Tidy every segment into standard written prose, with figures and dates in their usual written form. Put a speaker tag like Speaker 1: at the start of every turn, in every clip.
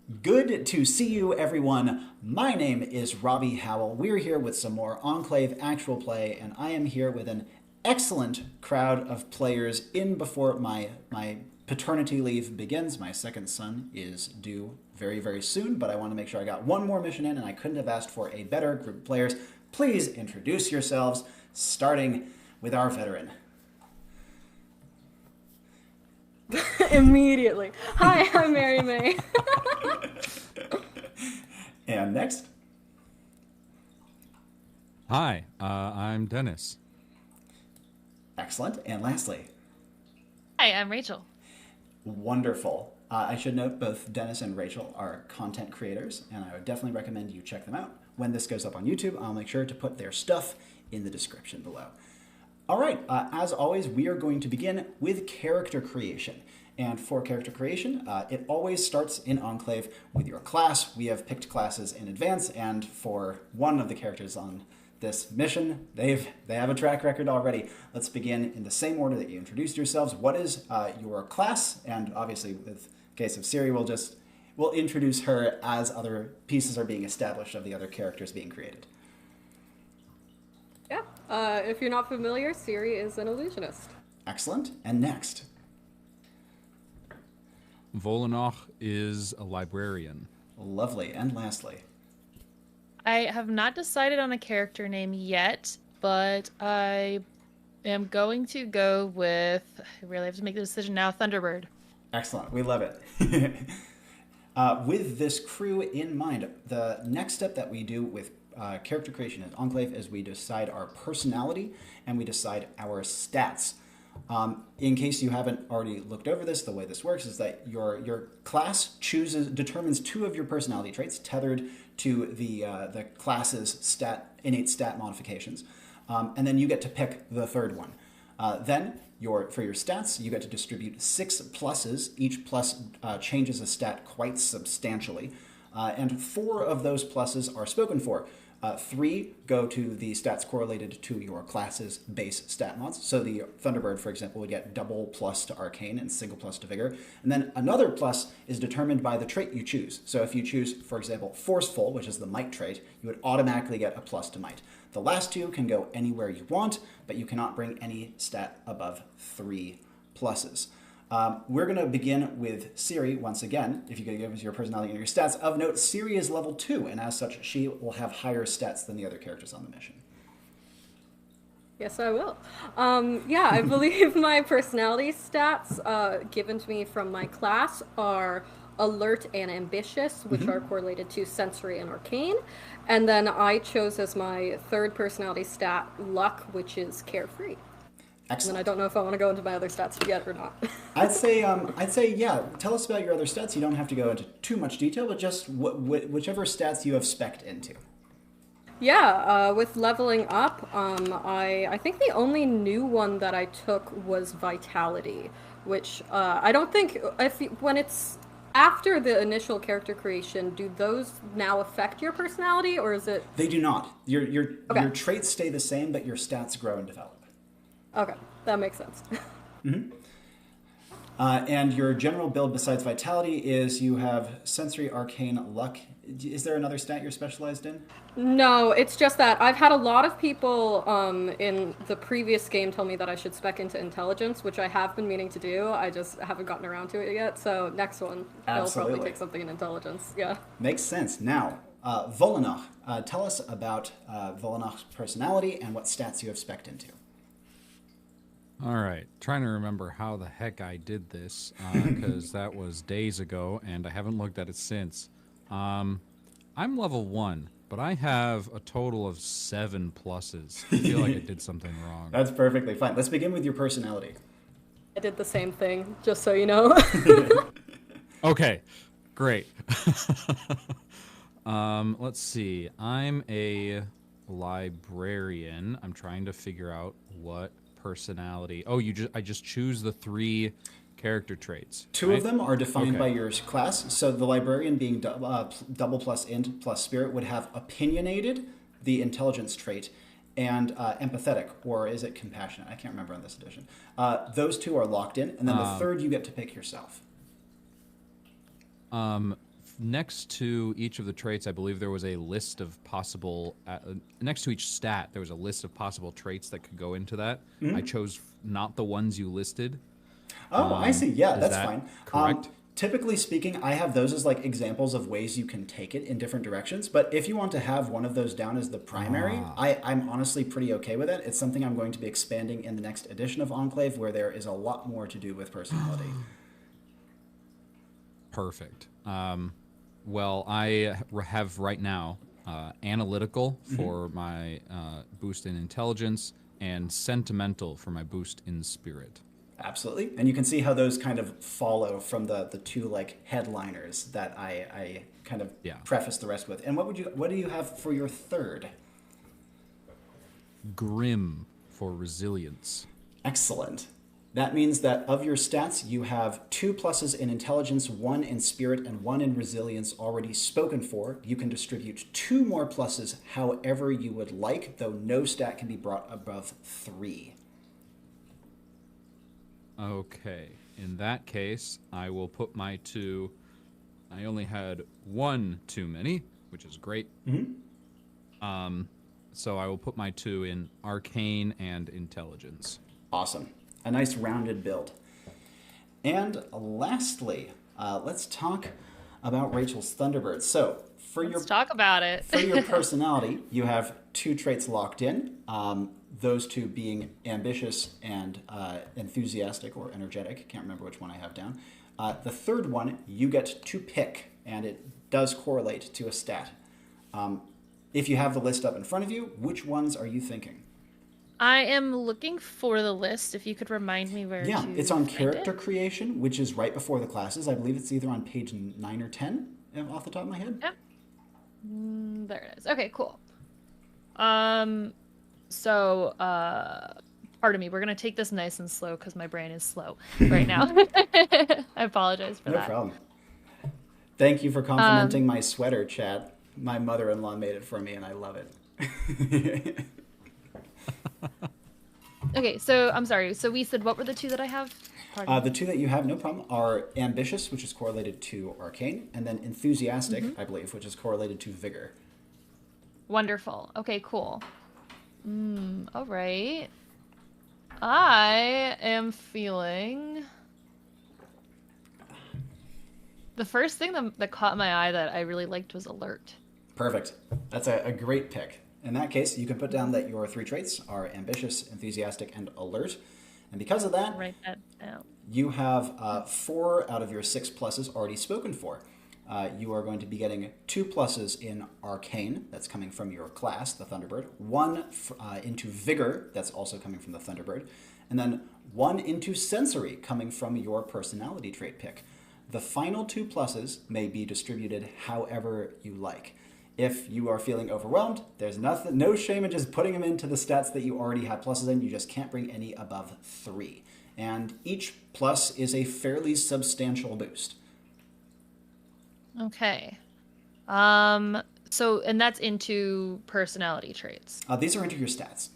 Speaker 1: Good to see you, everyone. My name is Robbie Howell. We're here with some more Enclave actual play, and I am here with an excellent crowd of players in before my paternity leave begins. My second son is due very, very soon, but I want to make sure I got one more mission in, and I couldn't have asked for a better group of players. Please introduce yourselves, starting with our veteran.
Speaker 2: Immediately. Hi, I'm Mary May.
Speaker 1: And next.
Speaker 3: Hi, I'm Dennis.
Speaker 1: Excellent. And lastly.
Speaker 4: Hi, I'm Rachel.
Speaker 1: Wonderful. I should note both Dennis and Rachel are content creators, and I would definitely recommend you check them out. When this goes up on YouTube, I'll make sure to put their stuff in the description below. All right, as always, we are going to begin with character creation. And for character creation, it always starts in Enclave with your class. We have picked classes in advance, and for one of the characters on this mission, they have a track record already. Let's begin in the same order that you introduced yourselves. What is your class? And obviously, with the case of Siri, we'll introduce her as other pieces are being established of the other characters being created.
Speaker 2: Yeah, if you're not familiar, Siri is an illusionist.
Speaker 1: Excellent. And next.
Speaker 3: Vollanoch is a librarian.
Speaker 1: Lovely. And lastly.
Speaker 4: I have not decided on a character name yet, but I am going to go with, I really have to make the decision now, Thunderbird.
Speaker 1: Excellent. We love it. With this crew in mind, the next step that we do with character creation at Enclave is we decide our personality and we decide our stats. In case you haven't already looked over this, the way this works is that your class determines two of your personality traits tethered to the class's innate stat modifications, and then you get to pick the third one. Then for your stats, you get to distribute 6 pluses. Each plus changes a stat quite substantially, and 4 of those pluses are spoken for. 3 go to the stats correlated to your class's base stat mods. So the Thunderbird, for example, would get double plus to Arcane and single plus to Vigor. And then another plus is determined by the trait you choose. So if you choose, for example, Forceful, which is the Might trait, you would automatically get a plus to Might. The last 2 can go anywhere you want, but you cannot bring any stat above 3 pluses. We're going to begin with Siri once again. If you could give us your personality and your stats. Of note, Siri is level 2, and as such, she will have higher stats than the other characters on the mission.
Speaker 2: Yes, I will. Yeah, I believe my personality stats given to me from my class are alert and ambitious, which are correlated to sensory and arcane. And then I chose as my third personality stat luck, which is carefree.
Speaker 1: Excellent.
Speaker 2: And I don't know if I want to go into my other stats yet or not.
Speaker 1: I'd say, yeah. Tell us about your other stats. You don't have to go into too much detail, but just whichever stats you have spec'd into.
Speaker 2: Yeah, with leveling up, I think the only new one that I took was Vitality, which I don't think when it's after the initial character creation, do those now affect your personality, or is it?
Speaker 1: They do not. Your traits stay the same, but your stats grow and develop.
Speaker 2: Okay, that makes sense.
Speaker 1: And your general build besides Vitality is you have Sensory, Arcane, Luck. Is there another stat you're specialized in?
Speaker 2: No, it's just that I've had a lot of people in the previous game tell me that I should spec into Intelligence, which I have been meaning to do. I just haven't gotten around to it yet. So next one, I'll probably take something in Intelligence. Yeah.
Speaker 1: Makes sense. Now, Vollanoch. Tell us about Vollanoch's personality and what stats you have spec'd into.
Speaker 3: All right, trying to remember how the heck I did this, because that was days ago, and I haven't looked at it since. I'm level 1, but I have a total of 7 pluses. I feel like I did something wrong.
Speaker 1: That's perfectly fine. Let's begin with your personality.
Speaker 2: I did the same thing, just so you know.
Speaker 3: Okay, great. Let's see. I'm a librarian. I'm trying to figure out what personality. Oh, I just choose the 3 character traits.
Speaker 1: 2 of them are defined by your class. So the librarian being double plus int plus spirit would have opinionated, the intelligence trait, and empathetic, or is it compassionate? I can't remember on this edition. Those 2 are locked in, and then the third you get to pick yourself.
Speaker 3: next to each of the traits, I believe there was a list of possible. Next to each stat, there was a list of possible traits that could go into that. I chose not the ones you listed.
Speaker 1: Oh, I see. Yeah,
Speaker 3: is
Speaker 1: that's
Speaker 3: that
Speaker 1: fine.
Speaker 3: correct?
Speaker 1: Typically speaking, I have those as like examples of ways you can take it in different directions. But if you want to have one of those down as the primary, I'm honestly pretty okay with it. It's something I'm going to be expanding in the next edition of Enclave, where there is a lot more to do with personality.
Speaker 3: Perfect. Well, I have right now analytical for my boost in intelligence and sentimental for my boost in spirit.
Speaker 1: Absolutely. And you can see how those kind of follow from the two like headliners that I kind of preface the rest with. And what do you have for your third?
Speaker 3: Grim for resilience.
Speaker 1: Excellent. That means that of your stats, you have 2 pluses in intelligence, 1 in spirit, and 1 in resilience already spoken for. You can distribute 2 more pluses however you would like, though no stat can be brought above 3.
Speaker 3: Okay. In that case, I will put my 2. I only had 1 too many, which is great. So I will put my 2 in arcane and intelligence.
Speaker 1: Awesome. A nice rounded build. And lastly, let's talk about Rachel's Thunderbird. So
Speaker 4: let's talk about it.
Speaker 1: For your personality, you have 2 traits locked in. Those 2 being ambitious and enthusiastic or energetic. Can't remember which one I have down. The third one you get to pick, and it does correlate to a stat. If you have the list up in front of you, which ones are you thinking?
Speaker 4: I am looking for the list. If you could remind me where to
Speaker 1: it's on
Speaker 4: find
Speaker 1: character creation, which is right before the classes. I believe it's either on page 9 or 10 off the top of my head.
Speaker 4: Yep. There it is. Okay, cool. So, pardon me, we're going to take this nice and slow because my brain is slow right now. I apologize for that.
Speaker 1: No problem. Thank you for complimenting my sweater, Chad. My mother-in-law made it for me, and I love it.
Speaker 4: Okay, so I'm sorry. So we said what were the 2 that I have?
Speaker 1: The 2 that you have, no problem, are ambitious, which is correlated to arcane, and then enthusiastic, I believe, which is correlated to vigor.
Speaker 4: Wonderful. Okay, cool. All right. I am feeling... The first thing that caught my eye that I really liked was alert.
Speaker 1: Perfect. That's a great pick. In that case, you can put down that your 3 traits are ambitious, enthusiastic, and alert. And because of that,
Speaker 4: write that down.
Speaker 1: You have 4 out of your 6 pluses already spoken for. You are going to be getting 2 pluses in arcane, that's coming from your class, the Thunderbird. 1 into vigor, that's also coming from the Thunderbird. And then 1 into sensory, coming from your personality trait pick. The final 2 pluses may be distributed however you like. If you are feeling overwhelmed, there's no shame in just putting them into the stats that you already have pluses in. You just can't bring any above 3. And each plus is a fairly substantial boost.
Speaker 4: Okay. And that's into personality traits.
Speaker 1: These are into your stats.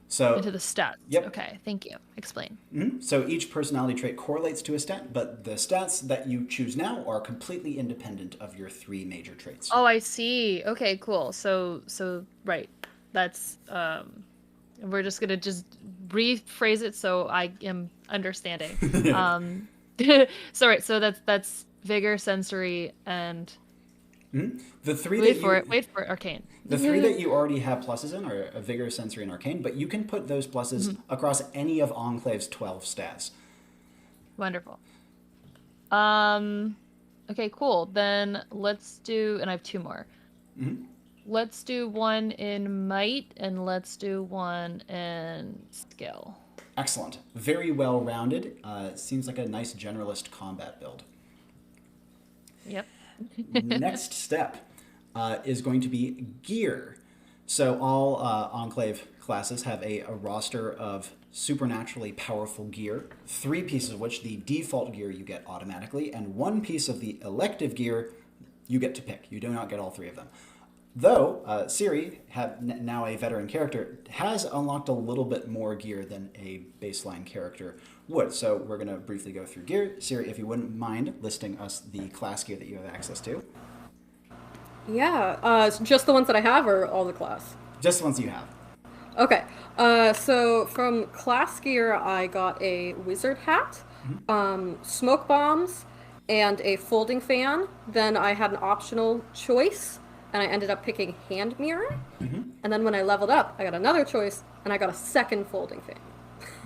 Speaker 1: So
Speaker 4: into the stats.
Speaker 1: Yep.
Speaker 4: Okay, thank you. Explain.
Speaker 1: So each personality trait correlates to a stat, but the stats that you choose now are completely independent of your 3 major traits.
Speaker 4: Oh, I see. Okay, cool. So right. That's we're just gonna rephrase it so I am understanding. So that's vigor, sensory, and
Speaker 1: the 3
Speaker 4: wait for it, arcane.
Speaker 1: The 3 that you already have pluses in are a vigor, sensory, and arcane, but you can put those pluses across any of Enclave's 12 stats.
Speaker 4: Wonderful. Okay, cool. Then let's do, and I have 2 more. Let's do 1 in might, and let's do 1 in skill.
Speaker 1: Excellent. Very well rounded. Seems like a nice generalist combat build.
Speaker 4: Yep.
Speaker 1: Next step is going to be gear. So all Enclave classes have a roster of supernaturally powerful gear, 3 pieces of which the default gear you get automatically, and 1 piece of the elective gear you get to pick. You do not get all 3 of them. Though Siri, now a veteran character, has unlocked a little bit more gear than a baseline character would. So we're going to briefly go through gear. Siri, if you wouldn't mind listing us the class gear that you have access to.
Speaker 2: Yeah, just the ones that I have or all the class?
Speaker 1: Just the ones you have.
Speaker 2: Okay, so from class gear, I got a wizard hat, smoke bombs, and a folding fan. Then I had an optional choice, and I ended up picking hand mirror. And then when I leveled up, I got another choice, and I got a second folding fan.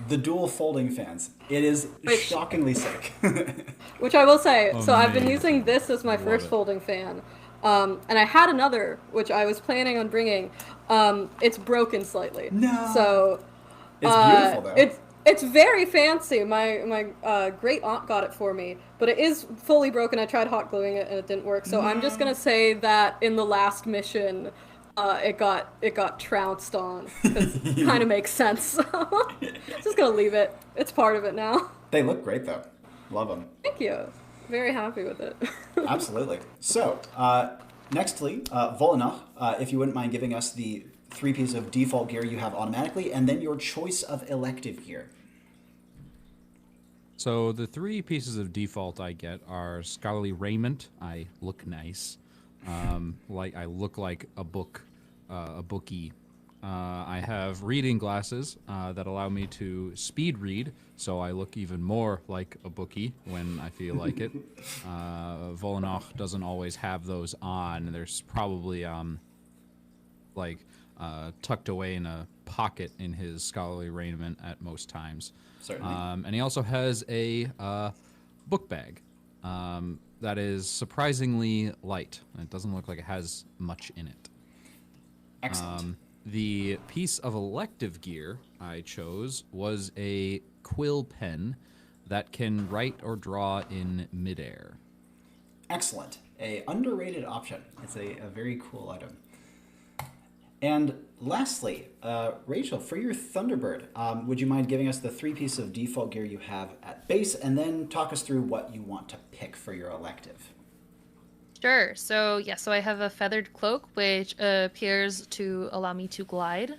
Speaker 1: The dual folding fans. It is
Speaker 2: Which-
Speaker 1: shockingly sick.
Speaker 2: Which I will say, so I've been
Speaker 3: Amazing.
Speaker 2: using this as my
Speaker 3: Love
Speaker 2: first
Speaker 3: it.
Speaker 2: folding fan. And I had another, which I was planning on bringing. It's broken slightly.
Speaker 1: No.
Speaker 2: So
Speaker 1: It's beautiful, though.
Speaker 2: it's very fancy. My great aunt got it for me, but it is fully broken. I tried hot gluing it and it didn't work. So I'm just gonna say that in the last mission, it got trounced on. Kind of makes sense. Just gonna leave it. It's part of it now.
Speaker 1: They look great, though. Love them.
Speaker 2: Thank you. Very happy with it.
Speaker 1: Absolutely. So, nextly, Vollanoch, if you wouldn't mind giving us the 3 pieces of default gear you have automatically, and then your choice of elective gear.
Speaker 3: So the 3 pieces of default I get are scholarly raiment. I look nice, like I look like a bookie. I have reading glasses that allow me to speed read, so I look even more like a bookie when I feel like it. Vollanoch doesn't always have those on. There's probably tucked away in a pocket in his scholarly raiment at most times.
Speaker 1: Certainly.
Speaker 3: And he also has a book bag that is surprisingly light. It doesn't look like it has much in it.
Speaker 1: Excellent.
Speaker 3: The piece of elective gear I chose was a quill pen that can write or draw in midair.
Speaker 1: Excellent. A underrated option. It's a very cool item. And lastly, Rachel, for your Thunderbird, would you mind giving us the 3 pieces of default gear you have at base, and then talk us through what you want to pick for your elective?
Speaker 4: Sure. So I have a feathered cloak, which appears to allow me to glide,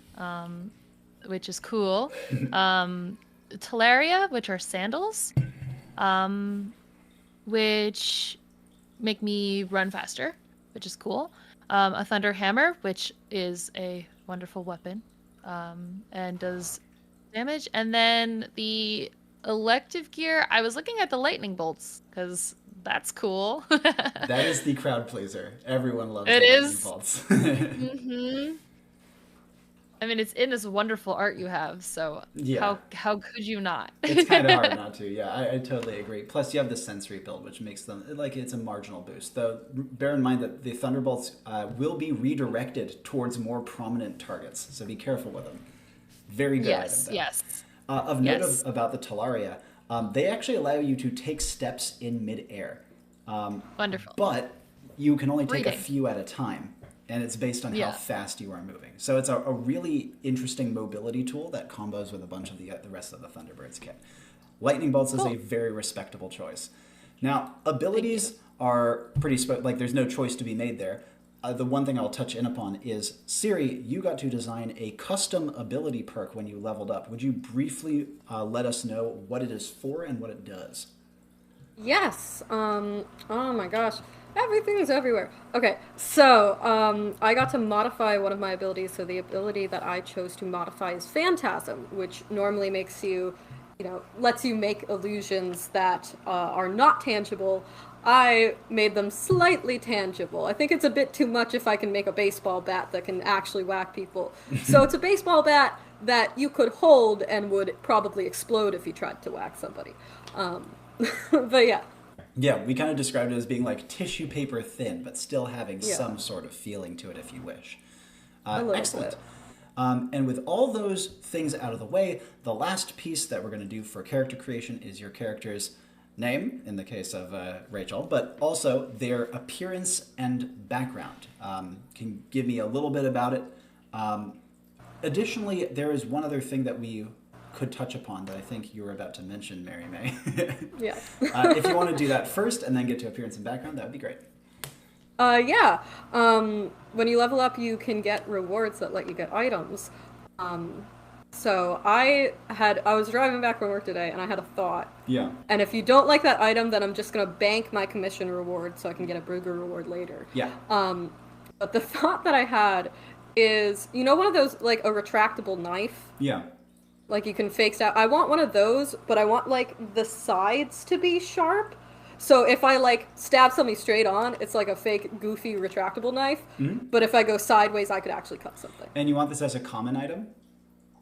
Speaker 4: which is cool. Talaria, which are sandals, which make me run faster, which is cool. A thunder hammer, which is a wonderful weapon, and does damage. And then the elective gear, I was looking at the lightning bolts because that's cool.
Speaker 1: That is the crowd pleaser. Everyone loves
Speaker 4: It
Speaker 1: the lightning
Speaker 4: is.
Speaker 1: bolts.
Speaker 4: Mm-hmm. I mean, it's in this wonderful art you have, so
Speaker 1: Yeah.
Speaker 4: how could you not?
Speaker 1: It's kind of hard not to. Yeah, I totally agree. Plus, you have the sensory build, which makes them like it's a marginal boost. Though, bear in mind that the Thunderbolts will be redirected towards more prominent targets, so be careful with them. Very good item. Though.
Speaker 4: Yes.
Speaker 1: Of note
Speaker 4: Yes.
Speaker 1: about the Talaria, they actually allow you to take steps in midair.
Speaker 4: Wonderful.
Speaker 1: But you can only take a
Speaker 4: Breathing.
Speaker 1: few at a time, and it's based on how
Speaker 4: Yeah.
Speaker 1: fast you are moving. So it's a really interesting mobility tool that combos with a bunch of the rest of the Thunderbirds kit. Lightning Bolts is a
Speaker 4: Cool.
Speaker 1: very respectable choice. Now, abilities are pretty like there's no choice to be made there. The one thing I'll touch in upon is, Siri, you got to design a custom ability perk when you leveled up. Would you briefly let us know what it is for and what it does?
Speaker 2: Yes. Oh my gosh. Everything's everywhere. Okay, so I got to modify one of my abilities. So the ability that I chose to modify is Phantasm, which normally makes you, lets you make illusions that are not tangible. I made them slightly tangible. I think it's a bit too much if I can make a baseball bat that can actually whack people. So it's a baseball bat that you could hold and would probably explode if you tried to whack somebody. But yeah.
Speaker 1: Yeah, we kind of described it as being like tissue paper thin, but still having some sort of feeling to it if you wish.
Speaker 2: A little
Speaker 1: Excellent.
Speaker 2: bit.
Speaker 1: And with all those things out of the way, the last piece that we're going to do for character creation is your character's name, in the case of Rachel, but also their appearance and background. Can give me a little bit about it. Additionally, there is one other thing that we could touch upon that I think you were about to mention, Mary May.
Speaker 2: Yeah.
Speaker 1: If you want to do that first and then get to appearance and background, that would be great.
Speaker 2: Yeah. When you level up, you can get rewards that let you get items. So I was driving back from work today, and I had a thought.
Speaker 1: Yeah.
Speaker 2: And if you don't like that item, then I'm just gonna bank my commission reward so I can get a Brugger reward later.
Speaker 1: Yeah.
Speaker 2: But the thought that I had is, you know, one of those, like a retractable knife?
Speaker 1: Yeah.
Speaker 2: Like you can fake stab. I want one of those, but I want like the sides to be sharp. So if I like stab something straight on, it's like a fake, goofy, retractable knife.
Speaker 1: Mm-hmm.
Speaker 2: But if I go sideways, I could actually cut something.
Speaker 1: And you want this as a common item?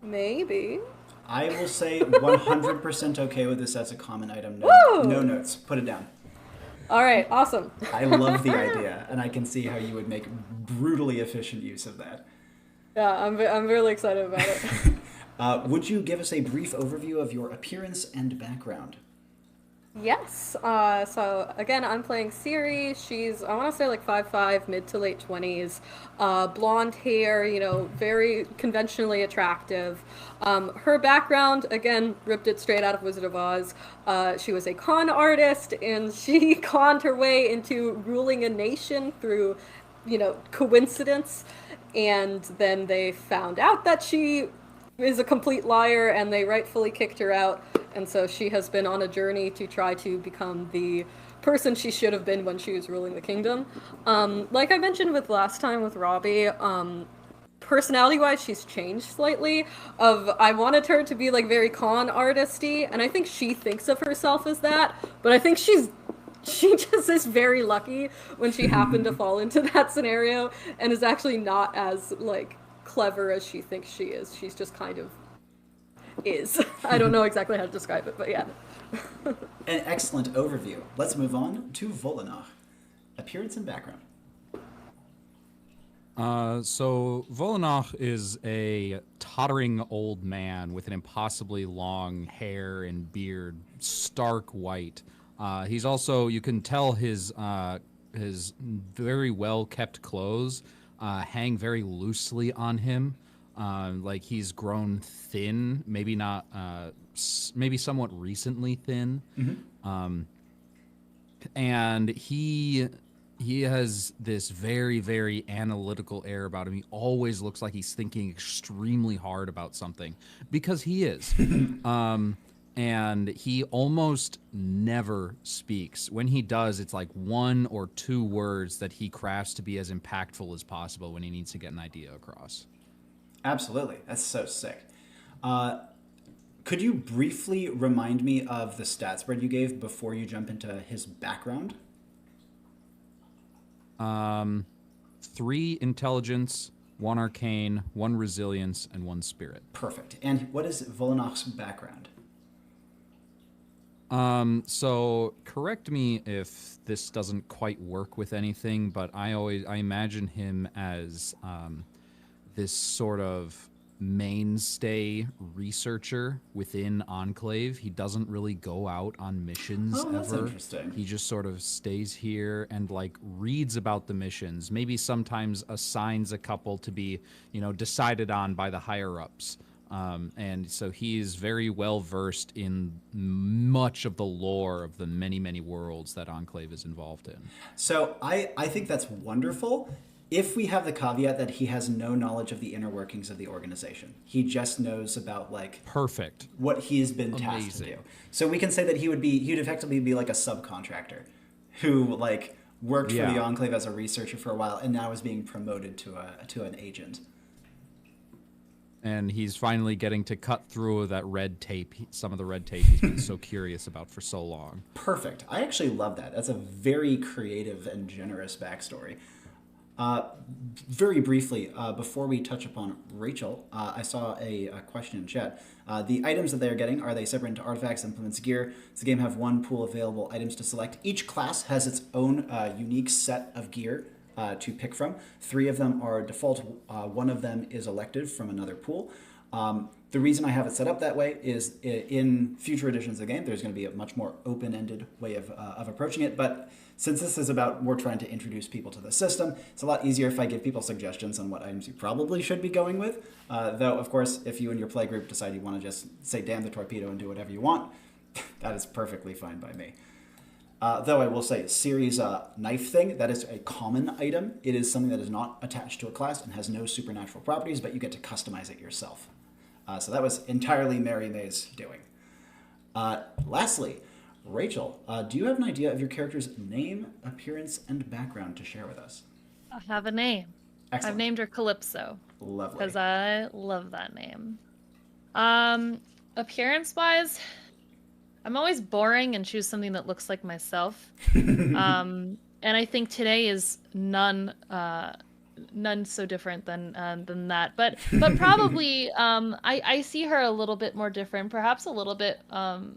Speaker 2: Maybe.
Speaker 1: I will say 100% okay with this as a common item. No,
Speaker 2: Woo!
Speaker 1: no notes. Put it down.
Speaker 2: All right, awesome.
Speaker 1: I love the idea, and I can see how you would make brutally efficient use of that.
Speaker 2: Yeah, I'm really excited about it.
Speaker 1: Would you give us a brief overview of your appearance and background?
Speaker 2: Yes. So again, I'm playing Siri. She's, I want to say like 5'5", mid to late 20s. Blonde hair, you know, very conventionally attractive. Her background, again, ripped it straight out of Wizard of Oz. She was a con artist, and she conned her way into ruling a nation through, you know, coincidence. And then they found out that she is a complete liar, and they rightfully kicked her out. And so she has been on a journey to try to become the person she should have been when she was ruling the kingdom. Like I mentioned with last time with Robbie, personality-wise, she's changed slightly. I wanted her to be like very con artisty, and I think she thinks of herself as that. But I think she just is very lucky when she happened to fall into that scenario, and is actually not as like clever as she thinks she is. She's just kind of is. I don't know exactly how to describe it, but yeah.
Speaker 1: An excellent overview. Let's move on to Vollanoch. Appearance and background.
Speaker 3: So Vollanoch is a tottering old man with an impossibly long hair and beard, stark white. He's also, you can tell his very well kept clothes hang very loosely on him. Like he's grown thin, maybe not, maybe somewhat recently thin.
Speaker 1: Mm-hmm.
Speaker 3: And he has this very, very analytical air about him. He always looks like he's thinking extremely hard about something, because he is. And he almost never speaks. When he does, it's like 1 or 2 words that he crafts to be as impactful as possible when he needs to get an idea across.
Speaker 1: Absolutely. That's so sick. Could you briefly remind me of the stat spread you gave before you jump into his background?
Speaker 3: 3 intelligence, 1 arcane, 1 resilience, and 1 spirit.
Speaker 1: Perfect. And what is Vollanoch's background?
Speaker 3: So correct me if this doesn't quite work with anything, but I imagine him as this sort of mainstay researcher within Enclave. He doesn't really go out on missions ever.
Speaker 1: That's interesting.
Speaker 3: He just sort of stays here and like reads about the missions, maybe sometimes assigns a couple to be, you know, decided on by the higher ups. And so he's very well versed in much of the lore of the many, many worlds that Enclave is involved in.
Speaker 1: So I think that's wonderful, if we have the caveat that he has no knowledge of the inner workings of the organization. He just knows about like
Speaker 3: perfect
Speaker 1: what he's been tasked to do. So we can say that he'd effectively be like a subcontractor who like worked for the Enclave as a researcher for a while and now is being promoted to an agent.
Speaker 3: And he's finally getting to cut through that red tape, some of the red tape he's been so curious about for so long.
Speaker 1: Perfect. I actually love that. That's a very creative and generous backstory. Very briefly, before we touch upon Rachel, I saw a question in chat. The items that they're getting, are they separate into artifacts, implements, gear? Does the game have one pool of available items to select? Each class has its own unique set of gear to pick from. 3 of them are default. 1 of them is elective from another pool. The reason I have it set up that way is in future editions of the game, there's going to be a much more open-ended way of approaching it. But since this is about more trying to introduce people to the system, it's a lot easier if I give people suggestions on what items you probably should be going with. Though, of course, if you and your playgroup decide you want to just say damn the torpedo and do whatever you want, that is perfectly fine by me. Though I will say, Siri's knife thing, that is a common item. It is something that is not attached to a class and has no supernatural properties, but you get to customize it yourself. So that was entirely Mary May's doing. Lastly, Rachel, do you have an idea of your character's name, appearance, and background to share with us?
Speaker 4: I have a name.
Speaker 1: Excellent.
Speaker 4: I've named her Calypso.
Speaker 1: Lovely.
Speaker 4: Because I love that name. Appearance-wise, I'm always boring and choose something that looks like myself. And I think today is none so different than that. But probably I see her a little bit more different, perhaps a little bit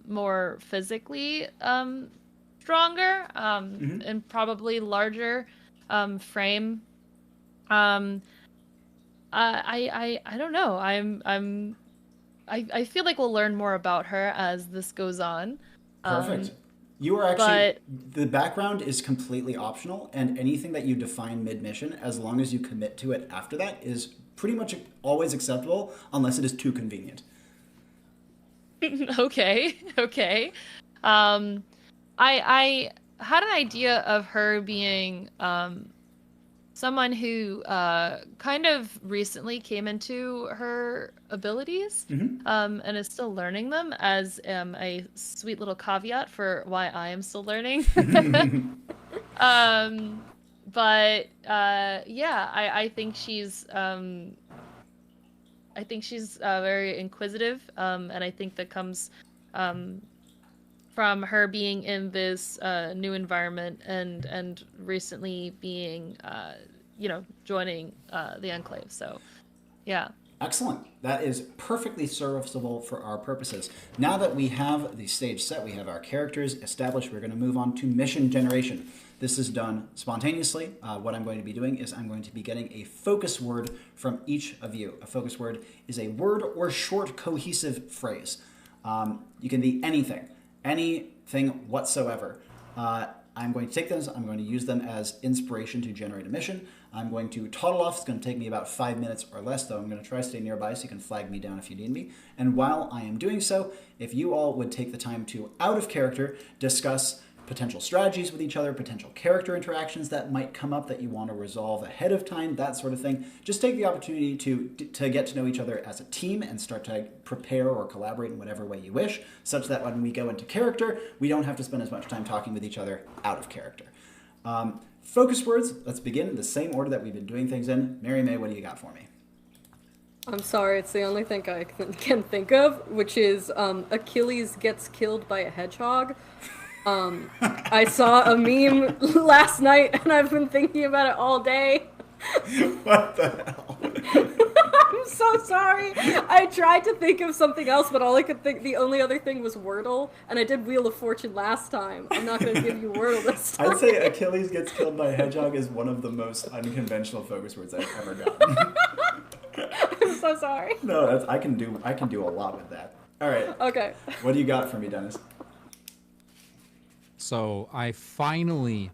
Speaker 4: more physically stronger, and probably larger frame. I don't know. I feel like we'll learn more about her as this goes on.
Speaker 1: Perfect. You are actually, the background is completely optional, and anything that you define mid-mission, as long as you commit to it after that, is pretty much always acceptable, unless it is too convenient.
Speaker 4: Okay. I had an idea of her being someone who kind of recently came into her abilities, and is still learning them, as a sweet little caveat for why I am still learning. But yeah, I think she's very inquisitive, and I think that comes from her being in this new environment and recently being joining the Enclave. So yeah.
Speaker 1: Excellent. That is perfectly serviceable for our purposes. Now that we have the stage set, we have our characters established, we're going to move on to mission generation. This is done spontaneously. What I'm going to be doing is I'm going to be getting a focus word from each of you. A focus word is a word or short cohesive phrase. You can be anything whatsoever. I'm going to take those, I'm going to use them as inspiration to generate a mission. I'm going to toddle off. It's going to take me about 5 minutes or less, though I'm going to try to stay nearby so you can flag me down if you need me. And while I am doing so, if you all would take the time to, out of character, discuss potential strategies with each other, potential character interactions that might come up that you want to resolve ahead of time, that sort of thing. Just take the opportunity to get to know each other as a team and start to prepare or collaborate in whatever way you wish, such that when we go into character, we don't have to spend as much time talking with each other out of character. Focus words, let's begin in the same order that we've been doing things in. Mary May, what do you got for me?
Speaker 2: I'm sorry, it's the only thing I can think of, which is Achilles gets killed by a hedgehog. I saw a meme last night, and I've been thinking about it all day.
Speaker 1: What the hell?
Speaker 2: I'm so sorry. I tried to think of something else, but all I could think, the only other thing was Wordle, and I did Wheel of Fortune last time. I'm not going to give you Wordle this time.
Speaker 1: I'd say Achilles gets killed by a hedgehog is one of the most unconventional focus words I've ever gotten.
Speaker 2: I'm so sorry.
Speaker 1: No, I can do a lot with that. All right.
Speaker 2: Okay.
Speaker 1: What do you got for me, Dennis?
Speaker 3: So I finally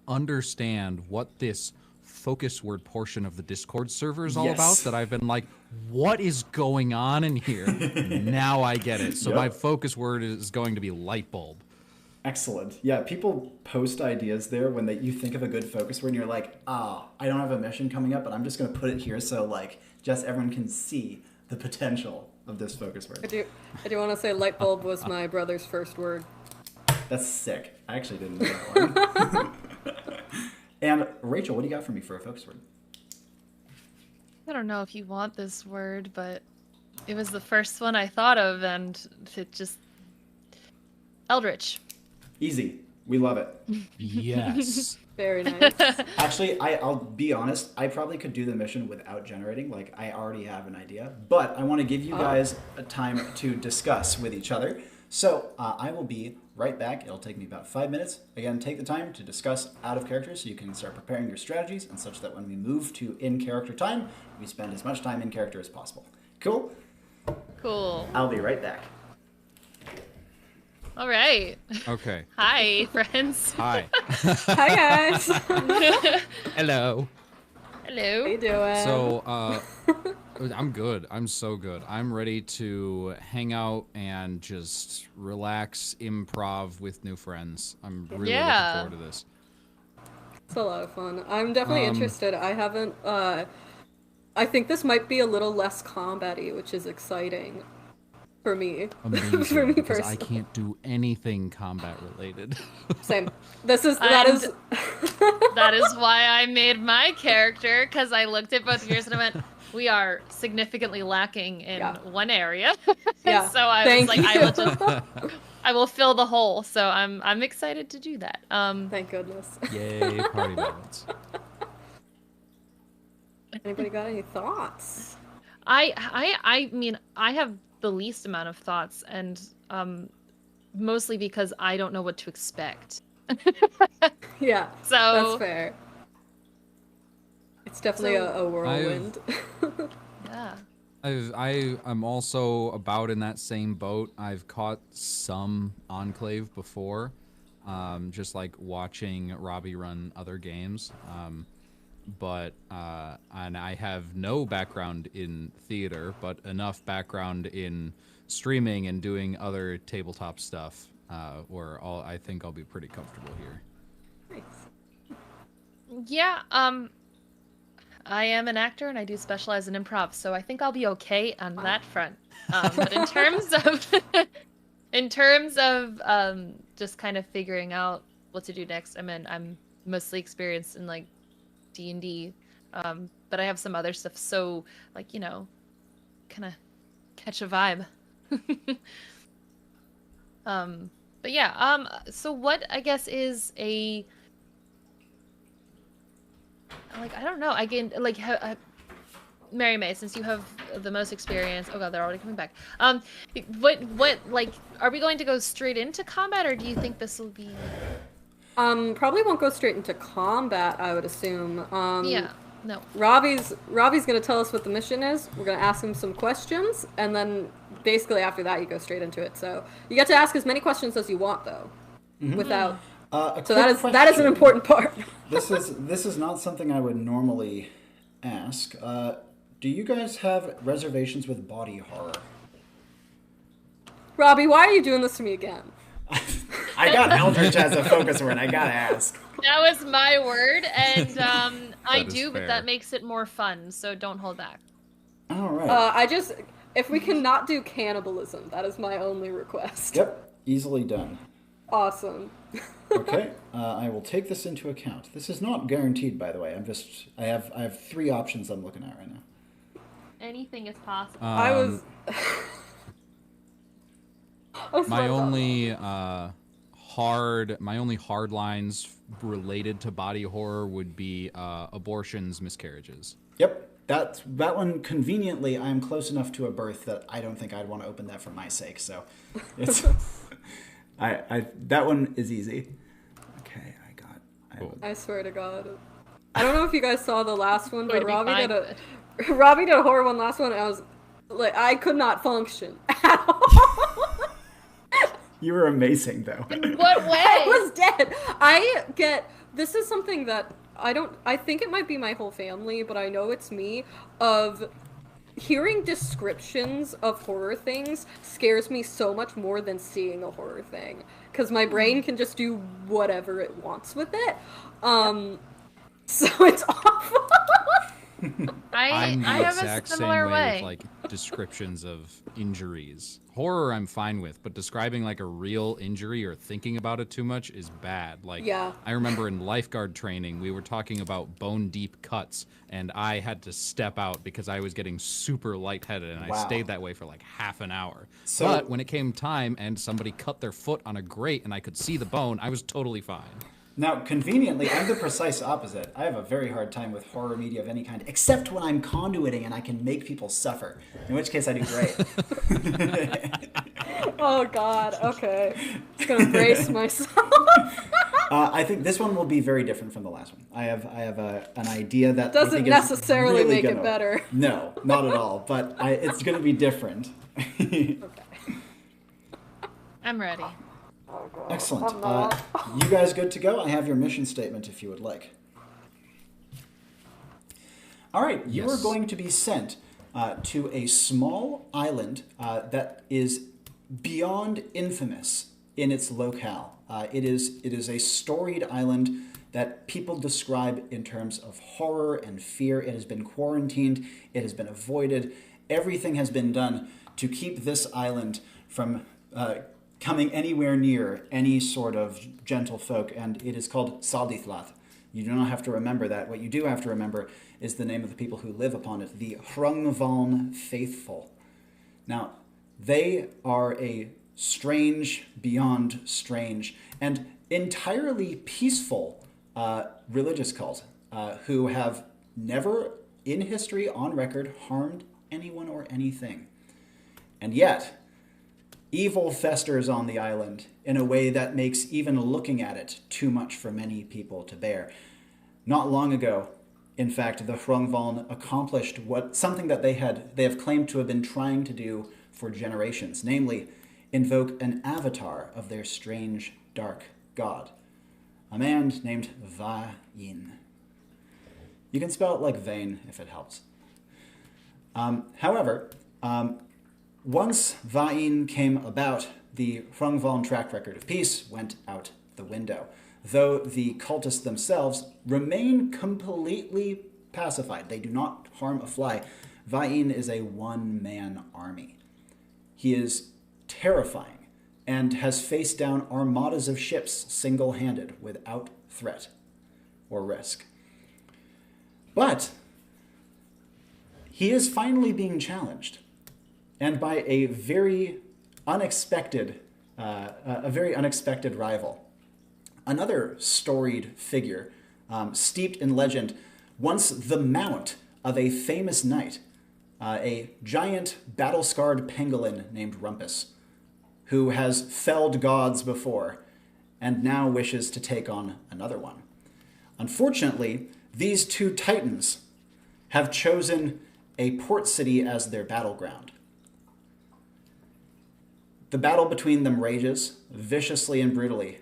Speaker 3: understand what this focus word portion of the Discord server is all about, that I've been like, what is going on in here? Now I get it. So my focus word is going to be light bulb.
Speaker 1: Excellent. Yeah, people post ideas there when you think of a good focus word and you're like, I don't have a mission coming up, but I'm just going to put it here so just everyone can see the potential of this focus word.
Speaker 2: I do want to say light bulb was my brother's first word.
Speaker 1: That's sick. I actually didn't know that one. And Rachel, what do you got for me for a focus word?
Speaker 4: I don't know if you want this word, but it was the first one I thought of, and it just... Eldritch.
Speaker 1: Easy. We love it.
Speaker 3: Yes.
Speaker 2: Very nice.
Speaker 1: Actually, I'll be honest, I probably could do the mission without generating. I already have an idea. But I want to give you guys a time to discuss with each other. So I will be right back. It'll take me about 5 minutes. Again, take the time to discuss out of character so you can start preparing your strategies and such that when we move to in-character time, we spend as much time in character as possible. Cool?
Speaker 4: Cool.
Speaker 1: I'll be right back.
Speaker 4: All right.
Speaker 3: Okay.
Speaker 4: Hi, friends.
Speaker 3: Hi.
Speaker 2: Hi, guys.
Speaker 3: Hello.
Speaker 4: Hello.
Speaker 2: How you doing?
Speaker 3: So, I'm good. I'm so good. I'm ready to hang out and just relax, improv with new friends. I'm really looking forward to this.
Speaker 2: It's a lot of fun. I'm definitely interested. I haven't, I think this might be a little less combat-y, which is exciting. for me.
Speaker 3: Amazing,
Speaker 2: For me
Speaker 3: because I
Speaker 2: personally.
Speaker 3: can't do anything combat related.
Speaker 2: Same. That
Speaker 4: And
Speaker 2: is
Speaker 4: that is why I made my character, because I looked at both of yours and I went, we are significantly lacking in
Speaker 2: Yeah.
Speaker 4: one area.
Speaker 2: Yeah.
Speaker 4: So I was
Speaker 2: Thank
Speaker 4: like,
Speaker 2: you.
Speaker 4: I will fill the hole. So I'm excited to do that.
Speaker 2: Thank goodness.
Speaker 3: Yay, party balance.
Speaker 2: Anybody got any thoughts?
Speaker 4: I mean, I have the least amount of thoughts, and mostly because I don't know what to expect.
Speaker 2: Yeah.
Speaker 4: So
Speaker 2: That's fair. It's definitely
Speaker 4: So,
Speaker 2: a whirlwind.
Speaker 4: yeah.
Speaker 3: I'm also about in that same boat. I've caught some Enclave before, just like watching Robbie run other games. But and I have no background in theater, but enough background in streaming and doing other tabletop stuff, where I think I'll be pretty comfortable here.
Speaker 2: Nice.
Speaker 4: Yeah, I am an actor and I do specialize in improv, so I think I'll be okay on that front. But in terms of just kind of figuring out what to do next, I mean, I'm mostly experienced in like D&D, but I have some other stuff, so like, you know, kind of catch a vibe. But yeah, so what I guess is a, like, I don't know, I can like Mary May, since you have the most experience. Oh god, they're already coming back. What like, are we going to go straight into combat, or do you think this will be?
Speaker 2: Probably won't go straight into combat, I would assume.
Speaker 4: Yeah, no.
Speaker 2: Robbie's gonna tell us what the mission is. We're gonna ask him some questions, and then basically after that you go straight into it. So you get to ask as many questions as you want, though, without. So that is an important part.
Speaker 1: This is not something I would normally ask. Do you guys have reservations with body horror?
Speaker 2: Robbie, why are you doing this to me again?
Speaker 1: I got Eldritch as a focus word. I gotta ask.
Speaker 4: That was my word, and I
Speaker 3: is
Speaker 4: do, but
Speaker 3: fair.
Speaker 4: that makes it more fun. So don't hold back.
Speaker 1: All right.
Speaker 2: If we cannot do cannibalism, that is my only request.
Speaker 1: Yep. Easily done.
Speaker 2: Awesome.
Speaker 1: Okay. I will take this into account. This is not guaranteed, by the way. I have 3 options I'm looking at right now.
Speaker 4: Anything is possible.
Speaker 2: I was
Speaker 3: My
Speaker 2: sorry.
Speaker 3: only hard lines related to body horror would be abortions, miscarriages.
Speaker 1: Yep. That one, conveniently, I am close enough to a birth that I don't think I'd want to open that for my sake. So, it's that one is easy. Okay,
Speaker 3: Cool.
Speaker 2: I swear to God. I don't know if you guys saw the last one,
Speaker 4: Going
Speaker 2: but
Speaker 4: to be fine.
Speaker 2: Robbie did a horror one last one, and I was like, I could not function at all.
Speaker 1: You were amazing, though.
Speaker 4: What way?
Speaker 2: I was dead. This is something that I think it might be my whole family, but I know it's me, of hearing descriptions of horror things scares me so much more than seeing a horror thing. Because my brain can just do whatever it wants with it. So it's awful.
Speaker 3: I'm the
Speaker 4: I have a
Speaker 3: exact same
Speaker 4: similar
Speaker 3: way
Speaker 4: way.
Speaker 3: with like descriptions of injuries. Horror I'm fine with, but describing like a real injury or thinking about it too much is bad. Like,
Speaker 2: Yeah.
Speaker 3: I remember in lifeguard training we were talking about bone deep cuts, and I had to step out because I was getting super lightheaded, and I
Speaker 1: Wow.
Speaker 3: stayed that way for like half an hour.
Speaker 1: So-
Speaker 3: But when it came time and somebody cut their foot on a grate and I could see the bone, I was totally fine.
Speaker 1: Now, conveniently, I'm the precise opposite. I have a very hard time with horror media of any kind, except when I'm conduiting and I can make people suffer, in which case I do great.
Speaker 2: Oh God. Okay. Just gonna brace myself.
Speaker 1: I think this one will be very different from the last one. I have an idea that I
Speaker 2: Doesn't
Speaker 1: think is
Speaker 2: necessarily
Speaker 1: really
Speaker 2: make it
Speaker 1: gonna-
Speaker 2: better.
Speaker 1: No, not at all. But it's going to be different.
Speaker 4: I'm ready.
Speaker 1: Excellent.
Speaker 2: I'm not.
Speaker 1: You guys good to go? I have your mission statement if you would like. All right, you
Speaker 3: Yes.
Speaker 1: are going to be sent to a small island that is beyond infamous in its locale. It is a storied island that people describe in terms of horror and fear. It has been quarantined, it has been avoided, everything has been done to keep this island from coming anywhere near any sort of gentle folk, and it is called Saldithlath. You do not have to remember that. What you do have to remember is the name of the people who live upon it, the Hrungvaln Faithful. Now, they are a strange beyond strange and entirely peaceful religious cult who have never in history on record harmed anyone or anything. And yet, evil festers on the island in a way that makes even looking at it too much for many people to bear. Not long ago, in fact, the Hrungvaln accomplished something that they have claimed to have been trying to do for generations, namely, invoke an avatar of their strange, dark god, a man named Va-in. You can spell it like Vane if it helps. However, once Va-in came about, the Hrungvaln track record of peace went out the window, though the cultists themselves remain completely pacified. They do not harm a fly. Va-in is a one-man army. He is terrifying and has faced down armadas of ships single-handed without threat or risk. But he is finally being challenged, and by a very unexpected rival. Another storied figure, steeped in legend, once the mount of a famous knight, a giant battle-scarred pangolin named Rumpus, who has felled gods before and now wishes to take on another one. Unfortunately, these two titans have chosen a port city as their battleground. The battle between them rages viciously and brutally,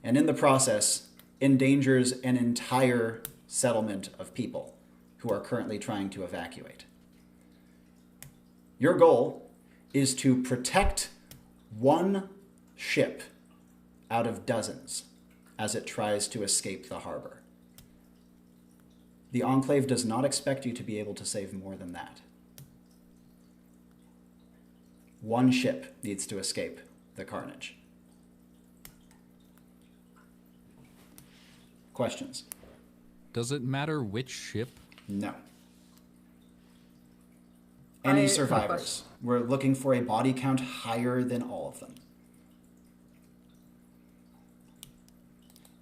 Speaker 1: and in the process endangers an entire settlement of people who are currently trying to evacuate. Your goal is to protect one ship out of dozens as it tries to escape the harbor. The Enclave does not expect you to be able to save more than that. One ship needs to escape the carnage. Questions?
Speaker 3: Does it matter which ship?
Speaker 1: No. Any survivors? We're looking for a body count higher than all of them.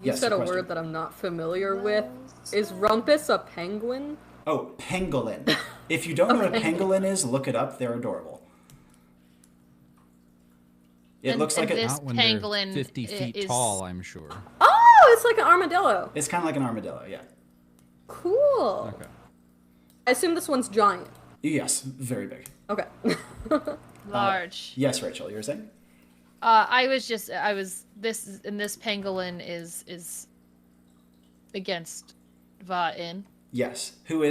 Speaker 2: You said a word that I'm not familiar with. Is Rumpus a penguin?
Speaker 1: Oh, pangolin. If you don't know what a pangolin is, look it up. They're adorable. It looks like
Speaker 4: this
Speaker 3: Not when they're
Speaker 4: pangolin
Speaker 3: 50 feet tall, I'm sure.
Speaker 2: Oh, it's like an armadillo.
Speaker 1: It's kind of like an armadillo, yeah.
Speaker 2: Cool.
Speaker 3: Okay.
Speaker 2: I assume this one's giant.
Speaker 1: Yes, very big.
Speaker 2: Okay.
Speaker 4: Large.
Speaker 1: Yes, Rachel, you were saying?
Speaker 4: This pangolin is against Va-in.
Speaker 1: Yes, who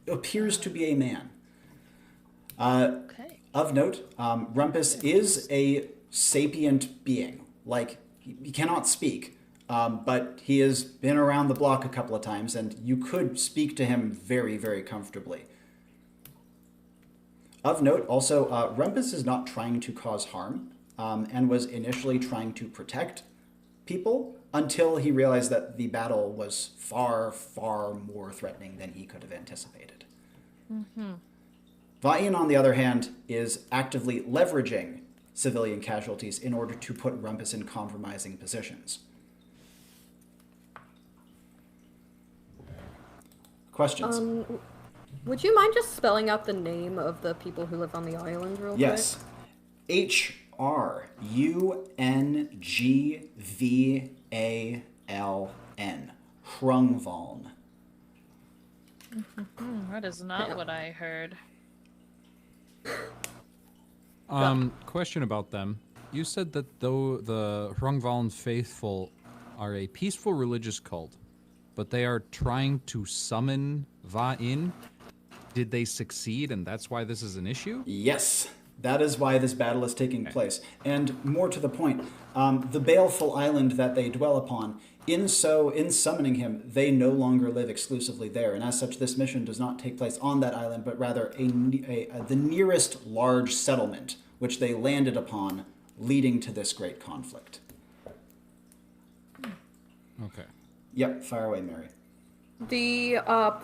Speaker 1: appears to be a man.
Speaker 4: Okay.
Speaker 1: Of note, Rumpus is a sapient being. Like, he cannot speak, but he has been around the block a couple of times, and you could speak to him very, very comfortably. Of note, also, Rumpus is not trying to cause harm, and was initially trying to protect people until he realized that the battle was far, far more threatening than he could have anticipated. Mm-hmm. Va-in, on the other hand, is actively leveraging civilian casualties in order to put Rumpus in compromising positions. Questions?
Speaker 2: Would you mind just spelling out the name of the people who live on the island real
Speaker 1: Yes. Hrungvaln. Hrungvaln.
Speaker 4: That is not what I heard.
Speaker 3: Question about them. You said that though the Hrungvaln faithful are a peaceful religious cult, but they are trying to summon Va-in. Did they succeed, and that's why this is an issue?
Speaker 1: Yes, that is why this battle is taking place. And more to the point, the baleful island that they dwell upon In summoning him, they no longer live exclusively there, and as such, this mission does not take place on that island, but rather the nearest large settlement, which they landed upon, leading to this great conflict.
Speaker 3: Okay.
Speaker 1: Yep, fire away, Mary.
Speaker 2: The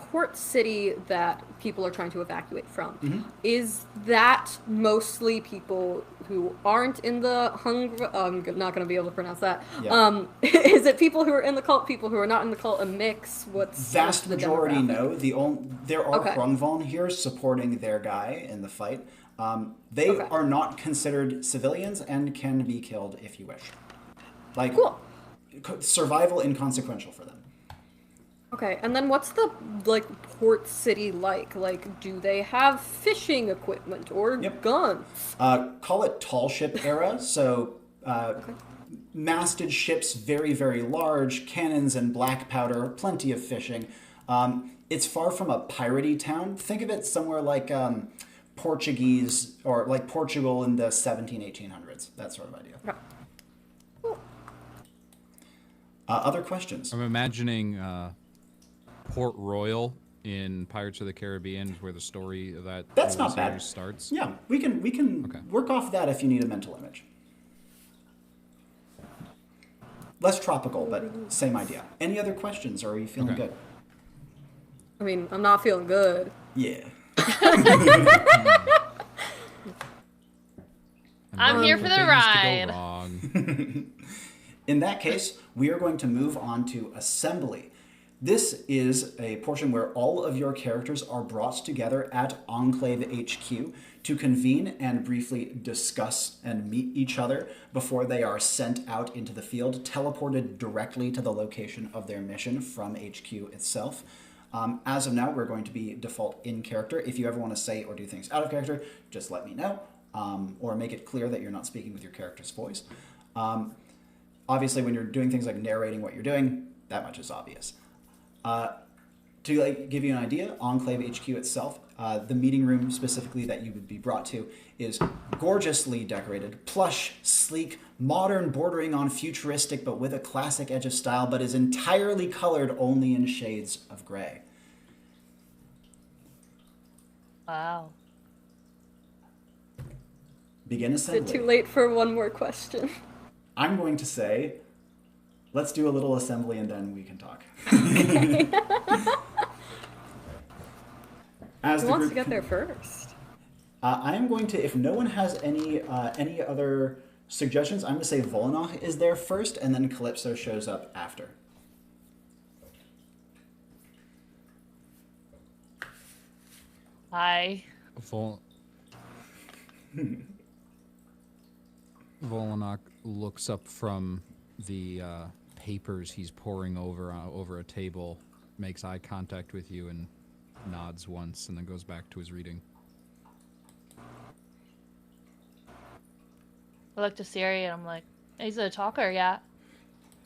Speaker 2: port city that people are trying to evacuate from, is that mostly people who aren't in the I'm not going to be able to pronounce that.
Speaker 1: Yeah.
Speaker 2: Is it people who are in the cult, people who are not in the cult, a mix?
Speaker 1: Vast majority no. There are
Speaker 2: Okay.
Speaker 1: Hrungvoln here supporting their guy in the fight. They are not considered civilians and can be killed if you wish. Like,
Speaker 2: Cool.
Speaker 1: Survival inconsequential for them.
Speaker 2: Okay, and then what's the, like, port city like? Like, do they have fishing equipment or
Speaker 1: Yep.
Speaker 2: guns?
Speaker 1: Call it tall ship era, so masted ships, very, very large, cannons and black powder, plenty of fishing. It's far from a piratey town. Think of it somewhere like Portuguese, or like Portugal in the 1800s, that sort of idea.
Speaker 2: Okay. Cool.
Speaker 1: Other questions?
Speaker 3: I'm imagining Port Royal in Pirates of the Caribbean, is where the story of that
Speaker 1: That's
Speaker 3: little
Speaker 1: not bad.
Speaker 3: series starts.
Speaker 1: Yeah, we can
Speaker 3: Okay.
Speaker 1: work off that if you need a mental image. Less tropical, but same idea. Any other questions, or are you feeling
Speaker 3: Okay.
Speaker 1: good?
Speaker 2: I mean, I'm not feeling good.
Speaker 1: Yeah.
Speaker 4: I'm here for the
Speaker 3: Things
Speaker 4: ride.
Speaker 3: to go wrong.
Speaker 1: In that case, we are going to move on to assembly. This is a portion where all of your characters are brought together at Enclave HQ to convene and briefly discuss and meet each other before they are sent out into the field, teleported directly to the location of their mission from HQ itself. As of now, we're going to be default in character. If you ever want to say or do things out of character, just let me know, or make it clear that you're not speaking with your character's voice. Obviously, when you're doing things like narrating what you're doing, that much is obvious. To give you an idea, Enclave HQ itself, the meeting room specifically that you would be brought to is gorgeously decorated, plush, sleek, modern, bordering on futuristic, but with a classic edge of style, but is entirely colored only in shades of gray.
Speaker 4: Wow.
Speaker 1: Begin
Speaker 2: Is it
Speaker 1: assembly.
Speaker 2: too late for one more question?
Speaker 1: I'm going to say, let's do a little assembly and then we can talk. As
Speaker 2: Who
Speaker 1: the
Speaker 2: wants
Speaker 1: group
Speaker 2: to get there first?
Speaker 1: I am going to, if no one has any other suggestions, I'm going to say Vollanoch is there first, and then Calypso shows up after.
Speaker 4: Hi.
Speaker 3: Vollanoch looks up from the papers he's poring over a table, makes eye contact with you, and nods once, and then goes back to his reading.
Speaker 4: I look to Siri and I'm like, he's a talker, yeah.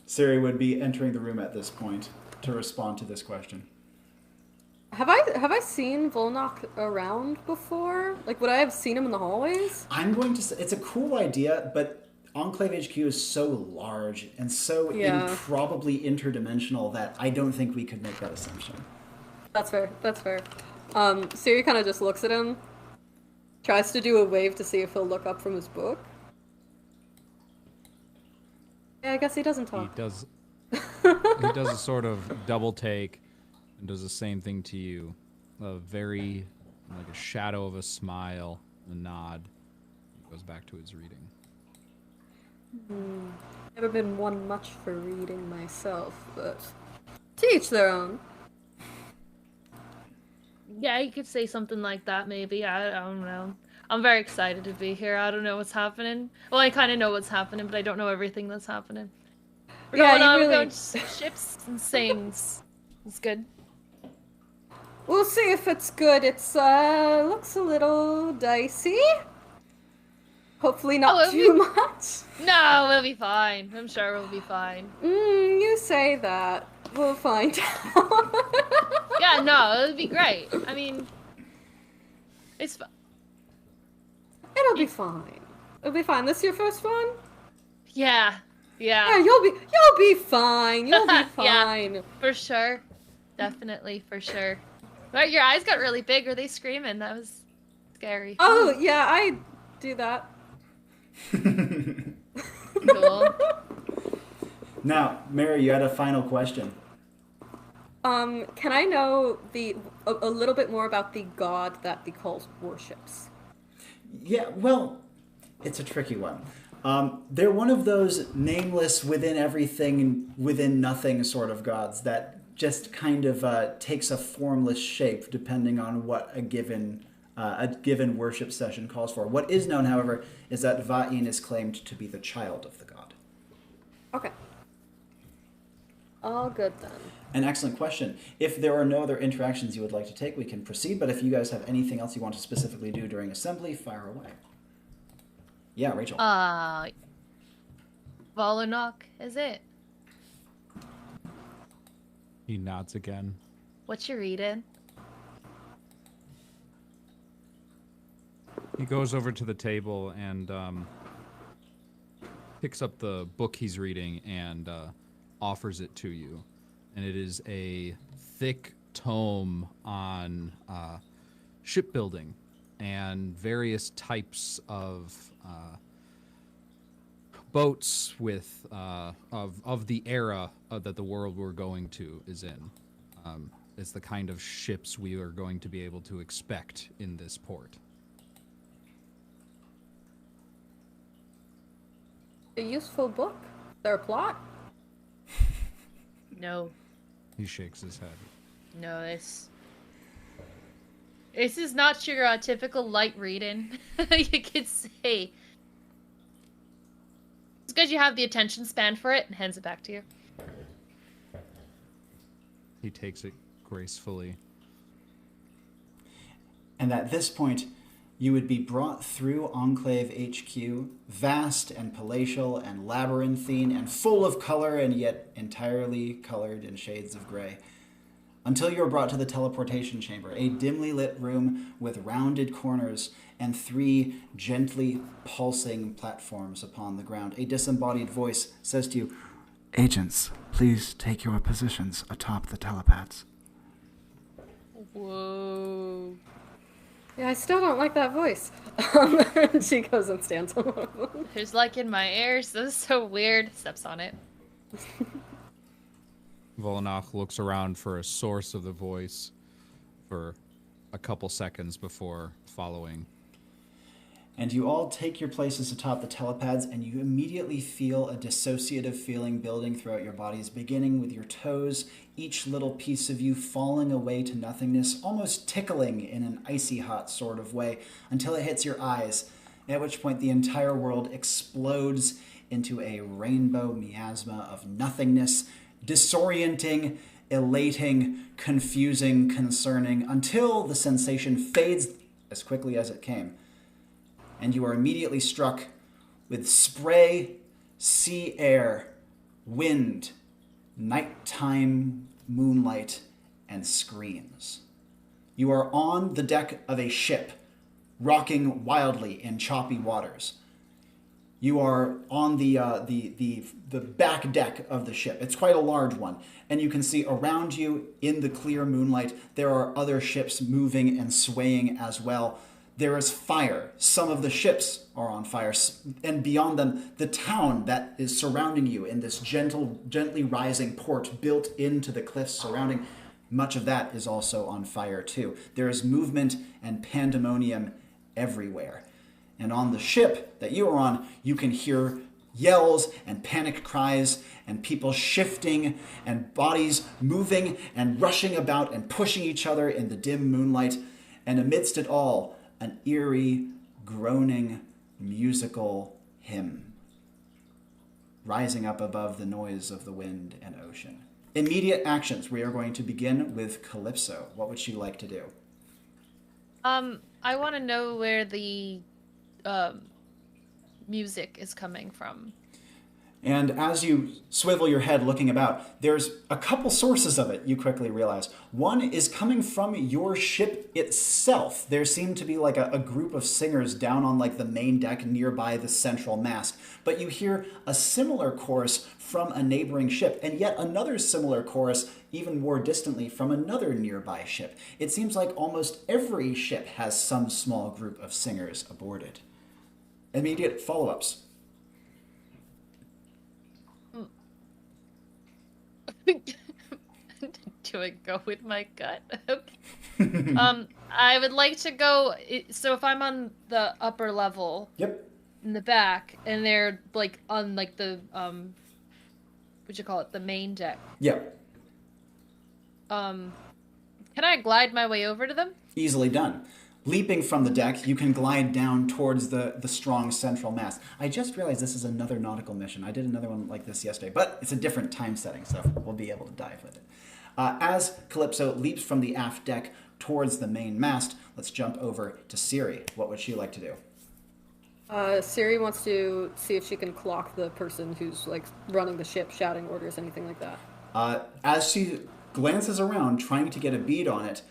Speaker 1: Siri would be entering the room at this point to respond to this question.
Speaker 2: Have I seen Vollanoch around before? Like, would I have seen him in the hallways?
Speaker 1: I'm going to say, it's a cool idea, but Enclave HQ is so large and so improbably interdimensional that I don't think we could make that assumption.
Speaker 2: That's fair. That's fair. Siri kind of just looks at him, tries to do a wave to see if he'll look up from his book. Yeah, I guess he doesn't talk.
Speaker 3: He does a sort of double take and does the same thing to you. A very, like a shadow of a smile, a nod. He goes back to his reading.
Speaker 2: Never been one much for reading myself, but to each their own.
Speaker 4: Yeah, you could say something like that, maybe. I don't know. I'm very excited to be here. I don't know what's happening. Well, I kind of know what's happening, but I don't know everything that's happening. We're
Speaker 2: Yeah,
Speaker 4: going
Speaker 2: you
Speaker 4: on,
Speaker 2: really-
Speaker 4: we're going to ships and things. It's good.
Speaker 2: We'll see if it's good. It's looks a little dicey. Hopefully not
Speaker 4: Oh,
Speaker 2: too much.
Speaker 4: No, we'll be fine. I'm sure we'll be fine.
Speaker 2: You say that. We'll find out.
Speaker 4: Yeah, no, it'll be great. I mean, it's
Speaker 2: It'll be fine. It'll be fine. This your first one?
Speaker 4: yeah.
Speaker 2: Yeah,
Speaker 4: Yeah.
Speaker 2: you'll be fine. You'll be
Speaker 4: Yeah.
Speaker 2: fine.
Speaker 4: For sure. Definitely, for sure. But your eyes got really big. Are they screaming? That was scary.
Speaker 2: Oh, yeah, I do that.
Speaker 4: Cool.
Speaker 1: Now, Mary, you had a final question.
Speaker 2: Can I know a little bit more about the god that the cult worships?
Speaker 1: Yeah, well, it's a tricky one. They're one of those nameless within everything, within nothing sort of gods that just kind of takes a formless shape depending on what a given worship session calls for. What is known, however, is that Va'in is claimed to be the child of the god.
Speaker 2: Okay. All good then.
Speaker 1: An excellent question. If there are no other interactions you would like to take, we can proceed, but if you guys have anything else you want to specifically do during assembly, fire away. Yeah, Rachel.
Speaker 4: Vollanoch, is it?
Speaker 3: He nods again.
Speaker 4: What you reading?
Speaker 3: He goes over to the table and picks up the book he's reading and offers it to you. And it is a thick tome on shipbuilding and various types of boats with of the era that the world we're going to is in. It's the kind of ships we are going to be able to expect in this port.
Speaker 2: A useful book? Their plot?
Speaker 4: No.
Speaker 3: He shakes his head.
Speaker 4: No, this is not your typical light reading. You could say. It's good you have the attention span for it and hands it back to you.
Speaker 3: He takes it gracefully.
Speaker 1: And at this point, you would be brought through Enclave HQ, vast and palatial and labyrinthine and full of color and yet entirely colored in shades of gray, until you are brought to the teleportation chamber, a dimly lit room with rounded corners and 3 gently pulsing platforms upon the ground. A disembodied voice says to you, "Agents, please take your positions atop the telepads."
Speaker 4: Whoa.
Speaker 2: Yeah, I still don't like that voice. She goes and stands on one of them.
Speaker 4: There's like in my ears. This is so weird. Steps on it.
Speaker 3: Vollanoch looks around for a source of the voice for a couple seconds before following.
Speaker 1: And you all take your places atop the telepads, and you immediately feel a dissociative feeling building throughout your bodies, beginning with your toes, each little piece of you falling away to nothingness, almost tickling in an icy hot sort of way, until it hits your eyes, at which point the entire world explodes into a rainbow miasma of nothingness, disorienting, elating, confusing, concerning, until the sensation fades as quickly as it came. And you are immediately struck with spray, sea air, wind, nighttime moonlight, and screams. You are on the deck of a ship, rocking wildly in choppy waters. You are on the back deck of the ship. It's quite a large one. And you can see around you in the clear moonlight, there are other ships moving and swaying as well. There is fire. Some of the ships are on fire. And beyond them, the town that is surrounding you in this gently rising port built into the cliffs surrounding, much of that is also on fire too. There is movement and pandemonium everywhere. And on the ship that you are on, you can hear yells and panic cries and people shifting and bodies moving and rushing about and pushing each other in the dim moonlight. And amidst it all, an eerie, groaning, musical hymn rising up above the noise of the wind and ocean. Immediate actions. We are going to begin with Calypso. What would she like to do?
Speaker 4: I want to know where the music is coming from.
Speaker 1: And as you swivel your head looking about, there's a couple sources of it, you quickly realize. One is coming from your ship itself. There seem to be like a group of singers down on like the main deck nearby the central mast. But you hear a similar chorus from a neighboring ship, and yet another similar chorus even more distantly from another nearby ship. It seems like almost every ship has some small group of singers aboard it. Immediate follow-ups.
Speaker 4: Do I go with my gut? Okay. I would like to go. So if I'm on the upper level,
Speaker 1: Yep.
Speaker 4: in the back, and they're like on like the what you call it, the main deck.
Speaker 1: Yep.
Speaker 4: Can I glide my way over to them?
Speaker 1: Easily done. Leaping from the deck, you can glide down towards the strong central mast. I just realized this is another nautical mission. I did another one like this yesterday, but it's a different time setting, so we'll be able to dive with it. As Calypso leaps from the aft deck towards the main mast, let's jump over to Siri. What would she like to do?
Speaker 2: Siri wants to see if she can clock the person who's like running the ship, shouting orders, anything like that.
Speaker 1: As she glances around, trying to get a bead on it,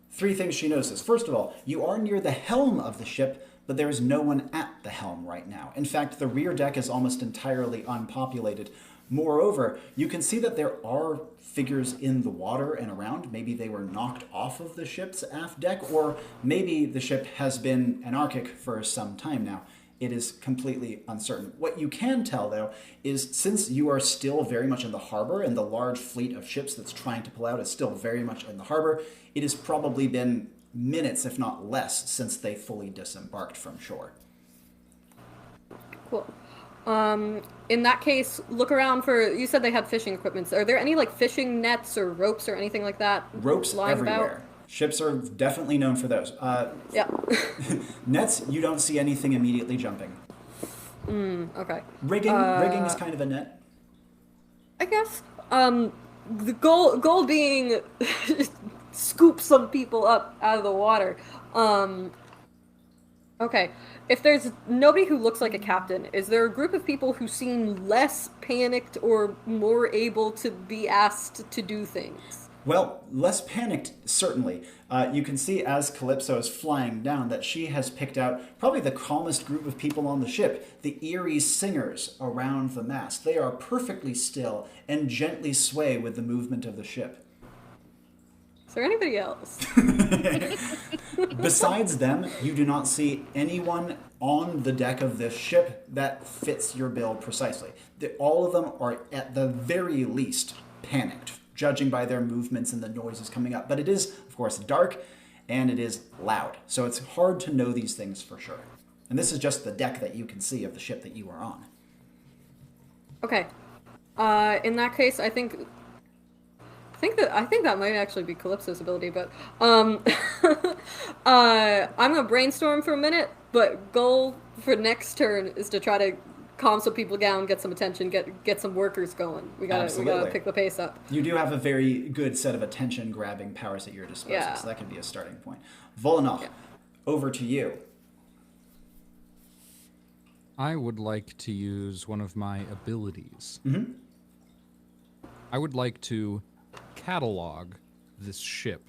Speaker 1: 3 things she notices. First of all, you are near the helm of the ship, but there is no one at the helm right now. In fact, the rear deck is almost entirely unpopulated. Moreover, you can see that there are figures in the water and around. Maybe they were knocked off of the ship's aft deck, or maybe the ship has been anarchic for some time now. It is completely uncertain. What you can tell, though, is since you are still very much in the harbor and the large fleet of ships that's trying to pull out is still very much in the harbor, it has probably been minutes, if not less, since they fully disembarked from shore.
Speaker 2: Cool. In that case, look around for, you said they had fishing equipment. Are there any like fishing nets or ropes or anything like that?
Speaker 1: Ropes
Speaker 2: lying
Speaker 1: everywhere.
Speaker 2: About?
Speaker 1: Ships are definitely known for those.
Speaker 2: Yeah.
Speaker 1: Nets, you don't see anything immediately jumping.
Speaker 2: Okay.
Speaker 1: Rigging is kind of a net.
Speaker 2: I guess. The goal being scoop some people up out of the water. Okay. If there's nobody who looks like a captain, is there a group of people who seem less panicked or more able to be asked to do things?
Speaker 1: Well, less panicked, certainly. You can see as Calypso is flying down that she has picked out probably the calmest group of people on the ship, the eerie singers around the mast. They are perfectly still and gently sway with the movement of the ship.
Speaker 2: Is there anybody else?
Speaker 1: Besides them, you do not see anyone on the deck of this ship that fits your bill precisely. All of them are at the very least panicked, judging by their movements and the noises coming up. But it is, of course, dark and it is loud. So it's hard to know these things for sure. And this is just the deck that you can see of the ship that you are on.
Speaker 2: Okay. In that case, I think that might actually be Calypso's ability, but I'm gonna brainstorm for a minute, but goal for next turn is to try to calm some people down, get some attention, get some workers going. We gotta pick the pace up.
Speaker 1: You do have a very good set of attention-grabbing powers at your disposal,
Speaker 2: Yeah.
Speaker 1: so that can be a starting point. Vollanoch, over to you.
Speaker 3: I would like to use one of my abilities.
Speaker 1: Mm-hmm.
Speaker 3: I would like to catalog this ship.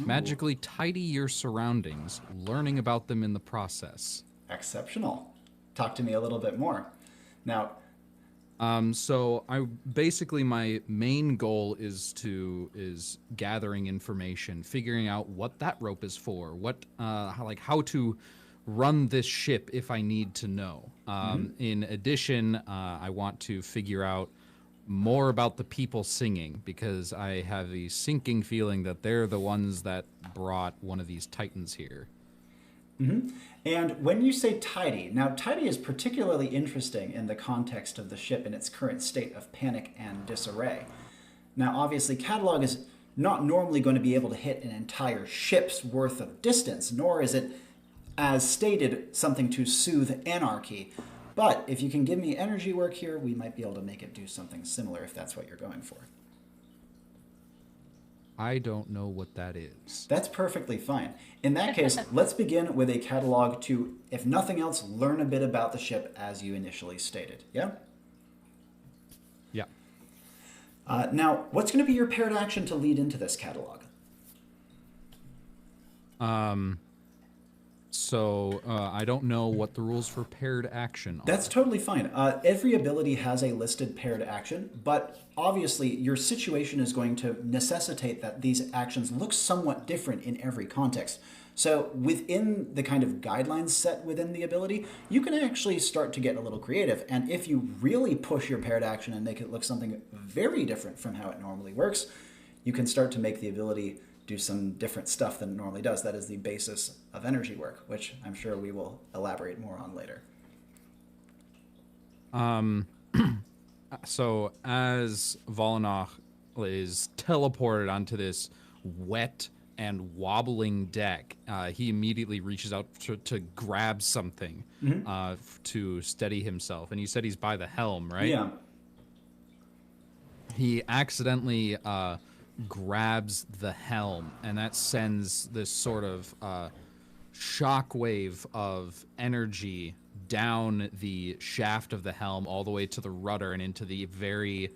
Speaker 1: Ooh.
Speaker 3: Magically tidy your surroundings, learning about them in the process.
Speaker 1: Exceptional. Talk to me a little bit more. Now,
Speaker 3: so basically my main goal is gathering information, figuring out what that rope is for, how to run this ship if I need to know. In addition, I want to figure out more about the people singing, because I have a sinking feeling that they're the ones that brought one of these titans here.
Speaker 1: mm-hmm. And when you say tidy, now tidy is particularly interesting in the context of the ship in its current state of panic and disarray. Now, obviously, catalog is not normally going to be able to hit an entire ship's worth of distance, nor is it, as stated, something to soothe anarchy. But if you can give me energy work here, we might be able to make it do something similar if that's what you're going for.
Speaker 3: I don't know what that is.
Speaker 1: That's perfectly fine. In that case, let's begin with a catalog to, if nothing else, learn a bit about the ship as you initially stated. Yeah? Now, what's going to be your paired action to lead into this catalog?
Speaker 3: So I don't know what the rules for paired action are.
Speaker 1: That's totally fine. Every ability has a listed paired action, but obviously your situation is going to necessitate that these actions look somewhat different in every context. So within the kind of guidelines set within the ability, you can actually start to get a little creative. And if you really push your paired action and make it look something very different from how it normally works, you can start to make the ability do some different stuff than it normally does. That is the basis of energy work, which I'm sure we will elaborate more on later.
Speaker 3: So as Vollanoch is teleported onto this wet and wobbling deck, he immediately reaches out to grab something to steady himself. And you said he's by the helm, right?
Speaker 1: Yeah.
Speaker 3: He accidentally grabs the helm, and that sends this sort of shockwave of energy down the shaft of the helm all the way to the rudder and into the very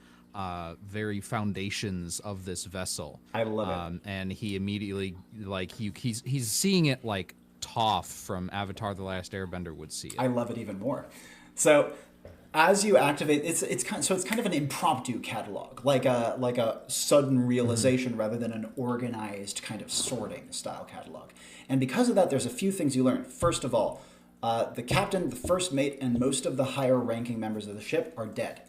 Speaker 3: foundations of this vessel.
Speaker 1: I love it.
Speaker 3: And he immediately, like, he's seeing it like Toph from Avatar: The Last Airbender would see it.
Speaker 1: I love it even more. So as you activate, it's kind of an impromptu catalog, like a sudden realization rather than an organized kind of sorting style catalog. And because of that, there's a few things you learn. First of all, the captain, the first mate, and most of the higher ranking members of the ship are dead.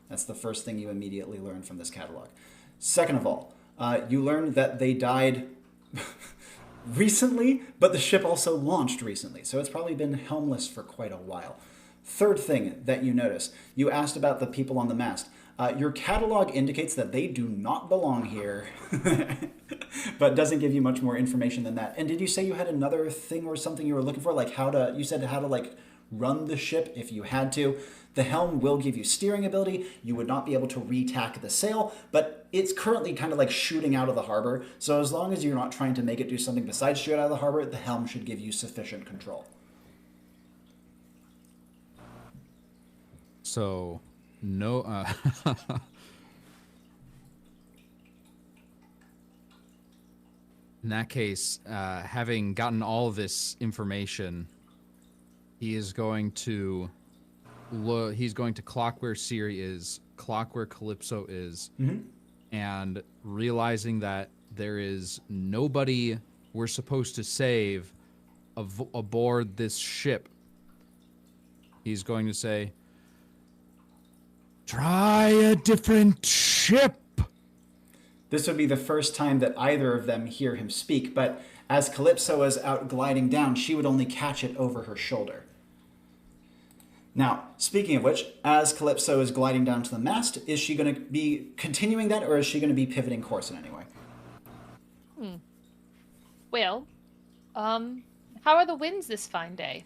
Speaker 1: That's the first thing you immediately learn from this catalog. Second of all, you learn that they died recently, but the ship also launched recently, so it's probably been helmless for quite a while. Third thing that you notice, you asked about the people on the mast. Your catalog indicates that they do not belong here, but doesn't give you much more information than that. And did you say you had another thing or something you were looking for? Like you said how to like run the ship if you had to. The helm will give you steering ability. You would not be able to re-tack the sail, but it's currently kind of like shooting out of the harbor. So as long as you're not trying to make it do something besides shoot out of the harbor, the helm should give you sufficient control.
Speaker 3: So, no. In that case, having gotten all of this information, he is going to look. He's going to clock where Siri is, clock where Calypso is, and realizing that there is nobody we're supposed to save aboard this ship, he's going to say, "Try a different ship."
Speaker 1: This would be the first time that either of them hear him speak, but as Calypso is out gliding down, she would only catch it over her shoulder. Now, speaking of which, as Calypso is gliding down to the mast, is she going to be continuing that, or is she going to be pivoting course in any way?
Speaker 4: Well, how are the winds this fine day?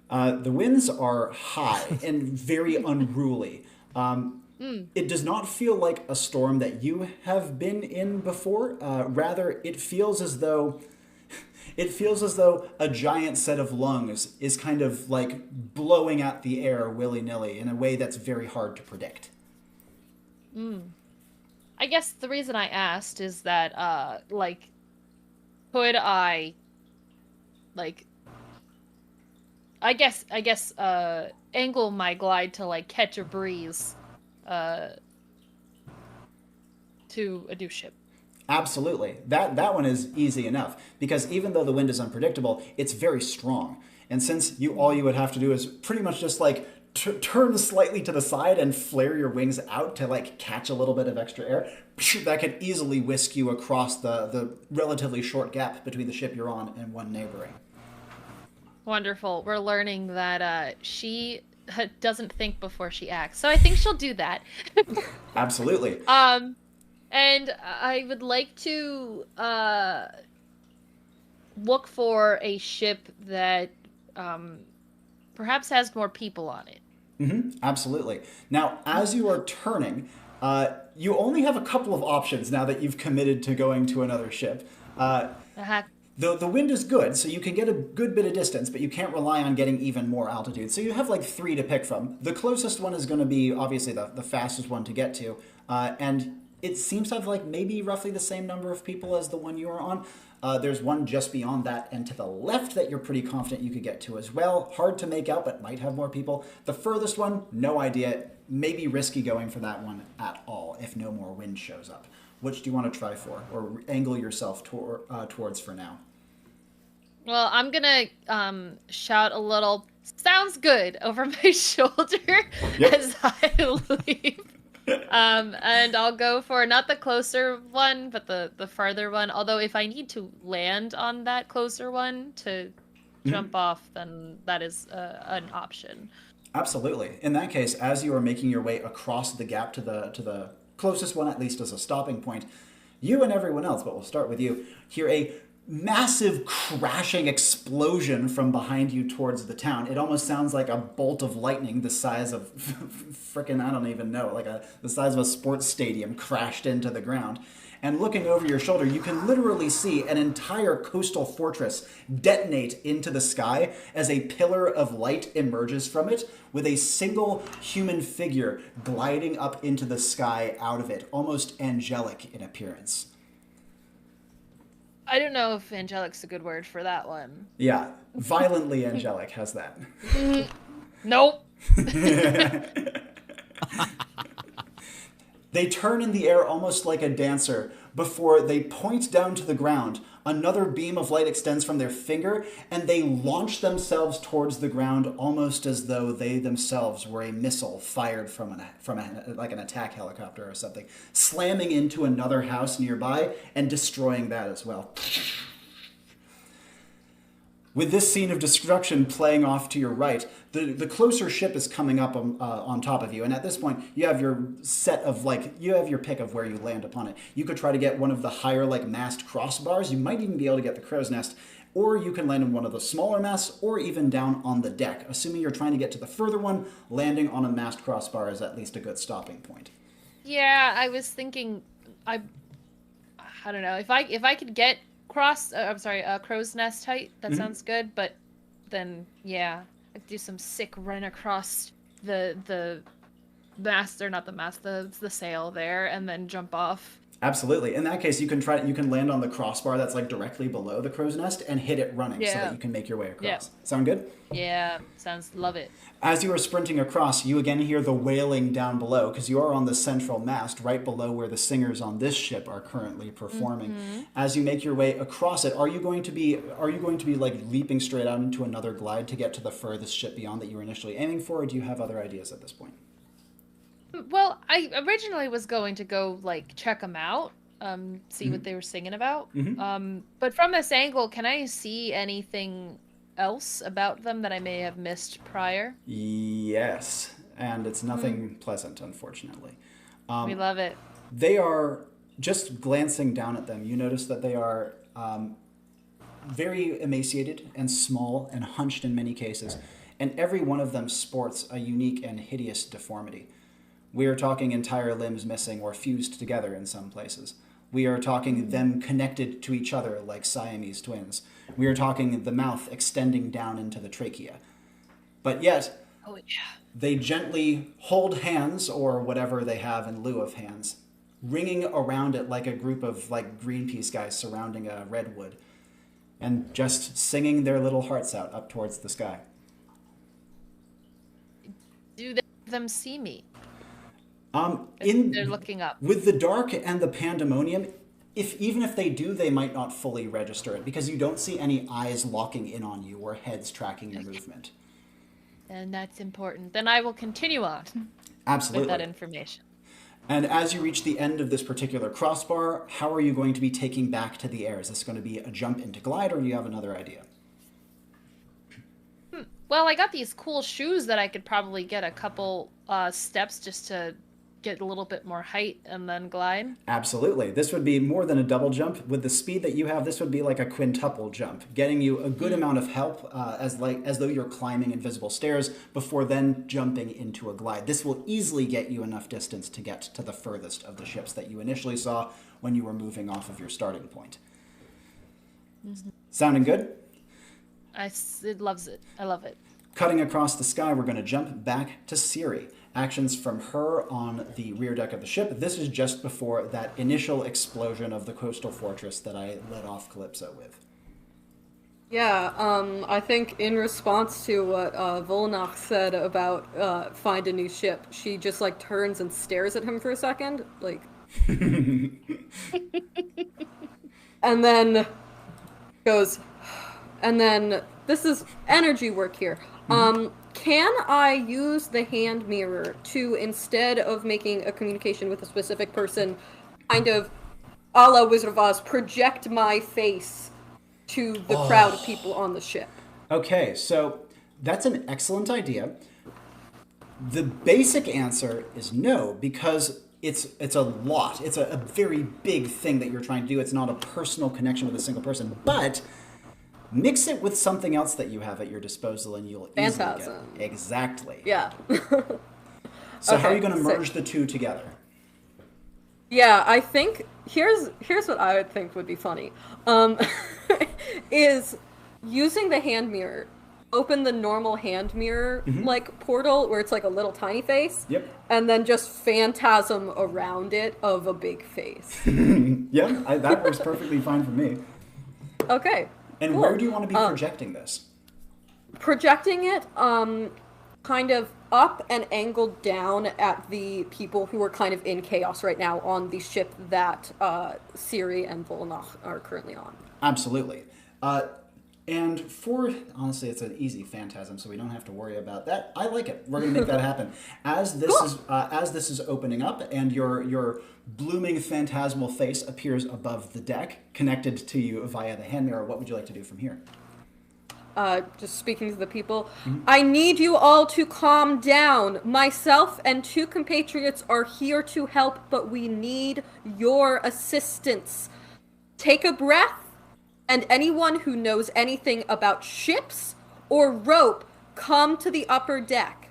Speaker 1: The winds are high and very unruly. It does not feel like a storm that you have been in before. Rather, it feels as though a giant set of lungs is kind of like blowing at the air willy-nilly in a way that's very hard to predict.
Speaker 4: I guess the reason I asked is that, could I, angle my glide to, catch a breeze, to a new ship?
Speaker 1: Absolutely. That one is easy enough, because even though the wind is unpredictable, it's very strong. And since all you would have to do is pretty much just turn slightly to the side and flare your wings out to catch a little bit of extra air, that could easily whisk you across the relatively short gap between the ship you're on and one neighboring.
Speaker 4: Wonderful. We're learning that she doesn't think before she acts. So I think she'll do that.
Speaker 1: Absolutely.
Speaker 4: And I would like to look for a ship that perhaps has more people on it.
Speaker 1: Absolutely. Now, as you are turning, you only have a couple of options now that you've committed to going to another ship. The wind is good, so you can get a good bit of distance, but you can't rely on getting even more altitude. So you have 3 to pick from. The closest one is going to be, obviously, the fastest one to get to. And it seems to have like maybe roughly the same number of people as the one you are on. There's one just beyond that and to the left that you're pretty confident you could get to as well. Hard to make out, but might have more people. The furthest one, no idea. Maybe risky going for that one at all if no more wind shows up. Which do you want to try for or angle yourself towards for now?
Speaker 4: Well, I'm gonna shout a little "sounds good" over my shoulder as I leave. And I'll go for not the closer one, but the farther one. Although if I need to land on that closer one to jump off, then that is an option.
Speaker 1: Absolutely. In that case, as you are making your way across the gap to the closest one, at least as a stopping point, you and everyone else, but we'll start with you, hear a massive crashing explosion from behind you towards the town. It almost sounds like a bolt of lightning the size of frickin' I don't even know, like the size of a sports stadium crashed into the ground. And looking over your shoulder, you can literally see an entire coastal fortress detonate into the sky as a pillar of light emerges from it, with a single human figure gliding up into the sky out of it, almost angelic in appearance.
Speaker 4: I don't know if angelic's a good word for that one.
Speaker 1: Yeah, violently angelic, how's that?
Speaker 4: Nope.
Speaker 1: They turn in the air almost like a dancer before they point down to the ground. Another beam of light extends from their finger, and they launch themselves towards the ground almost as though they themselves were a missile fired from like an attack helicopter or something, slamming into another house nearby and destroying that as well. With this scene of destruction playing off to your right, the closer ship is coming up on top of you. And at this point, you have your you have your pick of where you land upon it. You could try to get one of the higher, mast crossbars. You might even be able to get the crow's nest. Or you can land on one of the smaller masts, or even down on the deck. Assuming you're trying to get to the further one, landing on a mast crossbar is at least a good stopping point.
Speaker 4: Yeah, I was thinking, I don't know, if I could get crow's nest height. That sounds good, but then yeah, I could do some sick run across the mast, or not the mast, the sail there, and then jump off.
Speaker 1: Absolutely. In that case, you can land on the crossbar that's directly below the crow's nest and hit it running so that you can make your way across.
Speaker 4: Yeah.
Speaker 1: Sound good?
Speaker 4: Yeah, love it.
Speaker 1: As you are sprinting across, you again hear the wailing down below because you are on the central mast right below where the singers on this ship are currently performing. As you make your way across it, are you going to be leaping straight out into another glide to get to the furthest ship beyond that you were initially aiming for, or do you have other ideas at this point?
Speaker 4: Well, I originally was going to go check them out, see what they were singing about. But from this angle, can I see anything else about them that I may have missed prior?
Speaker 1: Yes, and it's nothing pleasant, unfortunately.
Speaker 4: We love it.
Speaker 1: They are, just glancing down at them, you notice that they are very emaciated and small and hunched in many cases, and every one of them sports a unique and hideous deformity. We are talking entire limbs missing or fused together in some places. We are talking them connected to each other like Siamese twins. We are talking the mouth extending down into the trachea. But yet, they gently hold hands, or whatever they have in lieu of hands, ringing around it like a group of Greenpeace guys surrounding a redwood, and just singing their little hearts out up towards the sky.
Speaker 4: Do them see me?
Speaker 1: They're
Speaker 4: looking up.
Speaker 1: With the dark and the pandemonium, even if they do, they might not fully register it because you don't see any eyes locking in on you or heads tracking your movement.
Speaker 4: And that's important. Then I will continue on.
Speaker 1: Absolutely.
Speaker 4: With that information.
Speaker 1: And as you reach the end of this particular crossbar, how are you going to be taking back to the air? Is this going to be a jump into glide, or do you have another idea?
Speaker 4: Well, I got these cool shoes that I could probably get a couple steps just to get a little bit more height and then glide.
Speaker 1: Absolutely. This would be more than a double jump. With the speed that you have, this would be like a quintuple jump, getting you a good amount of help as though you're climbing invisible stairs before then jumping into a glide. This will easily get you enough distance to get to the furthest of the ships that you initially saw when you were moving off of your starting point. Sounding good?
Speaker 4: It loves it. I love it.
Speaker 1: Cutting across the sky, we're going to jump back to Siri. Actions from her on the rear deck of the ship. This is just before that initial explosion of the coastal fortress that I led off Calypso with.
Speaker 2: Yeah, I think in response to what Vollanoch said about find a new ship, she just like turns and stares at him for a second, like, and then goes, and then this is energy work here. Can I use the hand mirror to, instead of making a communication with a specific person, kind of, a la Wizard of Oz, project my face to the crowd of people on the ship?
Speaker 1: Okay, so that's an excellent idea. The basic answer is no, because it's a lot. It's a very big thing that you're trying to do. It's not a personal connection with a single person, but mix it with something else that you have at your disposal and you'll easily
Speaker 2: Phantasm.
Speaker 1: get it. Exactly.
Speaker 2: Yeah.
Speaker 1: So how are
Speaker 2: Okay,
Speaker 1: you going to
Speaker 2: sick.
Speaker 1: merge the two together?
Speaker 2: Yeah, I think here's what I would think would be funny. Is using the hand mirror, open the normal hand mirror like portal where it's like a little tiny face.
Speaker 1: Yep.
Speaker 2: And then just phantasm around it of a big face.
Speaker 1: Yeah, that works perfectly fine for me.
Speaker 2: Okay.
Speaker 1: And
Speaker 2: cool.
Speaker 1: where do you want to be projecting this?
Speaker 2: Projecting it kind of up and angled down at the people who are kind of in chaos right now on the ship that Siri and Vollanoch are currently on.
Speaker 1: Absolutely. And honestly, it's an easy phantasm, so we don't have to worry about that. I like it. We're going to make that happen. As this is opening up, and your blooming phantasmal face appears above the deck, connected to you via the hand mirror, what would you like to do from here?
Speaker 2: Just speaking to the people, I need you all to calm down. Myself and 2 compatriots are here to help, but we need your assistance. Take a breath, and anyone who knows anything about ships or rope, come to the upper deck.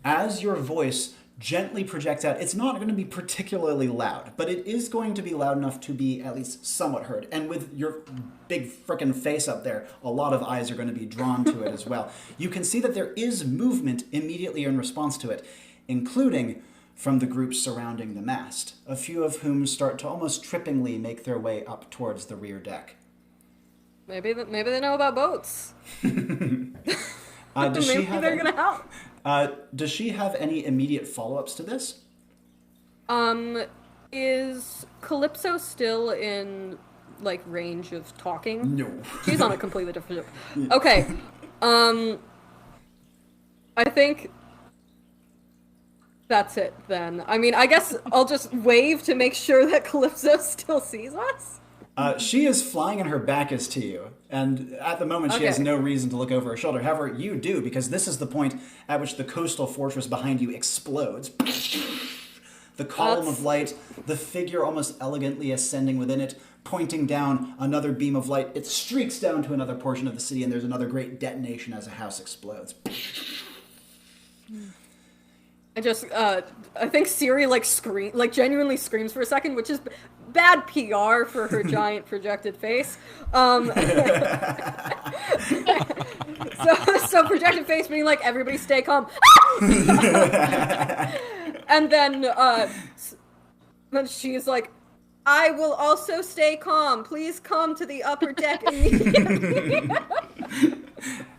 Speaker 1: As your voice gently projects out, it's not going to be particularly loud, but it is going to be loud enough to be at least somewhat heard. And with your big frickin' face up there, a lot of eyes are going to be drawn to it as well. You can see that there is movement immediately in response to it, including from the groups surrounding the mast, a few of whom start to almost trippingly make their way up towards the rear deck.
Speaker 2: Maybe they know about boats.
Speaker 1: Does she
Speaker 2: Maybe
Speaker 1: have
Speaker 2: they're gonna help.
Speaker 1: Does she have any immediate follow-ups to this?
Speaker 2: Is Calypso still in, like, range of talking?
Speaker 1: No.
Speaker 2: She's on a completely different ship. Okay. I think that's it, then. I mean, I guess I'll just wave to make sure that Calypso still sees us.
Speaker 1: She is flying and her back is to you. And at the moment, she has
Speaker 2: Okay.
Speaker 1: no reason to look over her shoulder. However, you do, because this is the point at which the coastal fortress behind you explodes. The column of light, the figure almost elegantly ascending within it, pointing down another beam of light. It streaks down to another portion of the city, and there's another great detonation as a house explodes.
Speaker 2: I think Siri, like, genuinely screams for a second, which is bad PR for her giant projected face. So projected face being like, everybody stay calm. And then she's like, I will also stay calm. Please come to the upper deck immediately.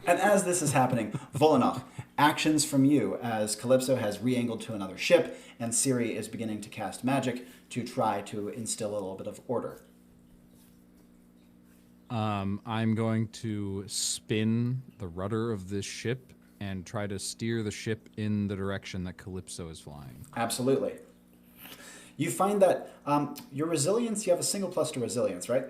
Speaker 1: And as this is happening, Vollanoch, actions from you as Calypso has re-angled to another ship and Siri is beginning to cast magic to try to instill a little bit of order.
Speaker 3: I'm going to spin the rudder of this ship and try to steer the ship in the direction that Calypso is flying.
Speaker 1: Absolutely. You find that your resilience, you have a single plus to resilience, right?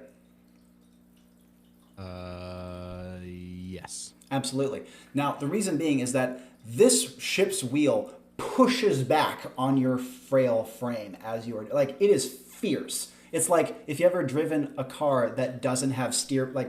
Speaker 3: Yes.
Speaker 1: Absolutely. Now, the reason being is that this ship's wheel pushes back on your frail frame as you are, like, it is fierce. It's like if you ever driven a car that doesn't have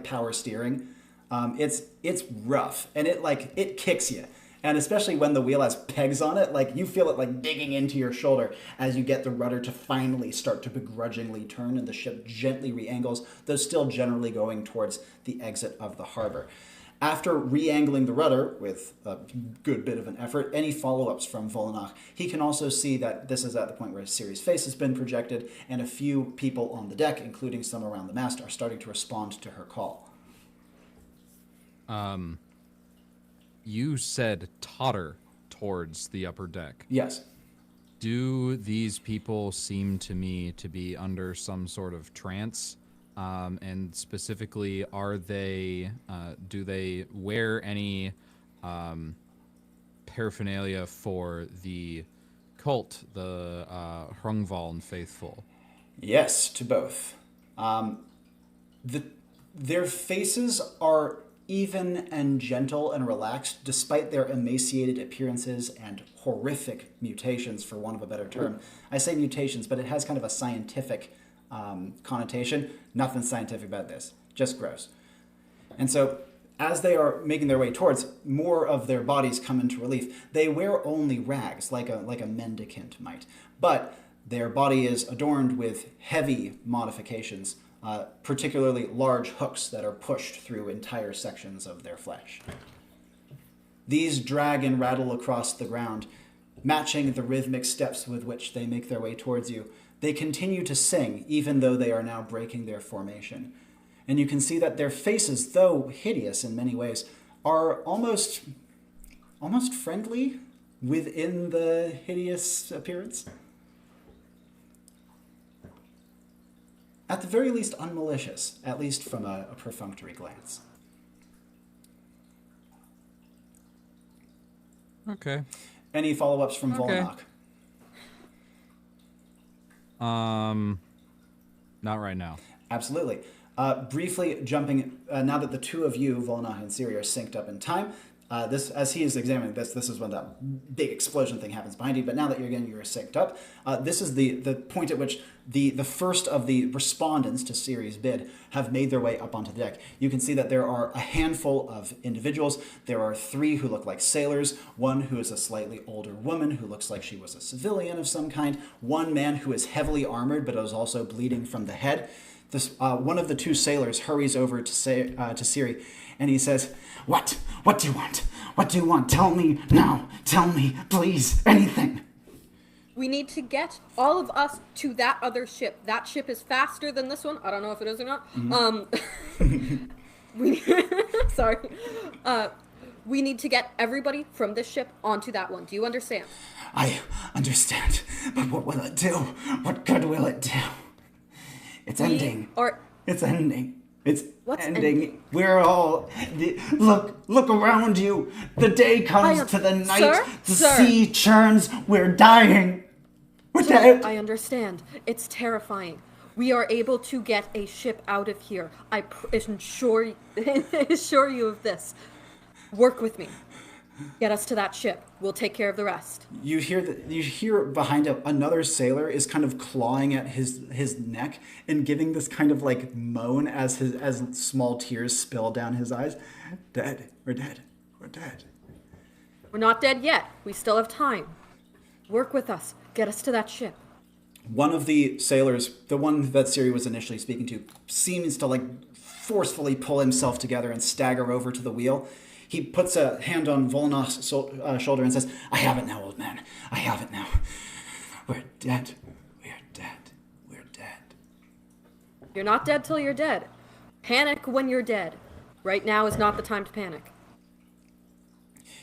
Speaker 1: power steering, it's rough and it kicks you. And especially when the wheel has pegs on it, like you feel it like digging into your shoulder as you get the rudder to finally start to begrudgingly turn and the ship gently re-angles, though still generally going towards the exit of the harbor. After re-angling the rudder with a good bit of an effort, any follow-ups from Vollanoch, he can also see that this is at the point where Siri's face has been projected, and a few people on the deck, including some around the mast, are starting to respond to her call.
Speaker 3: You said totter towards the upper deck.
Speaker 1: Yes.
Speaker 3: Do these people seem to me to be under some sort of trance? And specifically, are they? Do they wear any paraphernalia for the cult, the Hrungvaln faithful?
Speaker 1: Yes, to both. Their faces are even and gentle and relaxed, despite their emaciated appearances and horrific mutations, for want of a better term. I say mutations, but it has kind of a scientific connotation. Nothing scientific about this, just gross. And so, as they are making their way towards, more of their bodies come into relief. They wear only rags, like a mendicant might, but their body is adorned with heavy modifications, particularly large hooks that are pushed through entire sections of their flesh. These drag and rattle across the ground, matching the rhythmic steps with which they make their way towards you. They continue to sing, even though they are now breaking their formation. And you can see that their faces, though hideous in many ways, are almost friendly within the hideous appearance. At the very least, unmalicious, at least from a perfunctory glance.
Speaker 3: Okay.
Speaker 1: Any follow-ups from Vollanoch?
Speaker 3: Not right now.
Speaker 1: Absolutely. Briefly jumping, now that the two of you, Vollanoch and Siri, are synced up in time, this, as he is examining this is when that big explosion thing happens behind you. But now that you're synced up, this is the point at which the first of the respondents to Siri's bid have made their way up onto the deck. You can see that there are a handful of individuals. There are 3 who look like sailors, 1 who is a slightly older woman who looks like she was a civilian of some kind, 1 man who is heavily armored but is also bleeding from the head. This one of the 2 sailors hurries over to Siri, and he says, What? What do you want? What do you want? Tell me now. Tell me, please, anything.
Speaker 2: We need to get all of us to that other ship. That ship is faster than this one. I don't know if it is or not. Sorry. We need to get everybody from this ship onto that one. Do you understand?
Speaker 1: I understand, but what will it do? What good will it do? It's ending. It's ending. It's ending. We're all... Look around you. The day comes to the night. The sea churns. We're dying. We're dead.
Speaker 2: I understand. It's terrifying. We are able to get a ship out of here. I assure you of this. Work with me. Get us to that ship. We'll take care of the rest.
Speaker 1: You hear behind him another sailor is kind of clawing at his neck and giving this kind of like moan as small tears spill down his eyes. Dead. We're dead. We're dead.
Speaker 2: We're not dead yet. We still have time. Work with us. Get us to that ship.
Speaker 1: One of the sailors, the one that Siri was initially speaking to, seems to like forcefully pull himself together and stagger over to the wheel. He puts a hand on Vollanoch's shoulder and says, I have it now, old man. I have it now. We're dead. We're dead. We're dead.
Speaker 2: You're not dead till you're dead. Panic when you're dead. Right now is not the time to panic.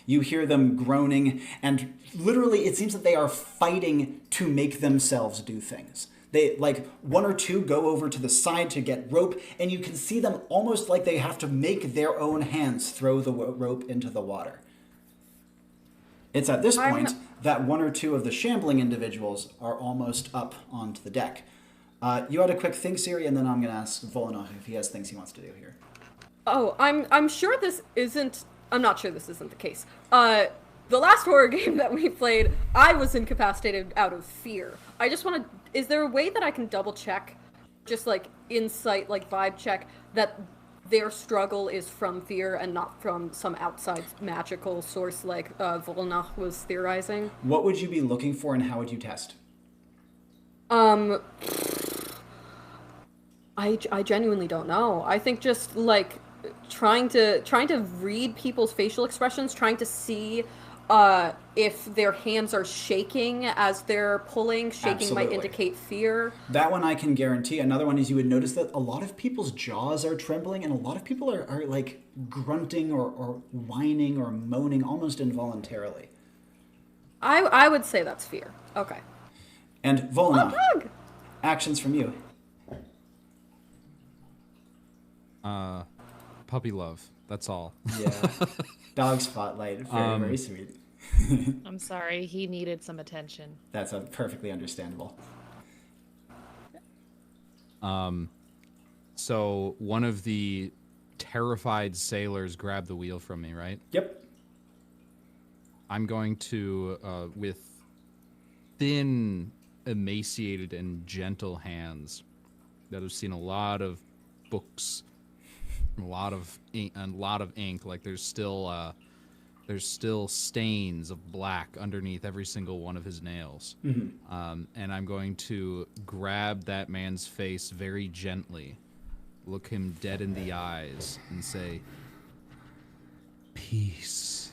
Speaker 1: You hear them groaning, and literally it seems that they are fighting to make themselves do things. They, like, 1 or 2 go over to the side to get rope, and you can see them almost like they have to make their own hands throw the rope into the water. It's at this point that 1 or 2 of the shambling individuals are almost up onto the deck. You had a quick think, Siri, and then I'm going to ask Vollanoch if he has things he wants to do here.
Speaker 2: Oh, I'm sure this isn't... I'm not sure this isn't the case. The last horror game that we played, I was incapacitated out of fear. I just want to... Is there a way that I can double check, just like insight, like vibe check, that their struggle is from fear and not from some outside magical source like Vollanoch was theorizing?
Speaker 1: What would you be looking for and how would you test?
Speaker 2: I genuinely don't know. I think just like trying to read people's facial expressions, trying to see if their hands are shaking as they're pulling. Shaking might
Speaker 1: Absolutely.
Speaker 2: indicate fear.
Speaker 1: That one I can guarantee. Another one is you would notice that a lot of people's jaws are trembling, and a lot of people are like grunting or whining or moaning almost involuntarily.
Speaker 2: I would say that's fear. Okay.
Speaker 1: And Vollanoch,
Speaker 2: Dog.
Speaker 1: actions from you.
Speaker 3: Puppy love. That's all.
Speaker 1: Yeah. Dog spotlight. Very, very sweet.
Speaker 4: I'm sorry, he needed some attention.
Speaker 1: That's perfectly understandable.
Speaker 3: So one of the terrified sailors grabbed the wheel from me, right?
Speaker 1: Yep.
Speaker 3: I'm going to, with thin, emaciated, and gentle hands that have seen a lot of books, a lot of ink. Like there's still stains of black underneath every single one of his nails. And I'm going to grab that man's face very gently, look him dead in the eyes, and say, "Peace."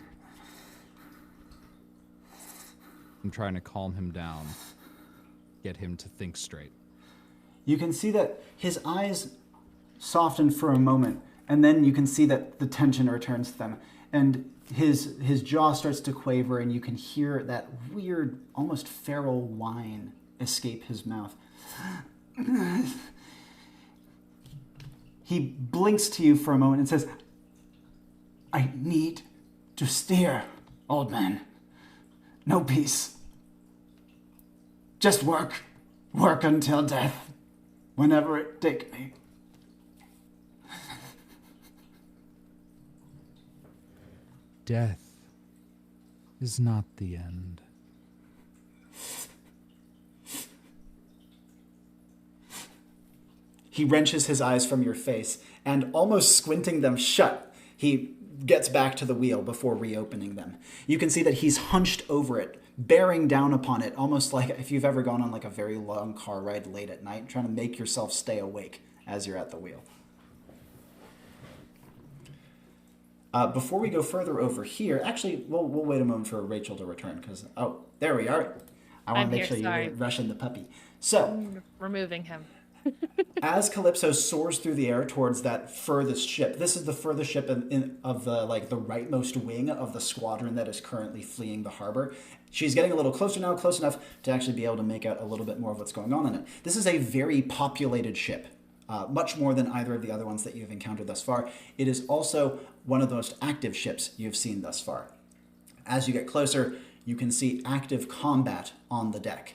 Speaker 3: I'm trying to calm him down, get him to think straight.
Speaker 1: You can see that his eyes soften for a moment, and then you can see that the tension returns to them, and his jaw starts to quaver, and you can hear that weird, almost feral whine escape his mouth. He blinks to you for a moment and says, "I need to steer, old man. No peace. Just work. Work until death. Whenever it take me."
Speaker 3: Death is not the end.
Speaker 1: He wrenches his eyes from your face, and almost squinting them shut, he gets back to the wheel before reopening them. You can see that he's hunched over it, bearing down upon it, almost like if you've ever gone on like a very long car ride late at night, trying to make yourself stay awake as you're at the wheel. Before we go further over here, actually, we'll wait a moment for Rachel to return, because, oh, there we are. I want to make sure you're rushing the puppy. So,
Speaker 4: I'm removing him.
Speaker 1: as Calypso soars through the air towards that furthest ship, this is the furthest ship of the rightmost wing of the squadron that is currently fleeing the harbor. She's getting a little closer now, close enough to actually be able to make out a little bit more of what's going on in it. This is a very populated ship, much more than either of the other ones that you've encountered thus far. It is also one of the most active ships you've seen thus far. As you get closer, you can see active combat on the deck.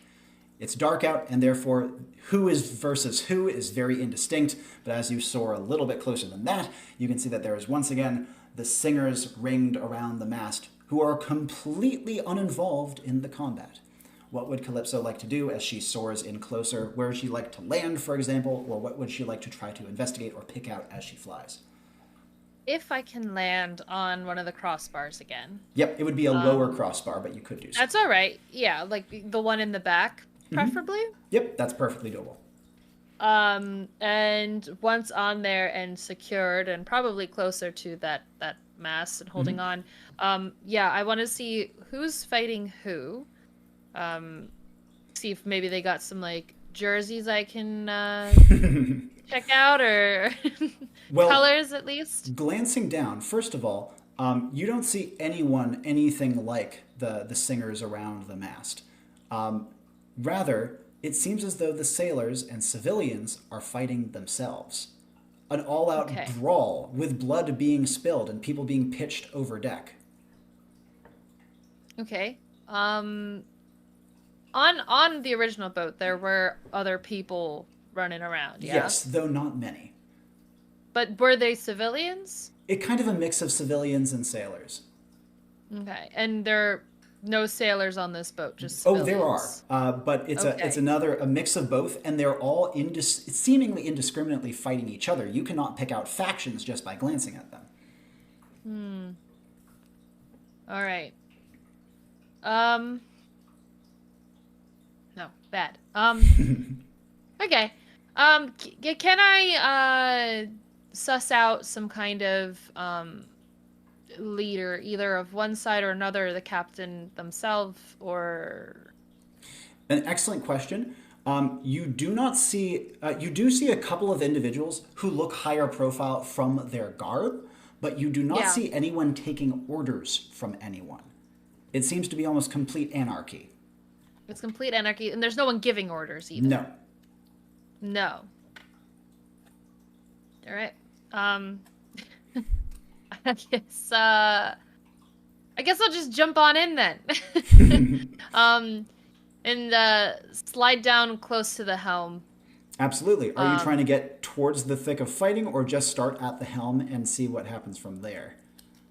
Speaker 1: It's dark out, and therefore who is versus who is very indistinct, but as you soar a little bit closer than that, you can see that there is once again the singers ringed around the mast who are completely uninvolved in the combat. What would Calypso like to do as she soars in closer? Where would she like to land, for example, or what would she like to try to investigate or pick out as she flies?
Speaker 4: If I can land on one of the crossbars again.
Speaker 1: Yep, it would be a lower crossbar, but you could do so.
Speaker 4: That's all right. Yeah, like the one in the back, preferably.
Speaker 1: Yep, that's perfectly doable.
Speaker 4: And once on there and secured and probably closer to that mast and holding on, yeah, I want to see who's fighting who. See if maybe they got some like jerseys I can check out, or
Speaker 1: Well,
Speaker 4: colors at least.
Speaker 1: Glancing down, first of all, you don't see anyone anything like the singers around the mast. Rather, it seems as though the sailors and civilians are fighting themselves. An all-out brawl with blood being spilled and people being pitched over deck.
Speaker 4: Okay. On the original boat, there were other people running around. Yeah?
Speaker 1: Yes, though not many.
Speaker 4: But were they civilians?
Speaker 1: It kind of a mix of civilians and sailors.
Speaker 4: Okay, and there are no sailors on this boat, just civilians.
Speaker 1: Oh, there are, but it's a mix of both, and they're all seemingly indiscriminately fighting each other. You cannot pick out factions just by glancing at them.
Speaker 4: All right. No, bad. Okay. Can I suss out some kind of leader, either of one side or another, the captain themselves, or...
Speaker 1: An excellent question. You do not see, you do see a couple of individuals who look higher profile from their garb, but you do not
Speaker 4: Yeah.
Speaker 1: see anyone taking orders from anyone. It seems to be almost complete anarchy.
Speaker 4: It's complete anarchy, and there's no one giving orders either.
Speaker 1: No.
Speaker 4: No. All right. I guess I'll just jump on in then. And slide down close to the helm.
Speaker 1: Absolutely. Are you trying to get towards the thick of fighting, or just start at the helm and see what happens from there?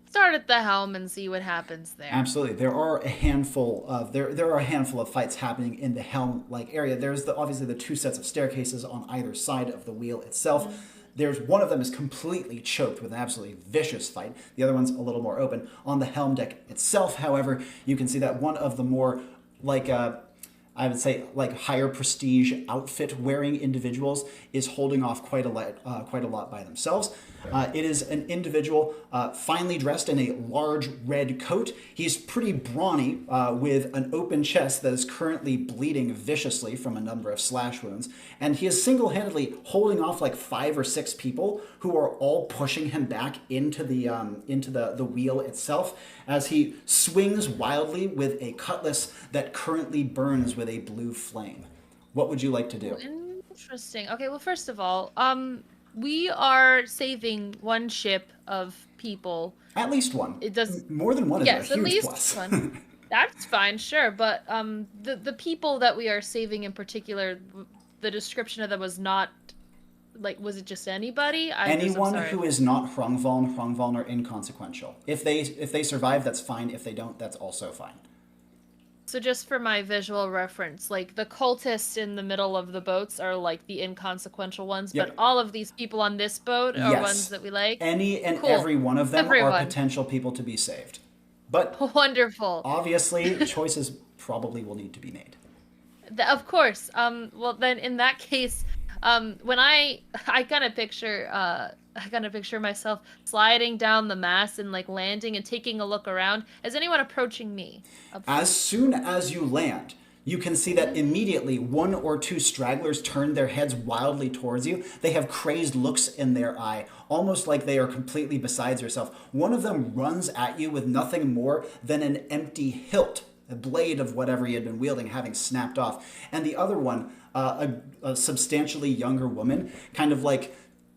Speaker 4: Start at the helm and see what happens there.
Speaker 1: Absolutely. There are a handful of fights happening in the helm-like area. There's obviously the two sets of staircases on either side of the wheel itself. Mm-hmm. There's one of them is completely choked with an absolutely vicious fight. The other one's a little more open. On the helm deck itself, however, you can see that one of the more I would say higher prestige outfit wearing individuals is holding off quite a lot by themselves. It is an individual finely dressed in a large red coat. He's pretty brawny with an open chest that is currently bleeding viciously from a number of slash wounds. And he is single-handedly holding off like 5 or 6 people who are all pushing him back into the wheel itself as he swings wildly with a cutlass that currently burns with a blue flame. What would you like to do?
Speaker 4: Interesting. Okay, well, first of all, we are saving one ship of people.
Speaker 1: At least one.
Speaker 4: It does
Speaker 1: more than one.
Speaker 4: Yes,
Speaker 1: is a huge
Speaker 4: at least
Speaker 1: plus.
Speaker 4: one. That's fine, sure. But the people that we are saving in particular, the description of them was not was it just anybody?
Speaker 1: Anyone who is not Hrungvaln are inconsequential. If they survive, that's fine. If they don't, that's also fine.
Speaker 4: So just for my visual reference, the cultists in the middle of the boats are the inconsequential ones,
Speaker 1: yep.
Speaker 4: But all of these people on this boat are ones that we like?
Speaker 1: Any and
Speaker 4: cool.
Speaker 1: Every one of them
Speaker 4: Everyone.
Speaker 1: are potential people to be saved. But
Speaker 4: wonderful.
Speaker 1: Obviously, choices probably will need to be made.
Speaker 4: Of course. Well, then in that case, when I kind of picture myself sliding down the mast and landing and taking a look around. Is anyone approaching me?
Speaker 1: As soon as you land, you can see that immediately 1 or 2 stragglers turn their heads wildly towards you. They have crazed looks in their eye, almost like they are completely beside themselves. One of them runs at you with nothing more than an empty hilt, a blade of whatever he had been wielding having snapped off. And the other one, a substantially younger woman, kind of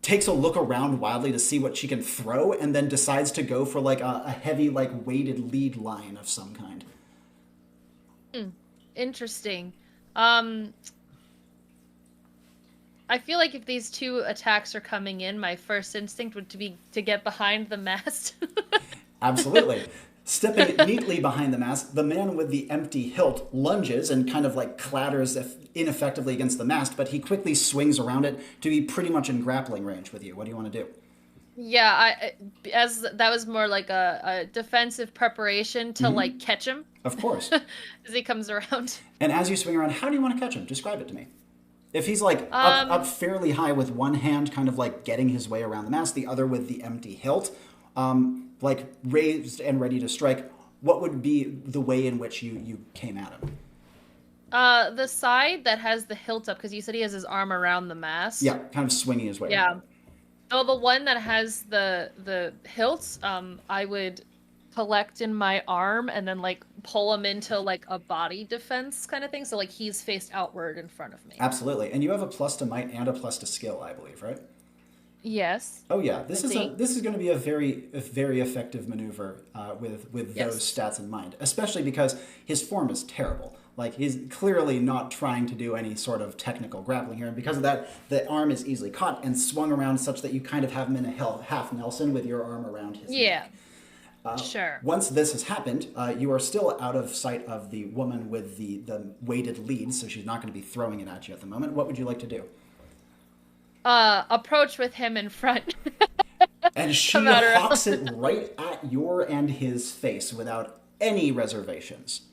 Speaker 1: takes a look around wildly to see what she can throw, and then decides to go for a heavy weighted lead line of some kind.
Speaker 4: Interesting. I feel like if these 2 attacks are coming in, my first instinct would be to get behind the mast.
Speaker 1: Absolutely. Stepping neatly behind the mast, the man with the empty hilt lunges and kind of clatters ineffectively against the mast, but he quickly swings around it to be pretty much in grappling range with you. What do you want to do?
Speaker 4: Yeah, as that was more a defensive preparation to catch him.
Speaker 1: Of course.
Speaker 4: As he comes around.
Speaker 1: And as you swing around, how do you want to catch him? Describe it to me. If he's up fairly high with one hand, kind of getting his way around the mast, the other with the empty hilt, raised and ready to strike, what would be the way in which you came at him?
Speaker 4: The side that has the hilt up, because you said he has his arm around the mast.
Speaker 1: Yeah, kind of swinging his way around.
Speaker 4: Oh, the one that has the hilts, I would collect in my arm and then pull him into a body defense kind of thing. So he's faced outward in front of me.
Speaker 1: Absolutely. And you have a plus to might and a plus to skill, I believe, right?
Speaker 4: Yes.
Speaker 1: Oh yeah, this is going to be a very effective maneuver with those stats in mind, especially because his form is terrible. He's clearly not trying to do any sort of technical grappling here, and because of that, the arm is easily caught and swung around such that you kind of have him in a half Nelson with your arm around his neck.
Speaker 4: Sure.
Speaker 1: Once this has happened, you are still out of sight of the woman with the weighted lead, so she's not going to be throwing it at you at the moment. What would you like to do?
Speaker 4: Approach with him in front.
Speaker 1: And she hawks it right at your and his face without any reservations.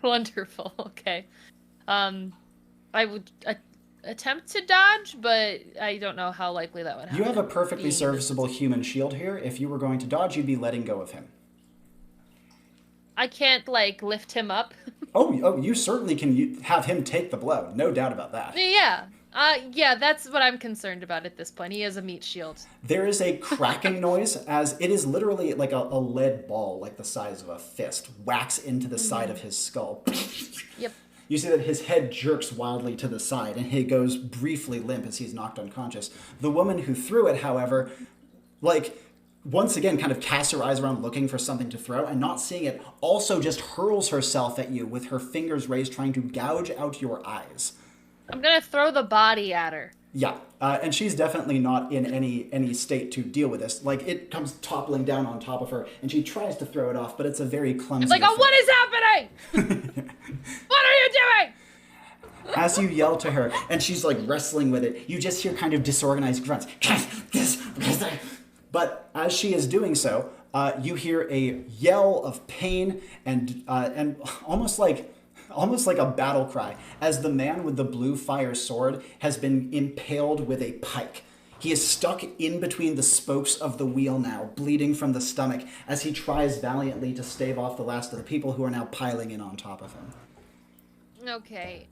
Speaker 4: Wonderful. Okay. I would attempt to dodge, but I don't know how likely that would happen.
Speaker 1: You have a perfectly serviceable human shield here. If you were going to dodge, you'd be letting go of him.
Speaker 4: I can't, like, lift him up.
Speaker 1: Oh, you certainly can have him take the blow. No doubt about that.
Speaker 4: Yeah. Yeah, that's what I'm concerned about at this point. He has a meat shield.
Speaker 1: There is a cracking noise as it is literally like a lead ball, like the size of a fist, whacks into the side of his skull.
Speaker 4: Yep.
Speaker 1: You see that his head jerks wildly to the side, and he goes briefly limp as he's knocked unconscious. The woman who threw it, however, like, once again kind of casts her eyes around looking for something to throw, and not seeing it, also just hurls herself at you with her fingers raised, trying to gouge out your eyes.
Speaker 4: I'm gonna throw the body at her.
Speaker 1: Yeah, and she's definitely not in any state to deal with this. Like, it comes toppling down on top of her, and she tries to throw it off, but it's a very clumsy
Speaker 4: It's like, oh,
Speaker 1: affair.
Speaker 4: what is happening? What are you doing?
Speaker 1: As you yell to her, and she's like wrestling with it, you just hear kind of disorganized grunts. But as she is doing so, you hear a yell of pain and almost like a battle cry as the man with the blue fire sword has been impaled with a pike. He is stuck in between the spokes of the wheel now, bleeding from the stomach, as he tries valiantly to stave off the last of the people who are now piling in on top of him.
Speaker 4: Okay,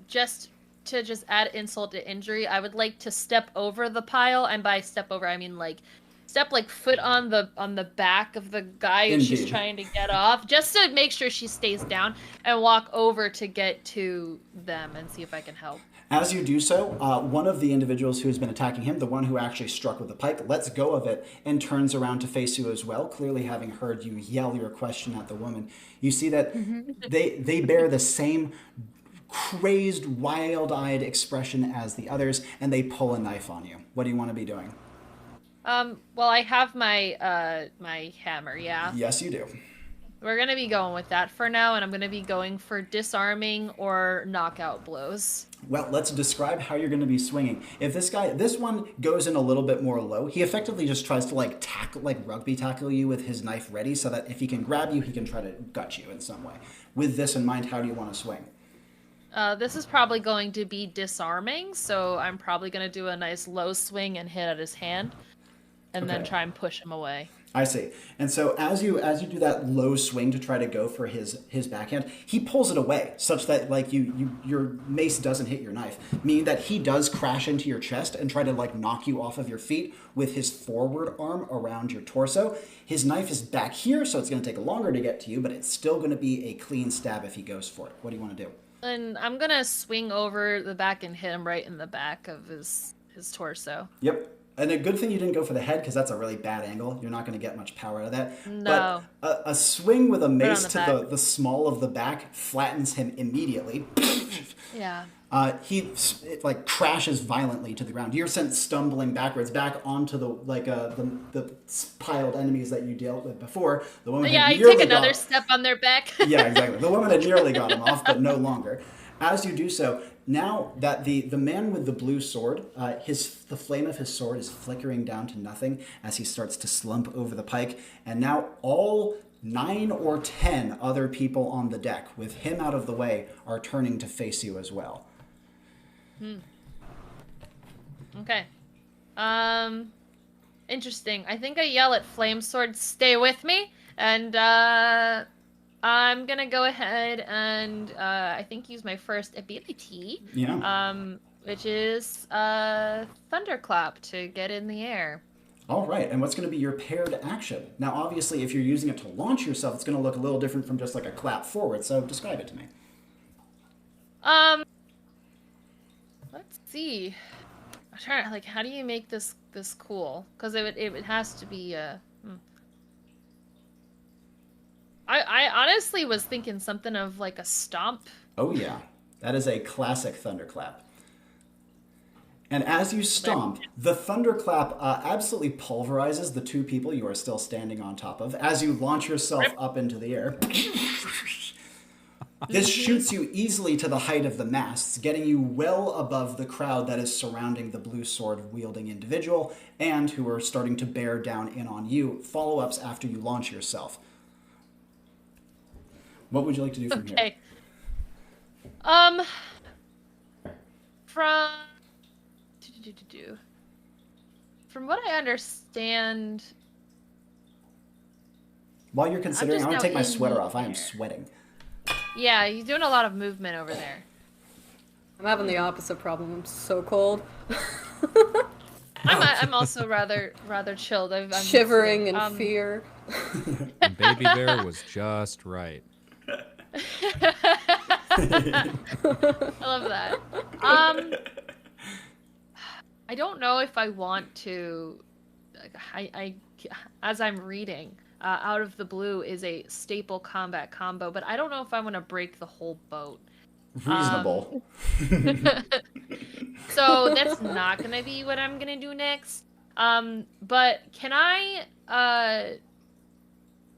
Speaker 4: just to add insult to injury, I would like to step over the pile, and by step over, I mean, like, step, like, foot on the back of the guy who she's trying to get off, just to make sure she stays down, and walk over to get to them and see if I can help.
Speaker 1: As you do so, one of the individuals who has been attacking him, the one who actually struck with the pike, lets go of it and turns around to face you as well, clearly having heard you yell your question at the woman. You see that they bear the same crazed, wild-eyed expression as the others, and they pull a knife on you. What do you want to be doing?
Speaker 4: Well, I have my my hammer, yeah?
Speaker 1: Yes, you do.
Speaker 4: We're gonna be going with that for now, and I'm gonna be going for disarming or knockout blows.
Speaker 1: Well, let's describe how you're going to be swinging. If this one goes in a little bit more low, he effectively just tries to like rugby tackle you with his knife ready so that if he can grab you, he can try to gut you in some way. With this in mind, how do you want to swing?
Speaker 4: This is probably going to be disarming, so I'm probably going to do a nice low swing and hit at his hand, and then try and push him away.
Speaker 1: I see. And so as you do that low swing to try to go for his backhand, he pulls it away such that like your mace doesn't hit your knife, meaning that he does crash into your chest and try to like knock you off of your feet with his forward arm around your torso. His knife is back here, so it's going to take longer to get to you, but it's still going to be a clean stab if he goes for it. What do you want to do?
Speaker 4: And I'm going to swing over the back and hit him right in the back of his
Speaker 1: Yep.
Speaker 4: torso.
Speaker 1: And a good thing you didn't go for the head, because that's a really bad angle. You're not going to get much power out of that.
Speaker 4: No.
Speaker 1: But a swing with a mace to the small of the back flattens him immediately.
Speaker 4: Yeah.
Speaker 1: He crashes violently to the ground. You're sent stumbling backwards back onto the piled enemies that you dealt with before. The woman
Speaker 4: you take another step on their back.
Speaker 1: Yeah, exactly. The woman had nearly got him off, but no longer. As you do so, now that the man with the blue sword, the flame of his sword is flickering down to nothing as he starts to slump over the pike, and now all 9 or 10 other people on the deck, with him out of the way, are turning to face you as well.
Speaker 4: Okay. Interesting. I think I yell at Flame Sword, stay with me, and I'm gonna go ahead and I think use my first ability.
Speaker 1: Yeah.
Speaker 4: Which is Thunderclap to get in the air.
Speaker 1: All right, and what's going to be your paired action? Now, obviously, if you're using it to launch yourself, it's going to look a little different from just like a clap forward, so describe it to me.
Speaker 4: Let's see. I'm trying to, like, how do you make this cool? Because it has to be I honestly was thinking something of like a stomp.
Speaker 1: Oh yeah, that is a classic thunderclap. And as you stomp, the thunderclap absolutely pulverizes the 2 people you are still standing on top of as you launch yourself up into the air. This shoots you easily to the height of the masts, getting you well above the crowd that is surrounding the blue sword-wielding individual and who are starting to bear down in on you. Follow-ups after you launch yourself. What would you like to do from here?
Speaker 4: From what I understand,
Speaker 1: While you're considering,
Speaker 4: just
Speaker 1: I'm going
Speaker 4: now
Speaker 1: to take my
Speaker 4: in
Speaker 1: sweater off. I am
Speaker 4: there.
Speaker 1: sweating.
Speaker 4: yeah, he's doing a lot of movement over there.
Speaker 2: I'm having the opposite problem. I'm so cold.
Speaker 4: I'm also rather chilled. I'm
Speaker 2: Shivering in fear.
Speaker 3: And Baby Bear was just right.
Speaker 4: I love that. I don't know if I want to. I as I'm reading, Out of the Blue is a staple combat combo, but I don't know if I want to break the whole boat.
Speaker 1: Reasonable.
Speaker 4: So that's not gonna be what I'm gonna do next. But can I?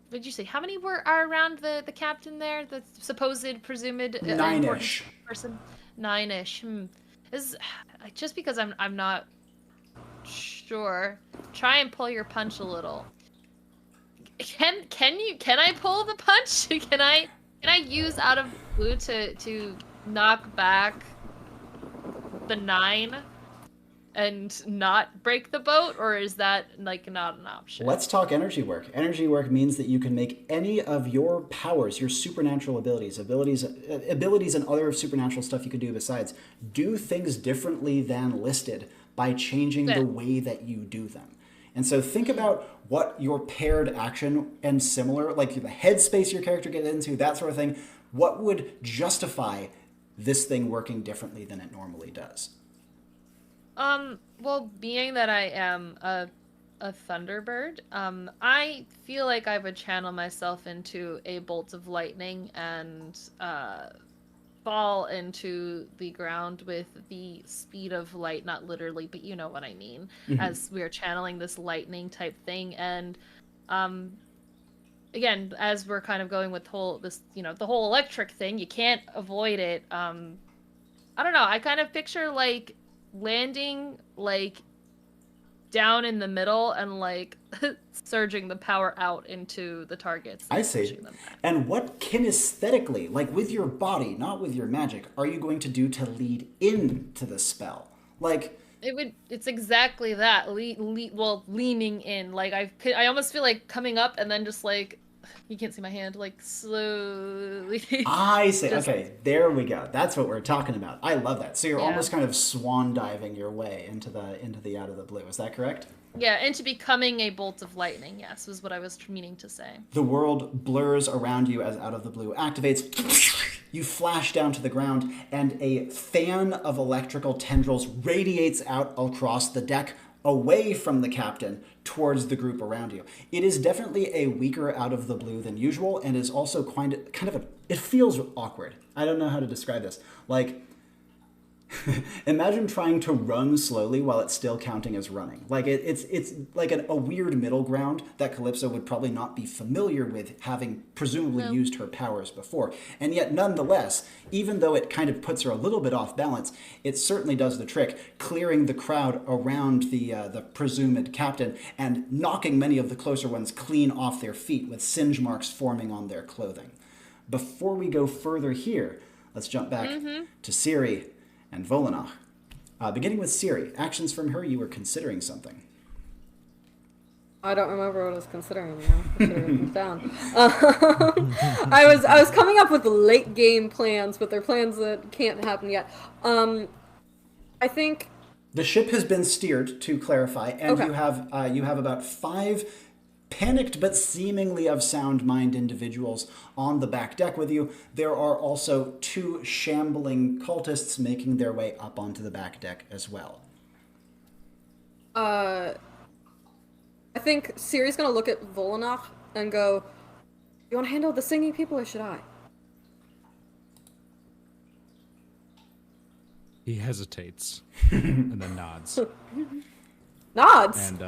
Speaker 4: What did you say? How many are around the captain there? The supposed presumed important
Speaker 1: 9-ish.
Speaker 4: person. 9-ish. Is just because I'm not sure. Try and pull your punch a little. Can I pull the punch? Can I use Out of Blue to knock back the 9 and not break the boat, or is that like not an option?
Speaker 1: Let's talk energy work. Energy work means that you can make any of your powers, your supernatural abilities and other supernatural stuff you could do besides, do things differently than listed by changing the way that you do them. And so think about what your paired action and similar, like the headspace your character gets into, that sort of thing, what would justify this thing working differently than it normally does?
Speaker 4: Well, being that I am a Thunderbird, I feel like I would channel myself into a bolt of lightning and fall into the ground with the speed of light, not literally, but you know what I mean, as we're channeling this lightning type thing. And again, as we're kind of going with the whole electric thing, you can't avoid it. I don't know, I kind of picture like landing like down in the middle and like surging the power out into the targets.
Speaker 1: I see. And what kinesthetically, like with your body, not with your magic, are you going to do to lead into the spell? Like
Speaker 4: it's exactly that. Leaning in. Like I almost feel like coming up and then just like, you can't see my hand, like slowly.
Speaker 1: I see. Okay, there we go. That's what we're talking about. I love that. So you're almost kind of swan diving your way into the Out of the Blue. Is that correct?
Speaker 4: Yeah, into becoming a bolt of lightning. Yes, was what I was meaning to say.
Speaker 1: The world blurs around you as Out of the Blue activates. You flash down to the ground, and a fan of electrical tendrils radiates out across the deck, away from the captain towards the group around you. It is definitely a weaker Out of the Blue than usual, and is also it feels awkward. I don't know how to describe this. Like, imagine trying to run slowly while it's still counting as running. Like it's like a weird middle ground that Calypso would probably not be familiar with, having presumably used her powers before. And yet, nonetheless, even though it kind of puts her a little bit off balance, it certainly does the trick, clearing the crowd around the presumed captain and knocking many of the closer ones clean off their feet with singe marks forming on their clothing. Before we go further here, let's jump back to Siri and Vollanoch. Beginning with Siri, actions from her, you were considering something.
Speaker 2: I don't remember what I was considering now. I should have written it down. I was coming up with late game plans, but they're plans that can't happen yet. I think
Speaker 1: the ship has been steered, to clarify, and you have about 5 panicked but seemingly of sound mind individuals on the back deck with you. There are also 2 shambling cultists making their way up onto the back deck as well.
Speaker 2: I think Siri's gonna look at Vollanoch and go, "You want to handle the singing people, or should I?"
Speaker 3: He hesitates and then nods.
Speaker 2: Nods.
Speaker 3: And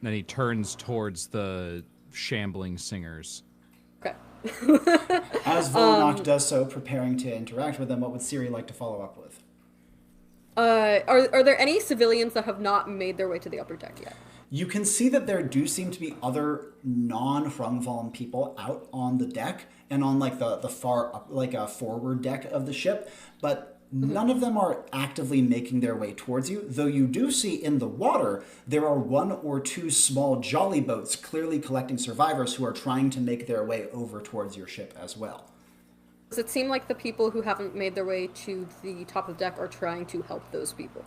Speaker 3: then he turns towards the shambling singers.
Speaker 2: Okay.
Speaker 1: As Vollanoch does so, preparing to interact with them, what would Siri like to follow up with?
Speaker 2: Are there any civilians that have not made their way to the upper deck yet?
Speaker 1: You can see that there do seem to be other non-Hrungvaln people out on the deck and on like the far up, like a forward deck of the ship, but None of them are actively making their way towards you, though you do see in the water there are 1 or 2 small jolly boats clearly collecting survivors who are trying to make their way over towards your ship as well.
Speaker 2: Does it seem like the people who haven't made their way to the top of the deck are trying to help those people?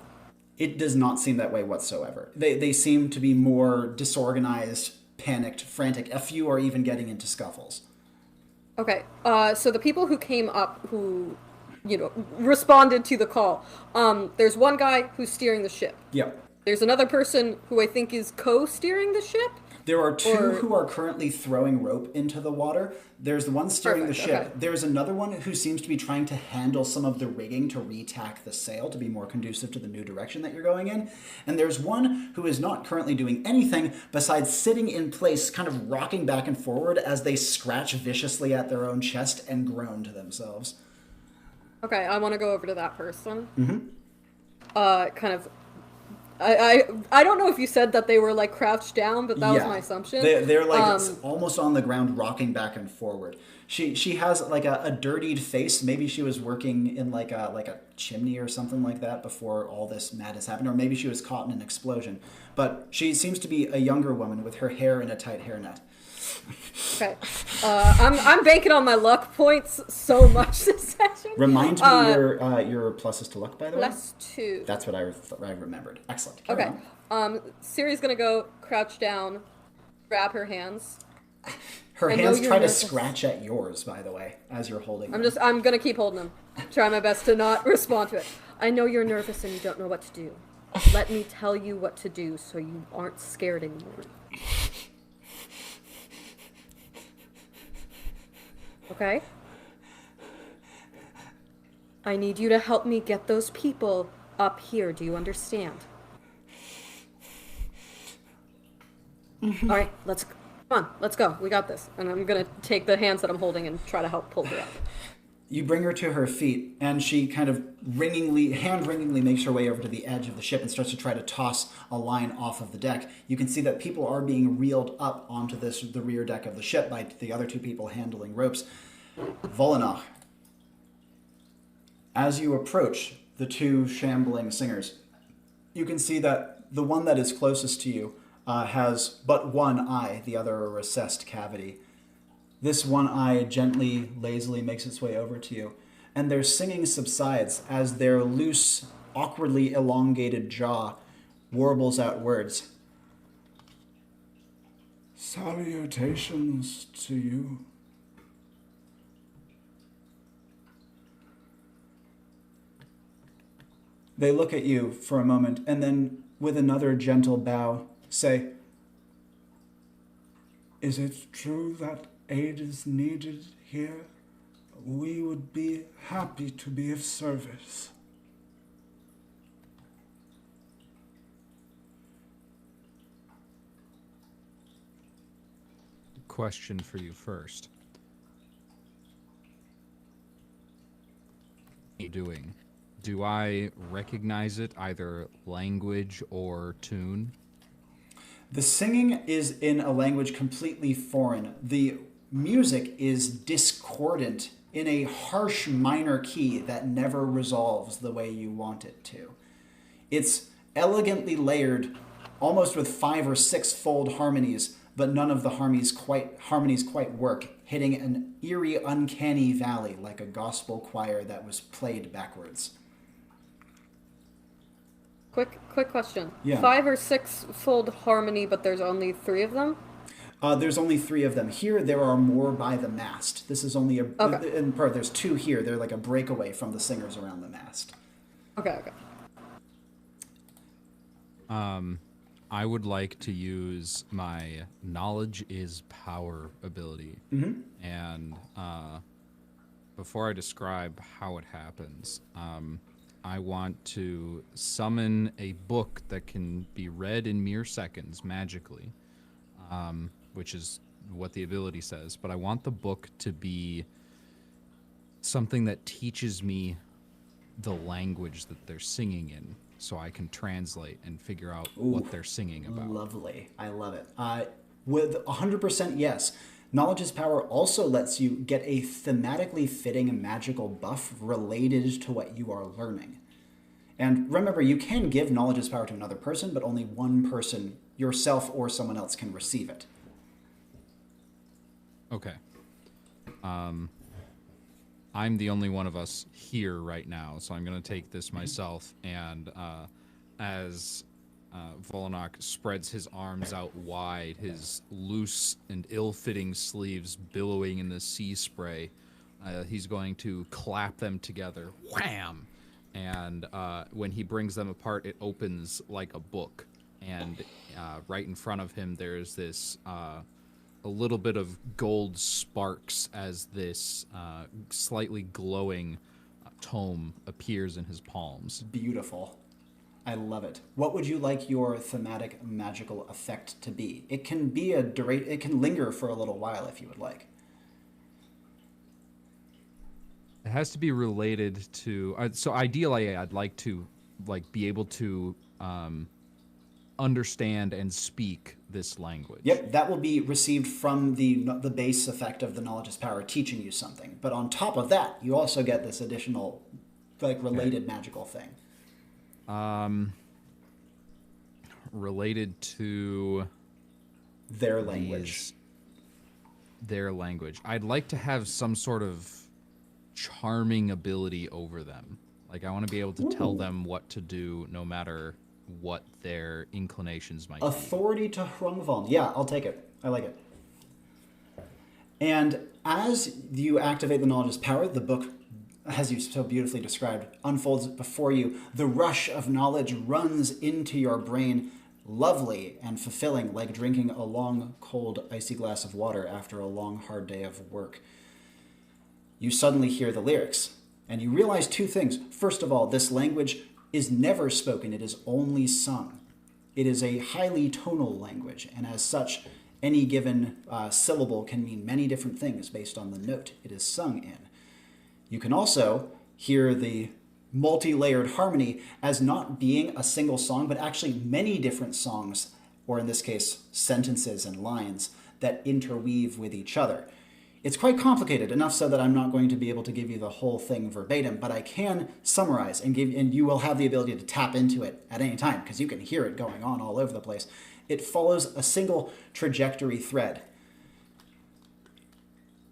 Speaker 1: It does not seem that way whatsoever. They seem to be more disorganized, panicked, frantic. A few are even getting into scuffles.
Speaker 2: Okay, so the people who came up, who, responded to the call, there's one guy who's steering the ship.
Speaker 1: Yep.
Speaker 2: There's another person who I think is co-steering the ship.
Speaker 1: There are 2 who are currently throwing rope into the water. There's the one steering the ship.
Speaker 2: Okay.
Speaker 1: There's another one who seems to be trying to handle some of the rigging to retack the sail to be more conducive to the new direction that you're going in. And there's one who is not currently doing anything besides sitting in place, kind of rocking back and forward as they scratch viciously at their own chest and groan to themselves.
Speaker 2: Okay, I want to go over to that person. Mm-hmm. I don't know if you said that they were like crouched down, but that was my assumption.
Speaker 1: They're like almost on the ground, rocking back and forward. She has like a dirtied face. Maybe she was working in like a chimney or something like that before all this madness happened, or maybe she was caught in an explosion. But she seems to be a younger woman with her hair in a tight hairnet.
Speaker 2: Okay, I'm banking on my luck points so much this session.
Speaker 1: Remind me your pluses to luck, by the way.
Speaker 2: +2.
Speaker 1: That's what I remembered. Excellent.
Speaker 2: Okay. Siri's gonna go crouch down, grab her hands.
Speaker 1: Her hands try to scratch at yours, by the way, as you're holding them.
Speaker 2: I'm gonna keep holding them. Try my best to not respond to it. I know you're nervous and you don't know what to do. Let me tell you what to do so you aren't scared anymore. Okay? I need you to help me get those people up here. Do you understand? Mm-hmm. All right, come on, let's go. We got this. And I'm going to take the hands that I'm holding and try to help pull her up.
Speaker 1: You bring her to her feet, and she kind of hand-wringingly makes her way over to the edge of the ship and starts to try to toss a line off of the deck. You can see that people are being reeled up onto the rear deck of the ship by the other 2 people handling ropes. Vollanoch, as you approach the 2 shambling singers, you can see that the one that is closest to you has but one eye, the other a recessed cavity. This one eye gently, lazily makes its way over to you, and their singing subsides as their loose, awkwardly elongated jaw warbles out words. Salutations to you. They look at you for a moment, and then, with another gentle bow, say, "Is it true that aid is needed here? We would be happy to be of service."
Speaker 3: Question for you first. What are you doing? Do I recognize it, either language or tune?
Speaker 1: The singing is in a language completely foreign. The music is discordant in a harsh minor key that never resolves the way you want it to. It's elegantly layered, almost with 5 or 6-fold harmonies, but none of the harmonies quite work, hitting an eerie, uncanny valley like a gospel choir that was played backwards.
Speaker 2: Quick question.
Speaker 1: Yeah.
Speaker 2: 5 or 6-fold harmony, but there's only 3 of them?
Speaker 1: There's only 3 of them. Here, there are more by the mast. This is only
Speaker 2: Okay.
Speaker 1: there's 2 here. They're like a breakaway from the singers around the mast.
Speaker 2: Okay.
Speaker 3: I would like to use my knowledge is power ability.
Speaker 1: Mm-hmm.
Speaker 3: And before I describe how it happens, I want to summon a book that can be read in mere seconds magically, which is what the ability says. But I want the book to be something that teaches me the language that they're singing in, so I can translate and figure out what they're singing about.
Speaker 1: Lovely. I love it. With 100% yes. Knowledge is Power also lets you get a thematically fitting magical buff related to what you are learning. And remember, you can give Knowledge is Power to another person, but only one person, yourself or someone else, can receive it.
Speaker 3: Okay. I'm the only one of us here right now, so I'm going to take this myself. And as Vollanoch spreads his arms out wide, his loose and ill-fitting sleeves billowing in the sea spray, he's going to clap them together. Wham! And when he brings them apart, it opens like a book. And right in front of him, there's this a little bit of gold sparks as this slightly glowing tome appears in his palms.
Speaker 1: Beautiful. I love it. What would you like your thematic magical effect to be? It can be it can linger for a little while if you would like.
Speaker 3: It has to be related to. So ideally, I'd like to be able to understand and speak this language.
Speaker 1: Yep, that will be received from the base effect of the Knowledge is Power teaching you something. But on top of that, you also get this additional, related magical thing.
Speaker 3: Related to
Speaker 1: their language.
Speaker 3: Their language. I'd like to have some sort of charming ability over them. Like, I want to be able to tell them what to do no matter what their inclinations might be.
Speaker 1: Authority to Hrungvaln. Yeah, I'll take it. I like it. And as you activate the Knowledge's Power, the book, as you so beautifully described, unfolds before you. The rush of knowledge runs into your brain, lovely and fulfilling, like drinking a long, cold, icy glass of water after a long, hard day of work. You suddenly hear the lyrics, and you realize two things. First of all, this language is never spoken, it is only sung. It is a highly tonal language, and as such, any given syllable can mean many different things based on the note it is sung in. You can also hear the multi-layered harmony as not being a single song, but actually many different songs, or in this case, sentences and lines that interweave with each other. It's quite complicated, enough so that I'm not going to be able to give you the whole thing verbatim, but I can summarize and you will have the ability to tap into it at any time, because you can hear it going on all over the place. It follows a single trajectory thread.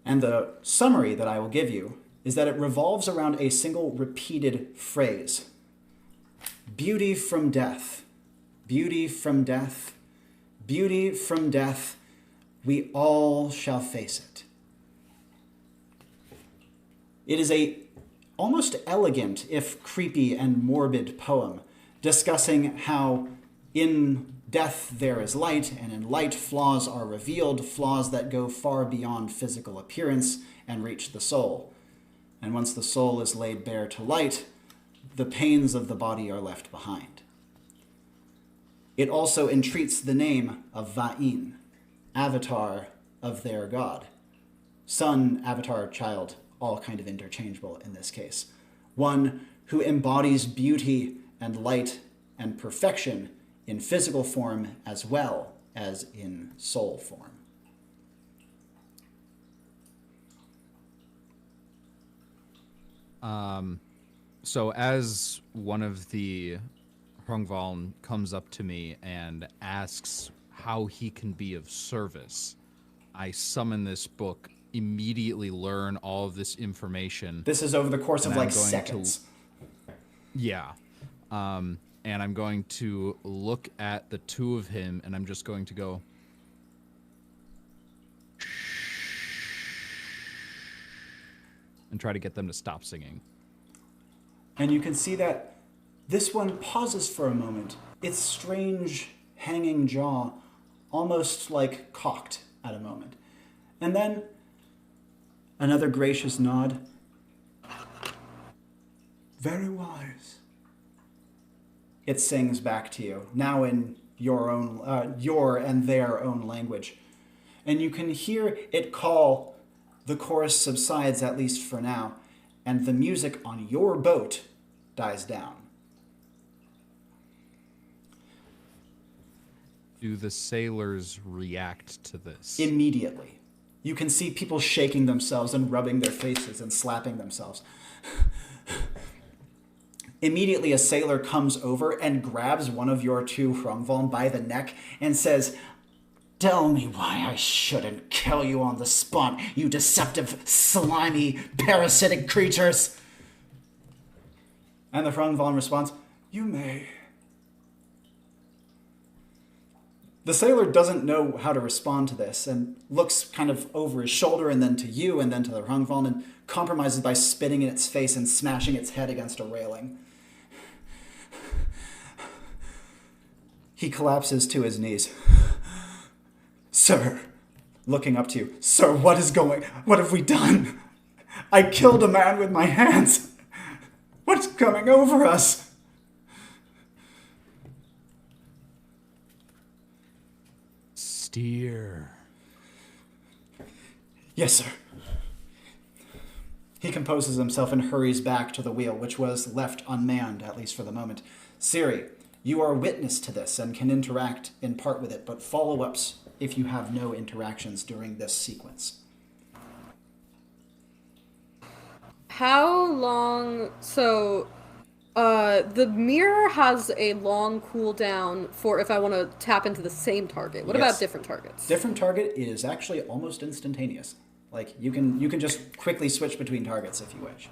Speaker 1: And the summary that I will give you is that it revolves around a single repeated phrase. Beauty from death, beauty from death, beauty from death, we all shall face it. It is a almost elegant, if creepy and morbid poem, discussing how in death there is light, and in light flaws are revealed, flaws that go far beyond physical appearance and reach the soul. And once the soul is laid bare to light, the pains of the body are left behind. It also entreats the name of Va'in, avatar of their god. Son, avatar, child, all kind of interchangeable in this case. One who embodies beauty and light and perfection in physical form as well as in soul form.
Speaker 3: So as one of the Hrungvaln comes up to me and asks how he can be of service, I summon this book, immediately learn all of this information.
Speaker 1: This is over the course of seconds.
Speaker 3: Yeah. And I'm going to look at the two of him, and I'm just going to go, and try to get them to stop singing.
Speaker 1: And you can see that this one pauses for a moment, its strange hanging jaw almost like cocked at a moment. And then another gracious nod. Very wise. It sings back to you, now in your and their own language. And you can hear it call. The chorus subsides, at least for now, and the music on your boat dies down.
Speaker 3: Do the sailors react to this?
Speaker 1: Immediately. You can see people shaking themselves and rubbing their faces and slapping themselves. Immediately, a sailor comes over and grabs one of your two Hrungvaln by the neck and says, "Tell me why I shouldn't kill you on the spot, you deceptive, slimy, parasitic creatures." And the Hrungvaln responds, "You may." The sailor doesn't know how to respond to this and looks kind of over his shoulder and then to you and then to the Hrungvaln and compromises by spitting in its face and smashing its head against a railing. He collapses to his knees. "Sir," looking up to you, "Sir, what have we done? I killed a man with my hands. What's coming over us?"
Speaker 3: Steer.
Speaker 1: "Yes, sir." He composes himself and hurries back to the wheel, which was left unmanned, at least for the moment. Siri, you are witness to this and can interact in part with it, but follow-ups if you have no interactions during this sequence.
Speaker 2: How long... So, the mirror has a long cooldown for if I want to tap into the same target. What about different targets?
Speaker 1: Different target is actually almost instantaneous. Like, you can just quickly switch between targets if you wish.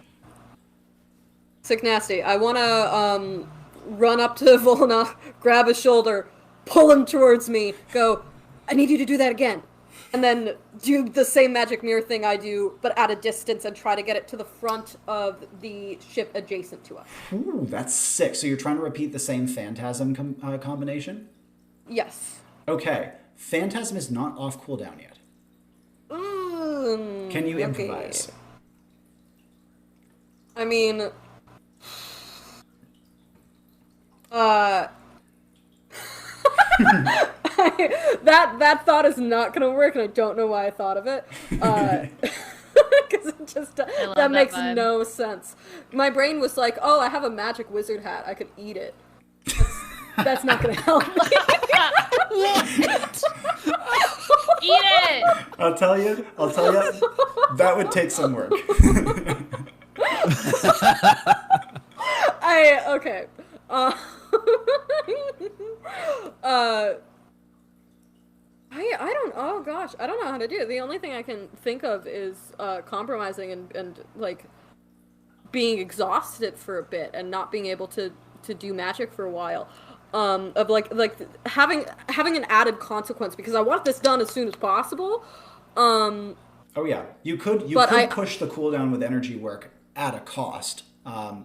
Speaker 2: Sick nasty. I want to run up to Vollanoch, grab his shoulder, pull him towards me, go, "I need you to do that again." And then do the same magic mirror thing I do, but at a distance, and try to get it to the front of the ship adjacent to us.
Speaker 1: Ooh, that's sick. So you're trying to repeat the same Phantasm combination?
Speaker 2: Yes.
Speaker 1: Okay. Phantasm is not off cooldown yet. Can you improvise?
Speaker 2: Okay. I mean... that thought is not gonna work, and I don't know why I thought of it. Because it just that makes no sense. My brain was like, "Oh, I have a magic wizard hat. I could eat it." That's not gonna help.
Speaker 4: Eat it.
Speaker 1: I'll tell you. That would take some work.
Speaker 2: Okay. I don't, oh gosh, I don't know how to do it. The only thing I can think of is compromising and like being exhausted for a bit and not being able to do magic for a while. Of like having an added consequence because I want this done as soon as possible.
Speaker 1: Oh yeah, you could push the cooldown with energy work at a cost.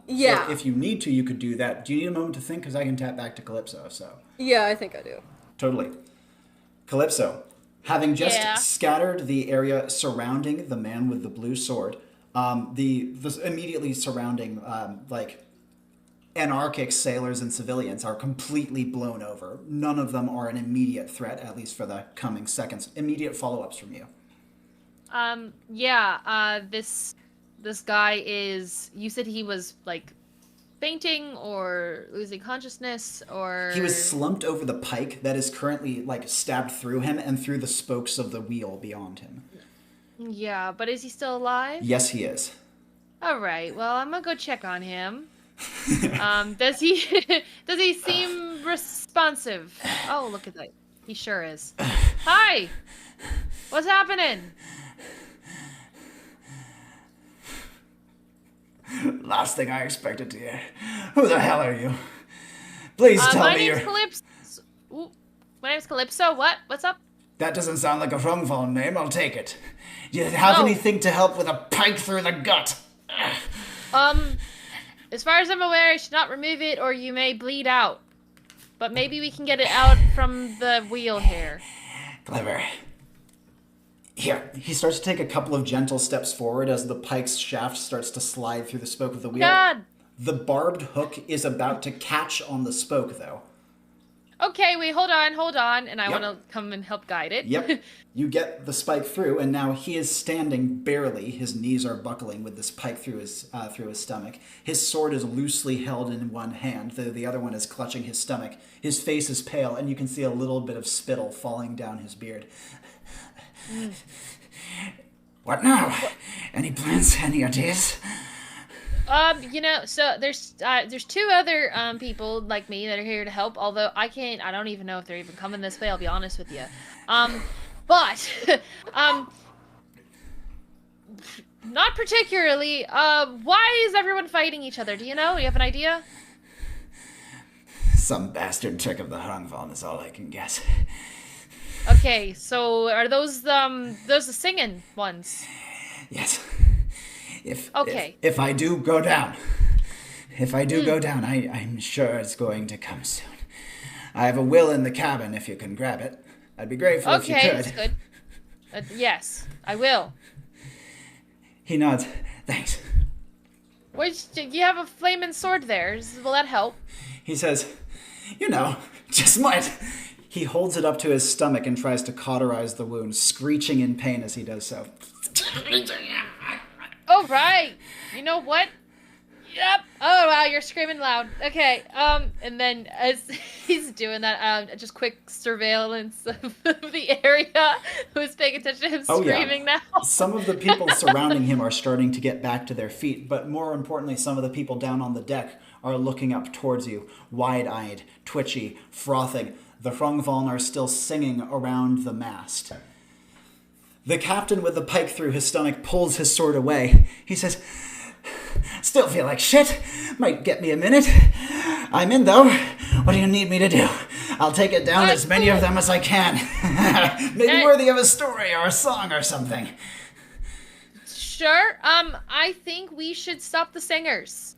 Speaker 2: Yeah.
Speaker 1: So if you need to, you could do that. Do you need a moment to think? Because I can tap back to Calypso. So.
Speaker 2: Yeah, I think I do.
Speaker 1: Totally. Calypso, having just scattered the area surrounding the man with the blue sword, the immediately surrounding like anarchic sailors and civilians are completely blown over. None of them are an immediate threat, at least for the coming seconds. Immediate follow-ups from you.
Speaker 4: This guy is... You said he was, like, fainting or losing consciousness or...
Speaker 1: He was slumped over the pike that is currently, like, stabbed through him and through the spokes of the wheel beyond him.
Speaker 4: Yeah, but is he still alive?
Speaker 1: Yes, he is.
Speaker 4: All right, well, I'm gonna go check on him. Does he seem responsive? Oh, look at that. He sure is. Hi! What's happening?
Speaker 1: Last thing I expected to hear. Who the hell are you? Please tell me you're...
Speaker 4: My name's Calypso. What? What's up?
Speaker 1: That doesn't sound like a Hrungvaln name. I'll take it. Do you have anything to help with a pike through the gut?
Speaker 4: As far as I'm aware, you should not remove it or you may bleed out. But maybe we can get it out from the wheel here.
Speaker 1: Clever. Here, he starts to take a couple of gentle steps forward as the pike's shaft starts to slide through the spoke of the wheel.
Speaker 4: God!
Speaker 1: The barbed hook is about to catch on the spoke, though.
Speaker 4: Okay, wait, hold on, and I want to come and help guide it.
Speaker 1: Yep. You get the spike through, and now he is standing barely. His knees are buckling with this pike through his stomach. His sword is loosely held in one hand, though the other one is clutching his stomach. His face is pale, and you can see a little bit of spittle falling down his beard. What now? Any plans? Any ideas?
Speaker 4: So there's two other people like me that are here to help. Although I don't even know if they're even coming this way. I'll be honest with you. But not particularly. Why is everyone fighting each other? Do you know? Do you have an idea?
Speaker 1: Some bastard trick of the Hrangvaln is all I can guess.
Speaker 4: Okay, so are those the singing ones?
Speaker 1: Yes. If I do go down, I'm sure it's going to come soon. I have a will in the cabin if you can grab it. I'd be grateful if you could.
Speaker 4: Okay, that's good. Yes, I will.
Speaker 1: He nods. Thanks.
Speaker 4: You have a flaming sword there. Will that help?
Speaker 1: He says, just might. He holds it up to his stomach and tries to cauterize the wound, screeching in pain as he does so.
Speaker 4: Oh, right. You know what? Yep. Oh, wow, you're screaming loud. Okay, and then as he's doing that, just quick surveillance of the area. Who's paying attention to him screaming now?
Speaker 1: Some of the people surrounding him are starting to get back to their feet, but more importantly, some of the people down on the deck are looking up towards you, wide-eyed, twitchy, frothing. The Hrangvaln are still singing around the mast. The captain with the pike through his stomach pulls his sword away. He says, still feel like shit. Might get me a minute. I'm in, though. What do you need me to do? I'll take it down as many of them as I can. Maybe worthy of a story or a song or something.
Speaker 4: Sure. I think we should stop the singers.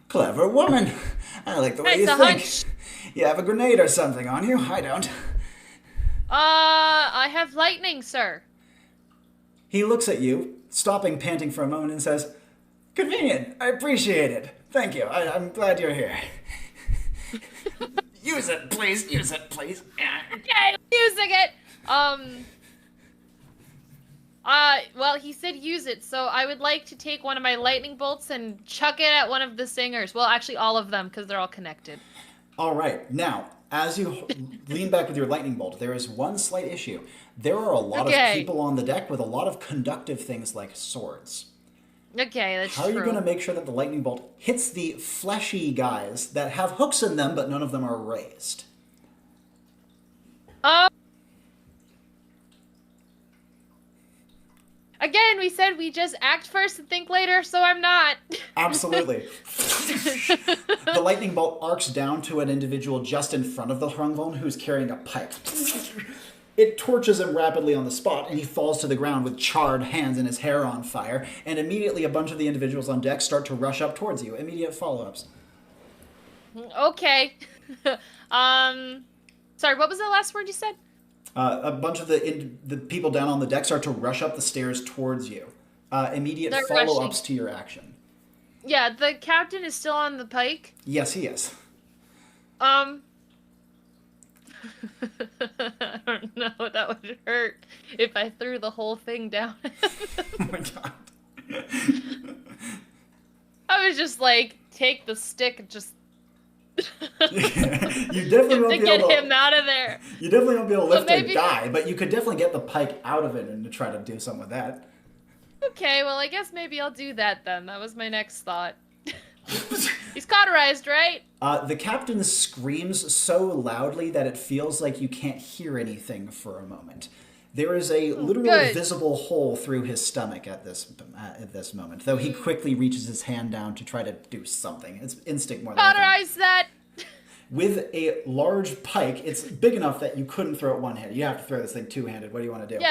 Speaker 1: Clever woman. I like the way you think.
Speaker 4: Hunch.
Speaker 1: You have a grenade or something on you? I don't.
Speaker 4: I have lightning, sir.
Speaker 1: He looks at you, stopping panting for a moment, and says, convenient. I appreciate it. Thank you. I'm glad you're here. Use it, please. Use it, please.
Speaker 4: Okay, using it. Well, he said use it, so I would like to take one of my lightning bolts and chuck it at one of the singers. Well, actually, all of them, because they're all connected.
Speaker 1: All right. Now, as you lean back with your lightning bolt, there is one slight issue. There are a lot of people on the deck with a lot of conductive things like swords.
Speaker 4: Okay, that's true.
Speaker 1: How are you going to make sure that the lightning bolt hits the fleshy guys that have hooks in them, but none of them are raised?
Speaker 4: Again, we said we just act first and think later, so I'm not.
Speaker 1: Absolutely. The lightning bolt arcs down to an individual just in front of the Hrangvaln who's carrying a pipe. It torches him rapidly on the spot, and he falls to the ground with charred hands and his hair on fire, and immediately a bunch of the individuals on deck start to rush up towards you. Immediate follow-ups.
Speaker 4: Okay. Sorry, what was the last word you said?
Speaker 1: A bunch of the people down on the deck start to rush up the stairs towards you. Immediate follow-ups to your action.
Speaker 4: Yeah, the captain is still on the pike?
Speaker 1: Yes, he is.
Speaker 4: I don't know. That would hurt if I threw the whole thing down.
Speaker 1: Oh my god.
Speaker 4: I was just like, take the stick and just...
Speaker 1: You definitely won't be able to
Speaker 4: get him out of there.
Speaker 1: You definitely won't be able to lift a guy, but you could definitely get the pike out of it and to try to do something with that.
Speaker 4: Okay, well, I guess maybe I'll do that then. That was my next thought. He's cauterized, right?
Speaker 1: The captain screams so loudly that it feels like you can't hear anything for a moment. There is a literal visible hole through his stomach at this moment, though he quickly reaches his hand down to try to do something. It's instinct more than anything.
Speaker 4: Cauterize that!
Speaker 1: With a large pike, it's big enough that you couldn't throw it one-handed. You have to throw this thing two-handed. What do you want to do?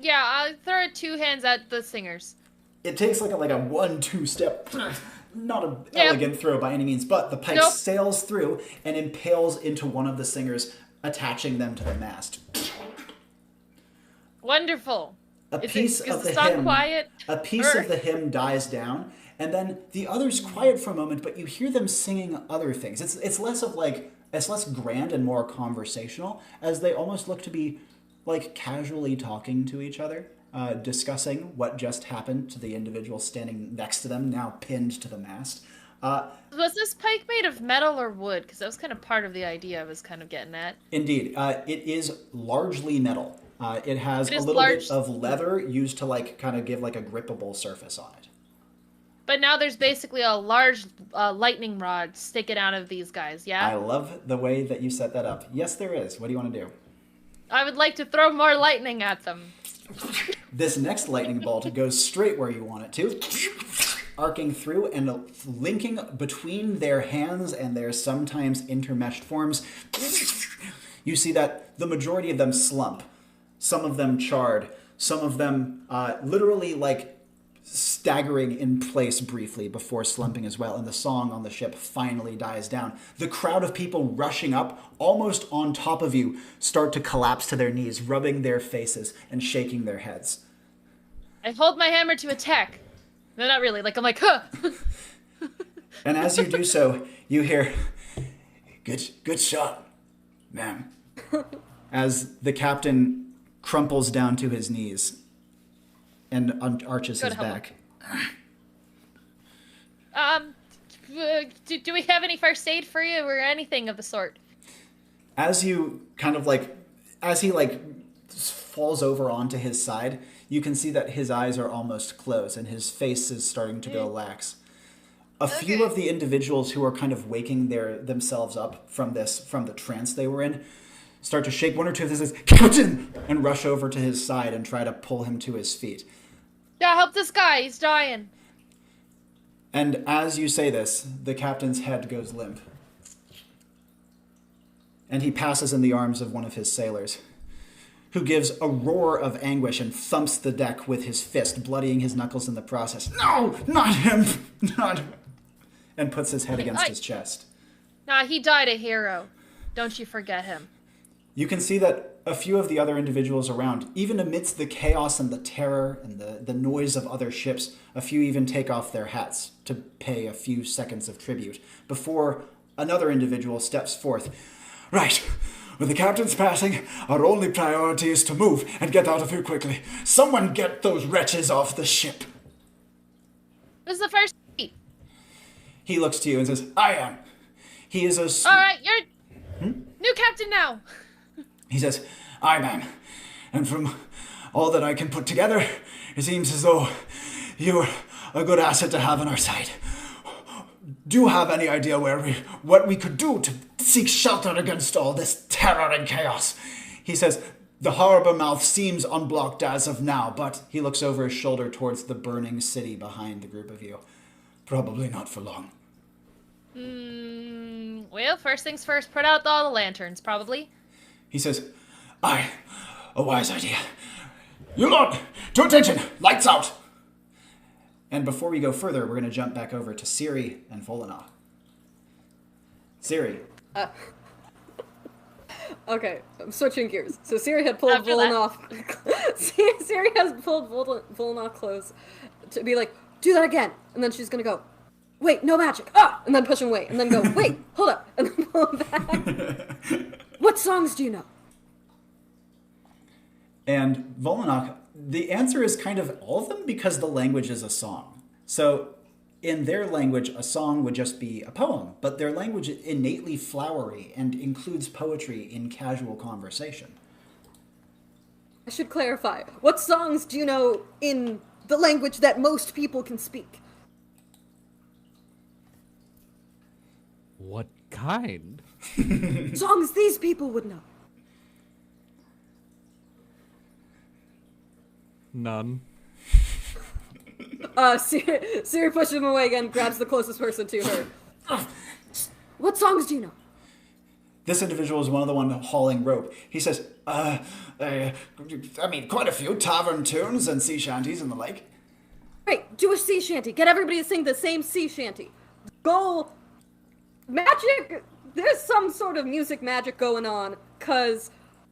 Speaker 4: Yeah, I'll throw it two hands at the singers.
Speaker 1: It takes like a 1-2 step. Not an elegant throw by any means, but the pike sails through and impales into one of the singers, attaching them to the mast.
Speaker 4: Wonderful.
Speaker 1: A piece of the hymn dies down, and then the others quiet for a moment, but you hear them singing other things. It's less grand and more conversational, as they almost look to be like casually talking to each other, discussing what just happened to the individual standing next to them, now pinned to the mast.
Speaker 4: Was this pike made of metal or wood? Because that was kind of part of the idea I was kind of getting at.
Speaker 1: Indeed. It is largely metal. It has
Speaker 4: It
Speaker 1: a
Speaker 4: is
Speaker 1: little
Speaker 4: large.
Speaker 1: bit of leather used to like kind of give like a grippable surface on it.
Speaker 4: But now there's basically a large lightning rod sticking out of these guys,
Speaker 1: I
Speaker 4: yeah?
Speaker 1: love the way that you set that up. Yes, there is. What do you want to do?
Speaker 4: I would like to throw more lightning at them.
Speaker 1: This next lightning bolt goes straight where you want it to, arcing through and linking between their hands and their sometimes intermeshed forms. You see that the majority of them slump, some of them charred, some of them literally like staggering in place briefly before slumping as well, and the song on the ship finally dies down. The crowd of people rushing up, almost on top of you, start to collapse to their knees, rubbing their faces and shaking their heads.
Speaker 4: I hold my hammer to attack. No, not really. Like, I'm like, huh!
Speaker 1: And as you do so, you hear, good shot, ma'am. As the captain crumples down to his knees and arches his back.
Speaker 4: Do we have any first aid for you or anything of the sort?
Speaker 1: As you kind of like, as he like falls over onto his side, you can see that his eyes are almost closed and his face is starting to go lax. A few of the individuals who are kind of waking themselves up from the trance they were in, start to shake. One or two of them says, "Captain!" and rush over to his side and try to pull him to his feet.
Speaker 4: Yeah, help this guy. He's dying.
Speaker 1: And as you say this, the captain's head goes limp. And he passes in the arms of one of his sailors, who gives a roar of anguish and thumps the deck with his fist, bloodying his knuckles in the process. "No, not him! Not him!" And puts his head against his chest.
Speaker 4: Nah, he died a hero. Don't you forget him.
Speaker 1: You can see that a few of the other individuals around, even amidst the chaos and the terror and the noise of other ships, a few even take off their hats to pay a few seconds of tribute before another individual steps forth. "Right. With the captain's passing, our only priority is to move and get out of here quickly. Someone get those wretches off the ship."
Speaker 4: Who's the first seat?
Speaker 1: He looks to you and says, "I am." He is a...
Speaker 4: Alright, you're new captain now.
Speaker 1: He says, "Aye, man. And from all that I can put together, it seems as though you're a good asset to have on our side. Do you have any idea what we could do to seek shelter against all this terror and chaos?" He says, "The harbor mouth seems unblocked as of now," but he looks over his shoulder towards the burning city behind the group of you. "Probably not for long."
Speaker 4: Well, first things first, put out all the lanterns, probably.
Speaker 1: He says, "Aye, a wise idea. You lot, to attention, lights out." And before we go further, we're going to jump back over to Siri and Vollanoch. Siri.
Speaker 2: Okay, I'm switching gears. So Siri had pulled
Speaker 4: After that.
Speaker 2: Vollanoch. Siri has pulled Vollanoch close to be like, "Do that again," and then she's gonna go, "Wait, no magic!" And then push him away, and then go, "Wait, hold up," and then pull him back. "What songs do you know?"
Speaker 1: And Vollanoch, the answer is kind of all of them because the language is a song. So in their language, a song would just be a poem, but their language is innately flowery and includes poetry in casual conversation.
Speaker 2: I should clarify. What songs do you know in the language that most people can speak?
Speaker 3: What kind?
Speaker 2: Songs these people would know.
Speaker 3: None.
Speaker 2: Siri pushes him away again, grabs the closest person to her. What songs do you know?
Speaker 1: This individual is one of the one hauling rope. He says, I mean, quite a few tavern tunes and sea shanties and the like.
Speaker 2: Great, do a sea shanty. Get everybody to sing the same sea shanty. Go... Magic! There's some sort of music magic going on, because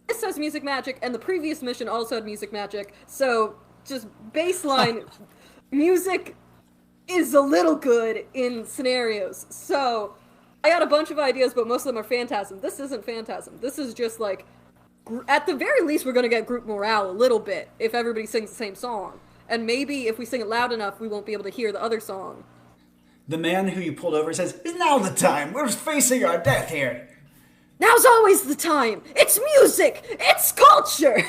Speaker 2: this has music magic, and the previous mission also had music magic, so just baseline, music is a little good in scenarios. So, I got a bunch of ideas, but most of them are phantasm. This isn't phantasm. This is just like, at the very least, we're gonna get group morale a little bit if everybody sings the same song. And maybe if we sing it loud enough, we won't be able to hear the other song.
Speaker 1: The man who you pulled over says, "Is now the time? We're facing our death here."
Speaker 2: Now's always the time! It's music! It's culture!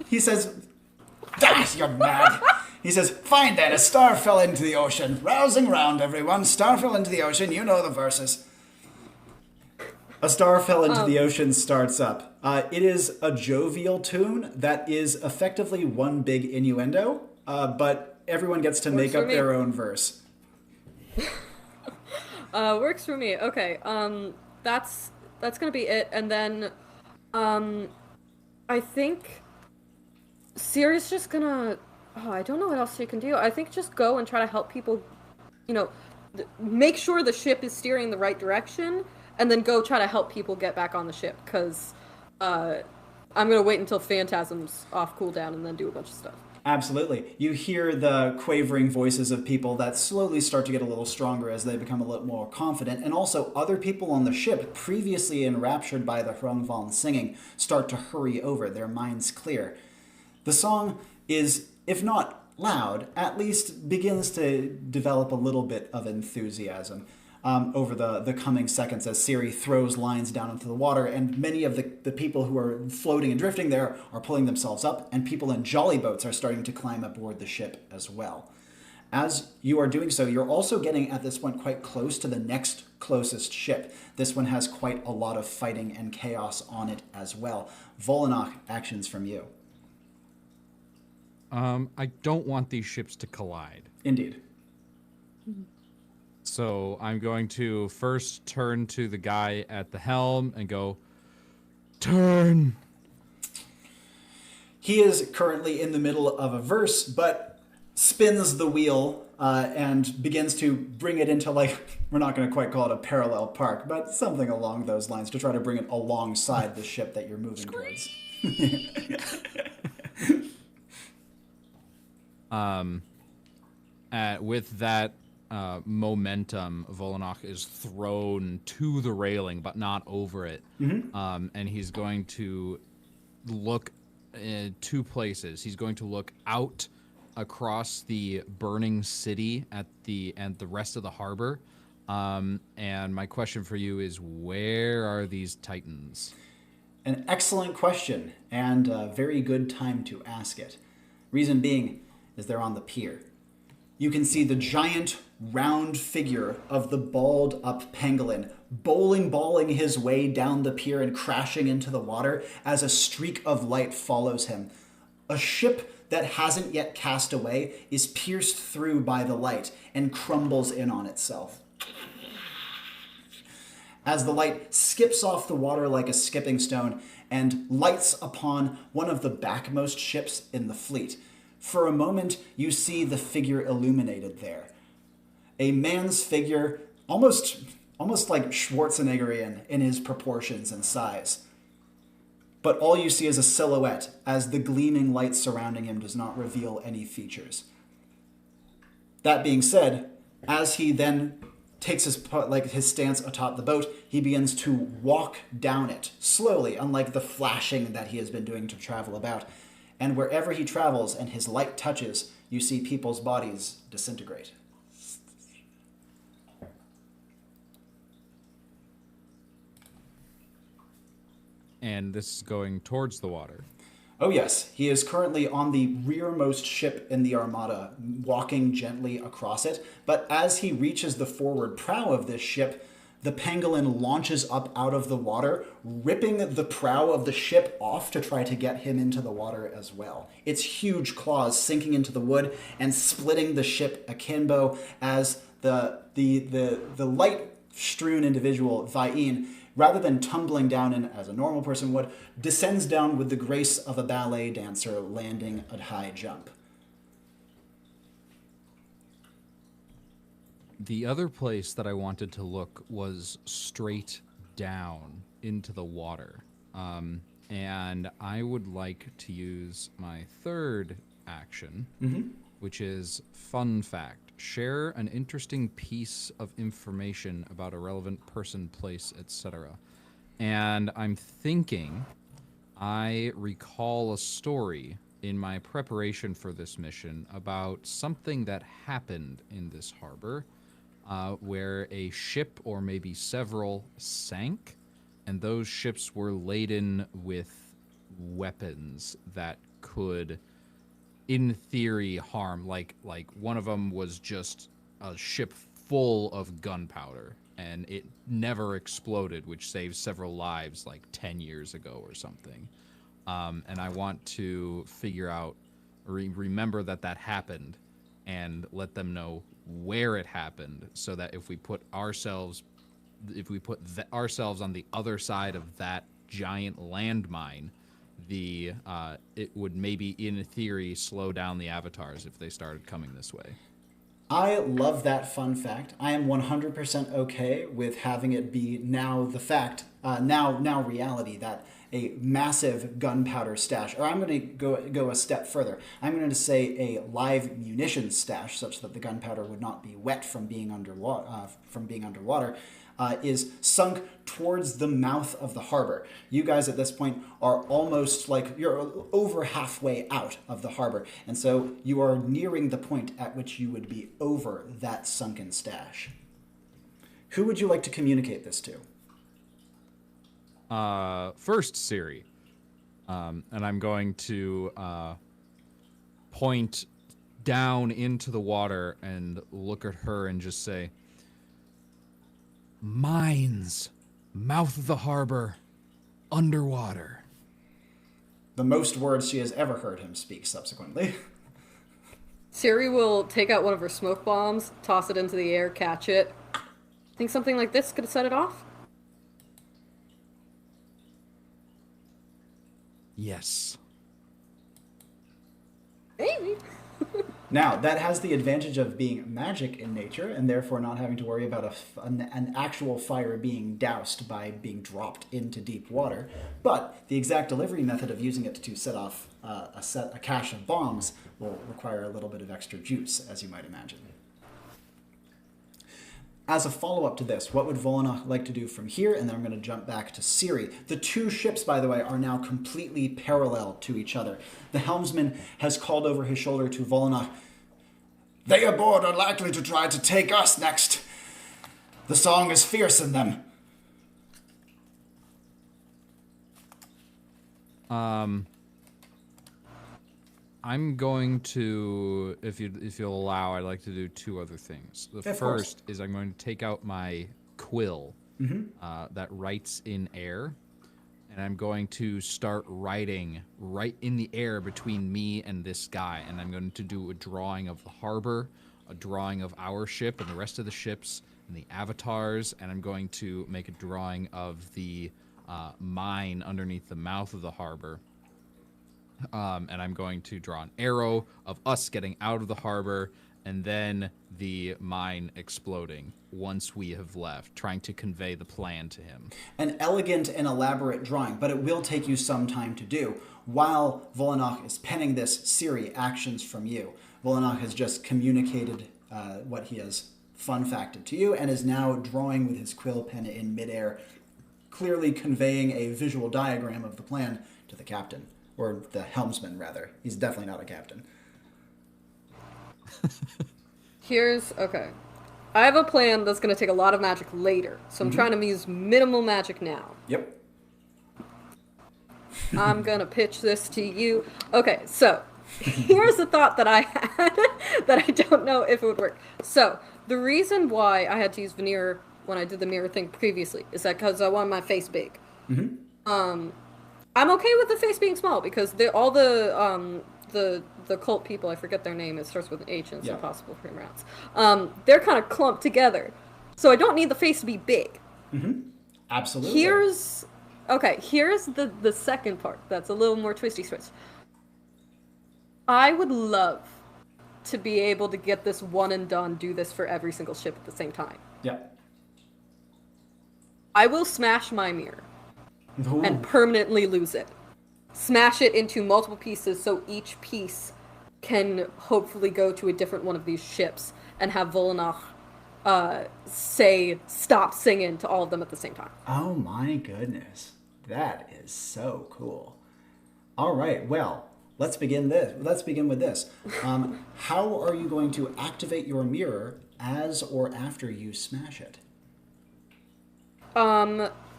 Speaker 1: He says, "Ah, you're mad." He says, "Fine then, a star fell into the ocean. Rousing round, everyone. Star fell into the ocean. You know the verses." A star fell into the ocean starts up. It is a jovial tune that is effectively one big innuendo, but everyone gets to make up their own verse.
Speaker 2: Works for me. Okay. That's gonna be it. And then, I think Siri's just gonna. Oh, I don't know what else she can do. I think just go and try to help people. You know, make sure the ship is steering in the right direction, and then go try to help people get back on the ship. Because, I'm gonna wait until Phantasm's off cooldown and then do a bunch of stuff.
Speaker 1: Absolutely. You hear the quavering voices of people that slowly start to get a little stronger as they become a little more confident, and also other people on the ship, previously enraptured by the Hrungvaln singing, start to hurry over, their minds clear. The song is, if not loud, at least begins to develop a little bit of enthusiasm over the coming seconds as Siri throws lines down into the water, and many of the people who are floating and drifting there are pulling themselves up, and people in jolly boats are starting to climb aboard the ship as well. As you are doing so, you're also getting at this point quite close to the next closest ship. This one has quite a lot of fighting and chaos on it as well. Vollanoch, actions from you.
Speaker 3: I don't want these ships to collide.
Speaker 1: Indeed.
Speaker 3: So I'm going to first turn to the guy at the helm and go, "Turn!"
Speaker 1: He is currently in the middle of a verse, but spins the wheel and begins to bring it into, like, we're not going to quite call it a parallel park, but something along those lines to try to bring it alongside the ship that you're moving towards.
Speaker 3: With that momentum, Vollanoch is thrown to the railing, but not over it. And he's going to look in two places. He's going to look out across the burning city and the rest of the harbor. And my question for you is, where are these titans?
Speaker 1: An excellent question, and a very good time to ask it. Reason being is they're on the pier. You can see the giant round figure of the balled up pangolin balling his way down the pier and crashing into the water as a streak of light follows him. A ship that hasn't yet cast away is pierced through by the light and crumbles in on itself. As the light skips off the water like a skipping stone and lights upon one of the backmost ships in the fleet. For a moment, you see the figure illuminated there. A man's figure, almost like Schwarzeneggerian in his proportions and size. But all you see is a silhouette, as the gleaming light surrounding him does not reveal any features. That being said, as he then takes his stance atop the boat, he begins to walk down it, slowly, unlike the flashing that he has been doing to travel about. And wherever he travels and his light touches, you see people's bodies disintegrate.
Speaker 3: And this is going towards the water.
Speaker 1: Oh yes, he is currently on the rearmost ship in the armada, walking gently across it. But as he reaches the forward prow of this ship, the pangolin launches up out of the water, ripping the prow of the ship off to try to get him into the water as well. Its huge claws sinking into the wood and splitting the ship akimbo as the light-strewn individual, Vain, rather than tumbling down in as a normal person would, descends down with the grace of a ballet dancer landing a high jump.
Speaker 3: The other place that I wanted to look was straight down into the water. And I would like to use my third action, which is fun fact. Share an interesting piece of information about a relevant person, place, etc. And I'm thinking I recall a story in my preparation for this mission about something that happened in this harbor where a ship or maybe several sank, and those ships were laden with weapons that could, in theory, harm. Like one of them was just a ship full of gunpowder, and it never exploded, which saved several lives like 10 years ago or something. And I want to figure out, remember that happened, and let them know where it happened, so that if we put ourselves on the other side of that giant landmine, it would maybe, in theory, slow down the avatars if they started coming this way.
Speaker 1: I love that fun fact. I am 100% okay with having it be now the fact, now reality, that a massive gunpowder stash, or I'm going to go a step further. I'm going to say a live munitions stash, such that the gunpowder would not be wet from being underwater, is sunk towards the mouth of the harbor. You guys at this point are almost like you're over halfway out of the harbor, and so you are nearing the point at which you would be over that sunken stash. Who would you like to communicate this to?
Speaker 3: First, Siri. And I'm going to point down into the water and look at her and just say, "Mines, mouth of the harbor, underwater."
Speaker 1: The most words she has ever heard him speak subsequently.
Speaker 2: Siri will take out one of her smoke bombs, toss it into the air, catch it. Think something like this could have set it off?
Speaker 3: Yes.
Speaker 2: Maybe.
Speaker 1: Now, that has the advantage of being magic in nature, and therefore not having to worry about an actual fire being doused by being dropped into deep water. But the exact delivery method of using it to set off a cache of bombs will require a little bit of extra juice, as you might imagine. As a follow-up to this, what would Vollanoch like to do from here? And then I'm going to jump back to Siri. The two ships, by the way, are now completely parallel to each other. The helmsman has called over his shoulder to Vollanoch, "They aboard are likely to try to take us next. The song is fierce in them."
Speaker 3: I'm going to, if you'll allow, I'd like to do two other things. The first is I'm going to take out my quill that writes in air, and I'm going to start writing right in the air between me and this guy, and I'm going to do a drawing of the harbor, a drawing of our ship and the rest of the ships and the avatars, and I'm going to make a drawing of the mine underneath the mouth of the harbor. And I'm going to draw an arrow of us getting out of the harbor, and then the mine exploding once we have left, trying to convey the plan to him.
Speaker 1: An elegant and elaborate drawing, but it will take you some time to do. While Vollanoch is penning this, Siri, actions from you. Vollanoch has just communicated what he has fun-facted to you, and is now drawing with his quill pen in midair, clearly conveying a visual diagram of the plan to the captain. Or the helmsman, rather. He's definitely not a captain.
Speaker 2: Okay. I have a plan that's going to take a lot of magic later, so I'm trying to use minimal magic now.
Speaker 1: Yep.
Speaker 2: I'm going to pitch this to you. Okay, so here's the thought that I had that I don't know if it would work. So, the reason why I had to use veneer when I did the mirror thing previously is that because I want my face big. I'm okay with the face being small because all the cult people, I forget their name, it starts with an H and it's impossible to pronounce. They're kind of clumped together. So I don't need the face to be big.
Speaker 1: Absolutely.
Speaker 2: Here's the second part that's a little more twisty switch. I would love to be able to get this one and done, do this for every single ship at the same time.
Speaker 1: Yep.
Speaker 2: I will smash my mirror.
Speaker 1: Ooh.
Speaker 2: And permanently lose it. Smash it into multiple pieces so each piece can hopefully go to a different one of these ships and have Vollanoch say stop singing to all of them at the same time.
Speaker 1: Oh my goodness. That is so cool. All right, well, let's begin with this. How are you going to activate your mirror as or after you smash it?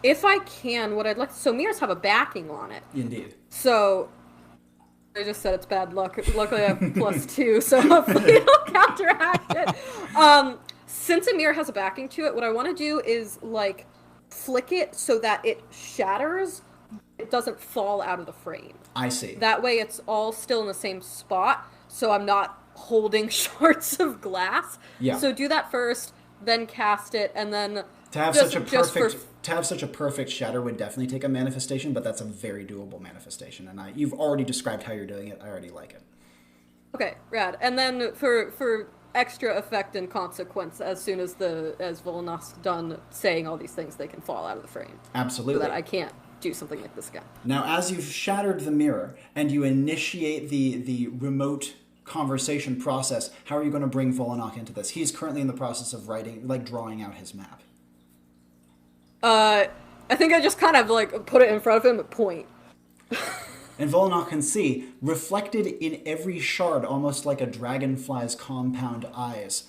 Speaker 2: If I can, what I'd like so mirrors have a backing on it.
Speaker 1: Indeed.
Speaker 2: So I just said it's bad luck. Luckily, I have +2, so hopefully it'll counteract it. Since a mirror has a backing to it, what I want to do is like flick it so that it shatters. It doesn't fall out of the frame.
Speaker 1: I see.
Speaker 2: That way, it's all still in the same spot, so I'm not holding shards of glass.
Speaker 1: Yeah.
Speaker 2: So do that first, then cast it, and then
Speaker 1: To have such a perfect shatter would definitely take a manifestation, but that's a very doable manifestation, and you've already described how you're doing it. I already like it.
Speaker 2: Okay, rad. And then for extra effect and consequence, as soon as Vollanoch's done saying all these things, they can fall out of the frame.
Speaker 1: Absolutely.
Speaker 2: So that I can't do something like this again.
Speaker 1: Now, as you've shattered the mirror and you initiate the remote conversation process, how are you going to bring Vollanoch into this? He's currently in the process of drawing out his map.
Speaker 2: I think I just kind of like put it in front of him at point.
Speaker 1: And Vollanoch can see, reflected in every shard, almost like a dragonfly's compound eyes,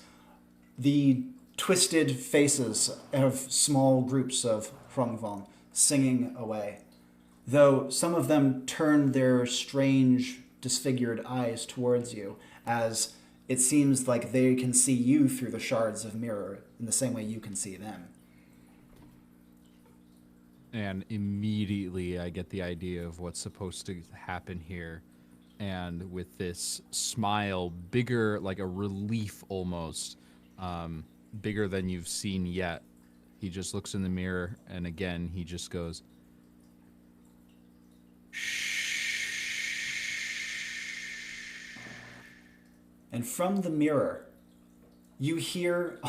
Speaker 1: the twisted faces of small groups of Hrungvon singing away. Though some of them turn their strange, disfigured eyes towards you, as it seems like they can see you through the shards of mirror in the same way you can see them.
Speaker 3: And immediately I get the idea of what's supposed to happen here. And with this smile, bigger, like a relief almost, bigger than you've seen yet, he just looks in the mirror, and again, he just goes, shh.
Speaker 1: And from the mirror, you hear...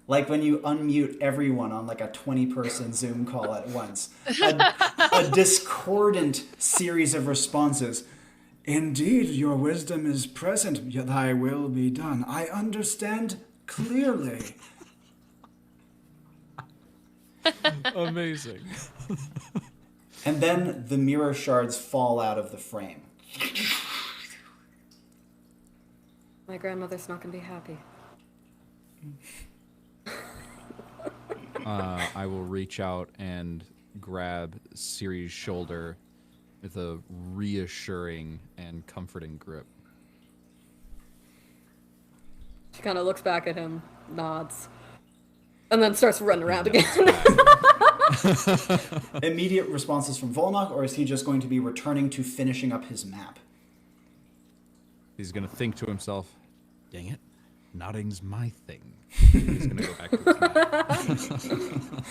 Speaker 1: like when you unmute everyone on like a 20-person Zoom call at once. A discordant series of responses. Indeed, your wisdom is present, thy will be done. I understand clearly.
Speaker 3: Amazing.
Speaker 1: And then the mirror shards fall out of the frame.
Speaker 2: My grandmother's not going to be happy.
Speaker 3: I will reach out and grab Siri's shoulder with a reassuring and comforting grip.
Speaker 2: She kind of looks back at him, nods, and then starts running around again.
Speaker 1: Immediate responses from Vollanoch, or is he just going to be returning to finishing up his map?
Speaker 3: He's going to think to himself, dang it, nodding's my thing. He's going to go back to his map.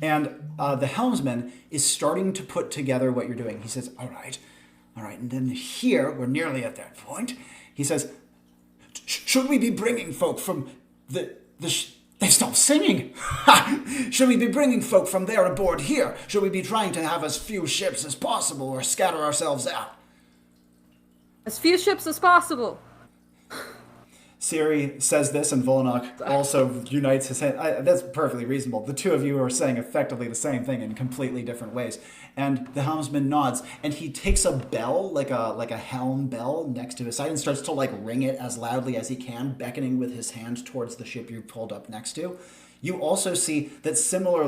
Speaker 1: And the helmsman is starting to put together what you're doing. He says, all right. And then here, we're nearly at that point. He says, should we be bringing folk from they stopped singing. Should we be bringing folk from there aboard here? Should we be trying to have as few ships as possible or scatter ourselves out?
Speaker 2: As few ships as possible.
Speaker 1: Siri says this, and Vollanoch also unites his hand. That's perfectly reasonable. The two of you are saying effectively the same thing in completely different ways. And the helmsman nods, and he takes a bell, like a helm bell, next to his side, and starts to ring it as loudly as he can, beckoning with his hand towards the ship you pulled up next to. You also see that similar,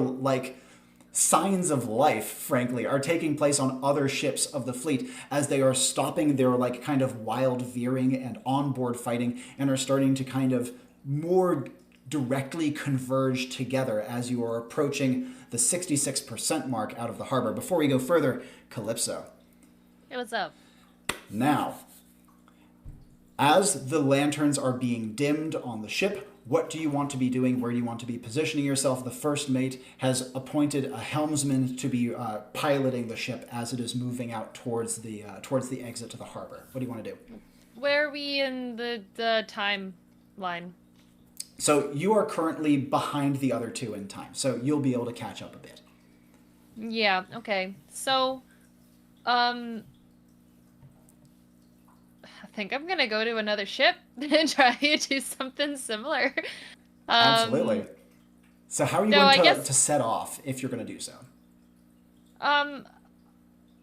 Speaker 1: signs of life, frankly, are taking place on other ships of the fleet as they are stopping their kind of wild veering and onboard fighting and are starting to kind of more directly converge together as you are approaching the 66% mark out of the harbor. Before we go further, Calypso.
Speaker 4: Hey, what's up?
Speaker 1: Now, as the lanterns are being dimmed on the ship, what do you want to be doing? Where do you want to be positioning yourself? The first mate has appointed a helmsman to be piloting the ship as it is moving out towards the exit to the harbor. What do you want to do?
Speaker 4: Where are we in the timeline?
Speaker 1: So you are currently behind the other two in time, so you'll be able to catch up a bit.
Speaker 4: Yeah, okay. So, I think I'm gonna go to another ship and try to do something similar.
Speaker 1: Absolutely. So how are you going to set off if you're going to do so?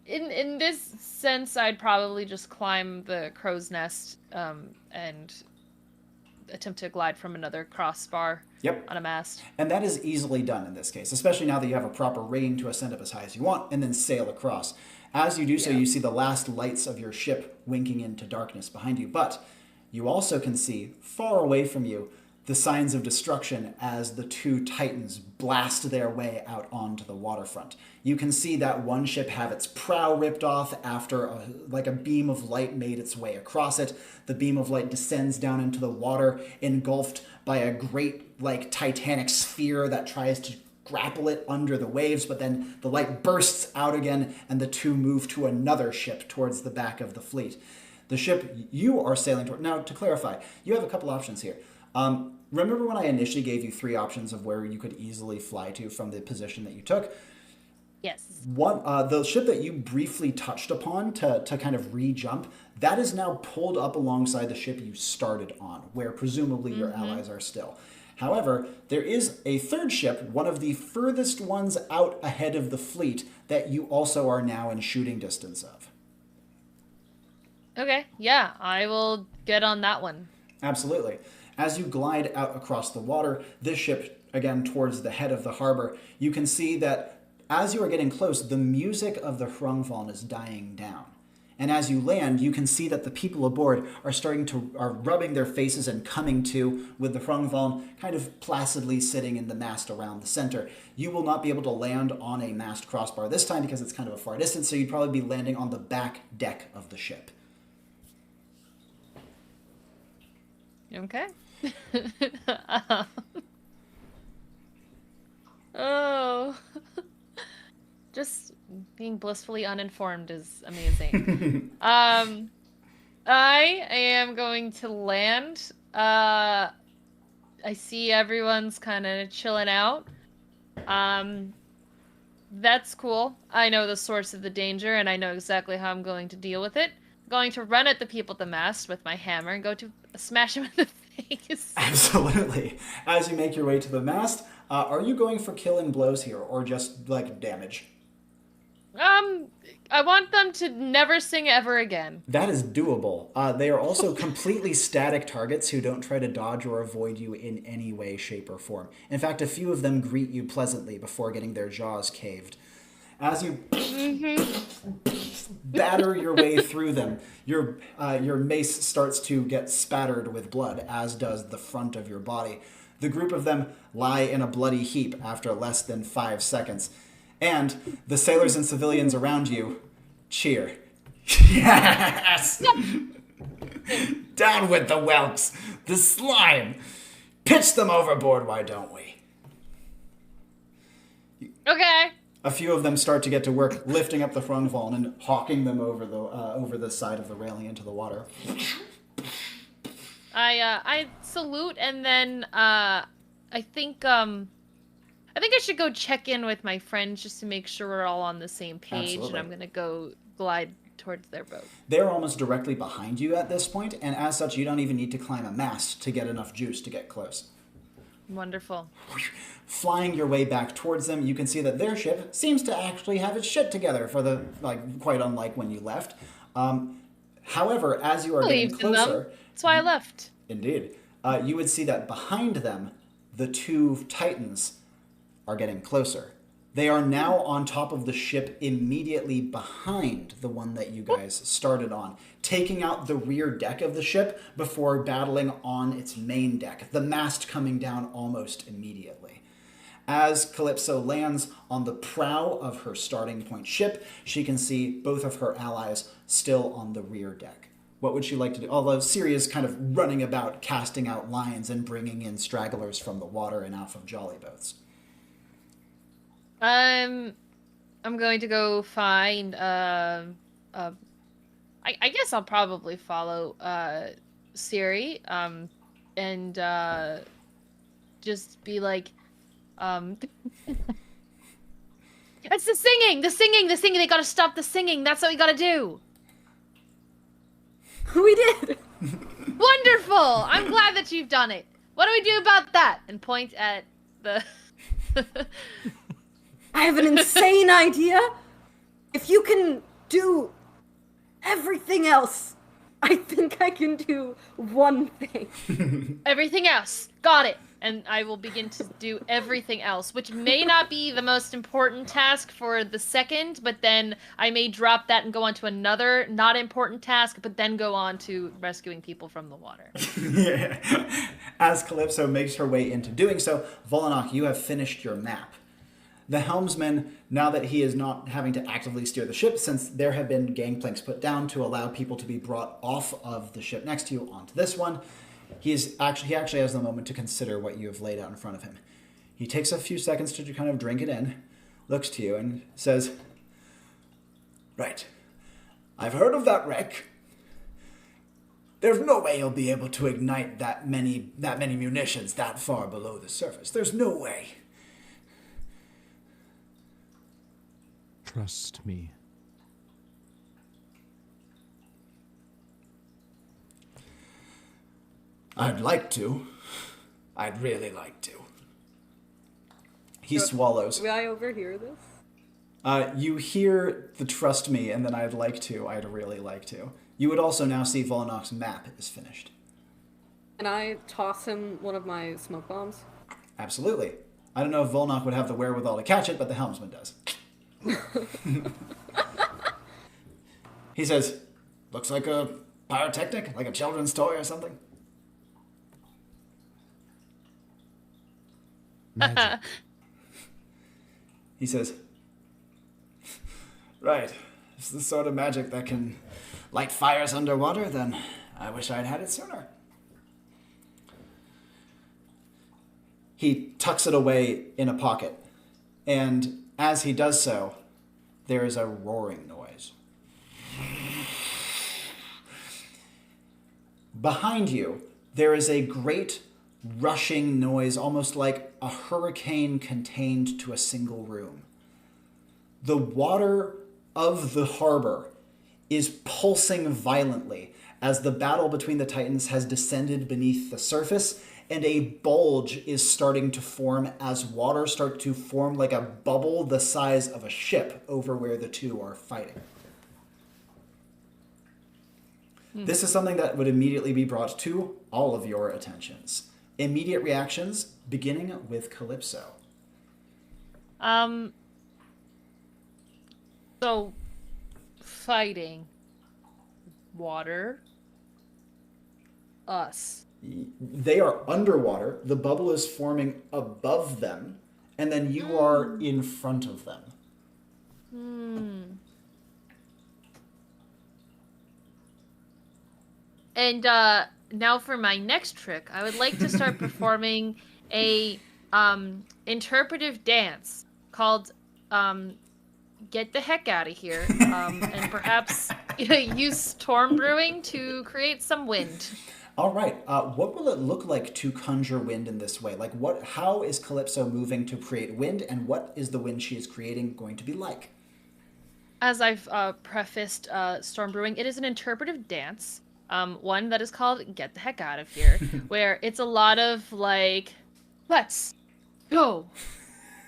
Speaker 4: In this sense, I'd probably just climb the crow's nest and attempt to glide from another crossbar on a mast.
Speaker 1: And that is easily done in this case, especially now that you have a proper rigging to ascend up as high as you want and then sail across. As you do so, you see the last lights of your ship winking into darkness behind you. But you also can see, far away from you, the signs of destruction as the two titans blast their way out onto the waterfront. You can see that one ship have its prow ripped off after a beam of light made its way across it. The beam of light descends down into the water, engulfed by a great titanic sphere that tries to grapple it under the waves, but then the light bursts out again and the two move to another ship towards the back of the fleet. The ship you are sailing toward... Now, to clarify, you have a couple options here. Remember when I initially gave you 3 options of where you could easily fly to from the position that you took?
Speaker 4: Yes.
Speaker 1: The ship that you briefly touched upon to kind of re-jump, that is now pulled up alongside the ship you started on, where presumably your allies are still. However, there is a third ship, one of the furthest ones out ahead of the fleet, that you also are now in shooting distance of.
Speaker 4: Okay, yeah, I will get on that one.
Speaker 1: Absolutely. As you glide out across the water, this ship, again, towards the head of the harbor, you can see that as you are getting close, the music of the Hrungvaln is dying down. And as you land, you can see that the people aboard are rubbing their faces and coming to, with the Hrungvaln kind of placidly sitting in the mast around the center. You will not be able to land on a mast crossbar this time because it's kind of a far distance, so you'd probably be landing on the back deck of the ship.
Speaker 4: Okay. Oh. Just being blissfully uninformed is amazing. I am going to land. I see everyone's kind of chilling out. That's cool. I know the source of the danger, and I know exactly how I'm going to deal with it. I'm going to run at the people at the mast with my hammer and go to smash them in the face.
Speaker 1: Absolutely. As you make your way to the mast, are you going for killing blows here, or just, damage?
Speaker 4: I want them to never sing ever again.
Speaker 1: That is doable. They are also completely static targets who don't try to dodge or avoid you in any way, shape, or form. In fact, a few of them greet you pleasantly before getting their jaws caved. As you batter your way through them, your mace starts to get spattered with blood, as does the front of your body. The group of them lie in a bloody heap after less than 5 seconds. And the sailors and civilians around you cheer. Yes! Down with the whelks! The slime! Pitch them overboard, why don't we?
Speaker 4: Okay.
Speaker 1: A few of them start to get to work lifting up the Hrungvaln and hawking them over the side of the railing into the water.
Speaker 4: I salute, and then I think I should go check in with my friends just to make sure we're all on the same page.
Speaker 1: Absolutely.
Speaker 4: And I'm gonna go glide towards their boat.
Speaker 1: They're almost directly behind you at this point, and as such, you don't even need to climb a mast to get enough juice to get close.
Speaker 4: Wonderful.
Speaker 1: Flying your way back towards them, you can see that their ship seems to actually have its shit together for the quite unlike when you left. However, as you are getting closer,
Speaker 4: that's why I left.
Speaker 1: Indeed, you would see that behind them, the two titans are getting closer. They are now on top of the ship immediately behind the one that you guys started on, taking out the rear deck of the ship before battling on its main deck, the mast coming down almost immediately. As Calypso lands on the prow of her starting point ship, she can see both of her allies still on the rear deck. What would she like to do? Although Siri is kind of running about, casting out lines and bringing in stragglers from the water and off of jolly boats.
Speaker 4: I'm going to go find I guess I'll probably follow Siri and just be like it's the singing, they gotta stop the singing, that's what we gotta do.
Speaker 2: We did.
Speaker 4: Wonderful. I'm glad that you've done it. What do we do about that? And point at the
Speaker 2: I have an insane idea. If you can do everything else, I think I can do one thing.
Speaker 4: Everything else. Got it. and I will begin to do everything else, which may not be the most important task for the second, but then I may drop that and go on to another not important task, but then go on to rescuing people from the water.
Speaker 1: As Calypso makes her way into doing so, Vollanoch, you have finished your map. The helmsman, now that he is not having to actively steer the ship, since there have been gangplanks put down to allow people to be brought off of the ship next to you onto this one, he actually has the moment to consider what you have laid out in front of him. He takes a few seconds to kind of drink it in, looks to you, and says, "Right. I've heard of that wreck. There's no way you'll be able to ignite that many munitions that far below the surface. There's no way."
Speaker 3: Trust me.
Speaker 1: I'd like to. I'd really like to. He swallows.
Speaker 2: Will I overhear this?
Speaker 1: You hear the "trust me" and then "I'd like to, I'd really like to." You would also now see Vollanoch's map is finished.
Speaker 2: Can I toss him one of my smoke bombs?
Speaker 1: Absolutely. I don't know if Vollanoch would have the wherewithal to catch it, but the helmsman does. He says, "Looks like a pyrotechnic, like a children's toy or something."
Speaker 3: Magic.
Speaker 1: He says, "Right. It's the sort of magic that can light fires underwater, then I wish I'd had it sooner." He tucks it away in a pocket, and as he does so, there is a roaring noise. Behind you, there is a great rushing noise, almost like a hurricane contained to a single room. The water of the harbor is pulsing violently as the battle between the Titans has descended beneath the surface, and a bulge is starting to form as water starts to form like a bubble the size of a ship over where the two are fighting. This is something that would immediately be brought to all of your attentions. Immediate reactions, beginning with Calypso.
Speaker 4: So, fighting. Water. Us.
Speaker 1: They are underwater. The bubble is forming above them, and then you are in front of them.
Speaker 4: And now for my next trick, I would like to start performing a interpretive dance called "Get the Heck Out of Here," and perhaps use storm brewing to create some wind.
Speaker 1: All right. What will it look like to conjure wind in this way? Like, how is Calypso moving to create wind, and what is the wind she is creating going to be like?
Speaker 4: As I've prefaced storm brewing, it is an interpretive dance. One that is called "Get the Heck Out of Here," where it's a lot of like, let's go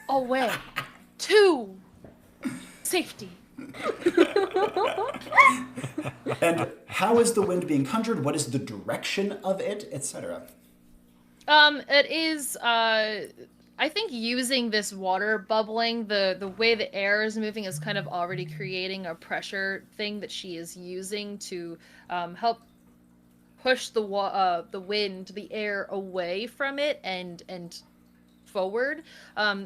Speaker 4: away to safety.
Speaker 1: And how is the wind being conjured? What is the direction of it, etc.?
Speaker 4: It is, I think using this water bubbling, the way the air is moving is kind of already creating a pressure thing that she is using to help push the wind, the air away from it and forward.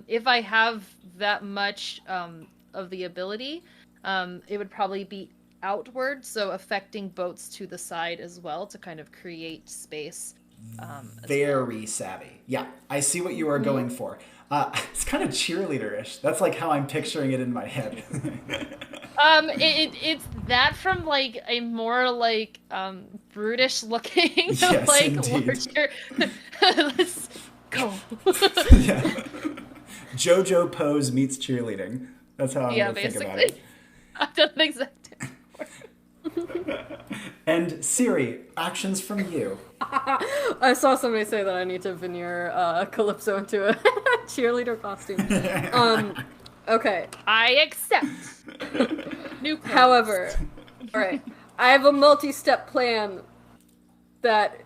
Speaker 4: If I have that much of the ability, it would probably be outward, so affecting boats to the side as well to kind of create space.
Speaker 1: Very savvy. Yeah, I see what you are going for. It's kind of cheerleader-ish. That's like how I'm picturing it in my head.
Speaker 4: It's that from like a more like brutish looking
Speaker 1: Yes,
Speaker 4: like
Speaker 1: indeed.
Speaker 4: larger. Let's go.
Speaker 1: Yeah. JoJo pose meets cheerleading. That's how I'm going to think about it.
Speaker 4: I've done the exact.
Speaker 1: And Siri, actions from you.
Speaker 2: I saw somebody say that I need to veneer Calypso into a cheerleader costume. Okay.
Speaker 4: I accept. New clothes.
Speaker 2: However, alright, I have a multi-step plan that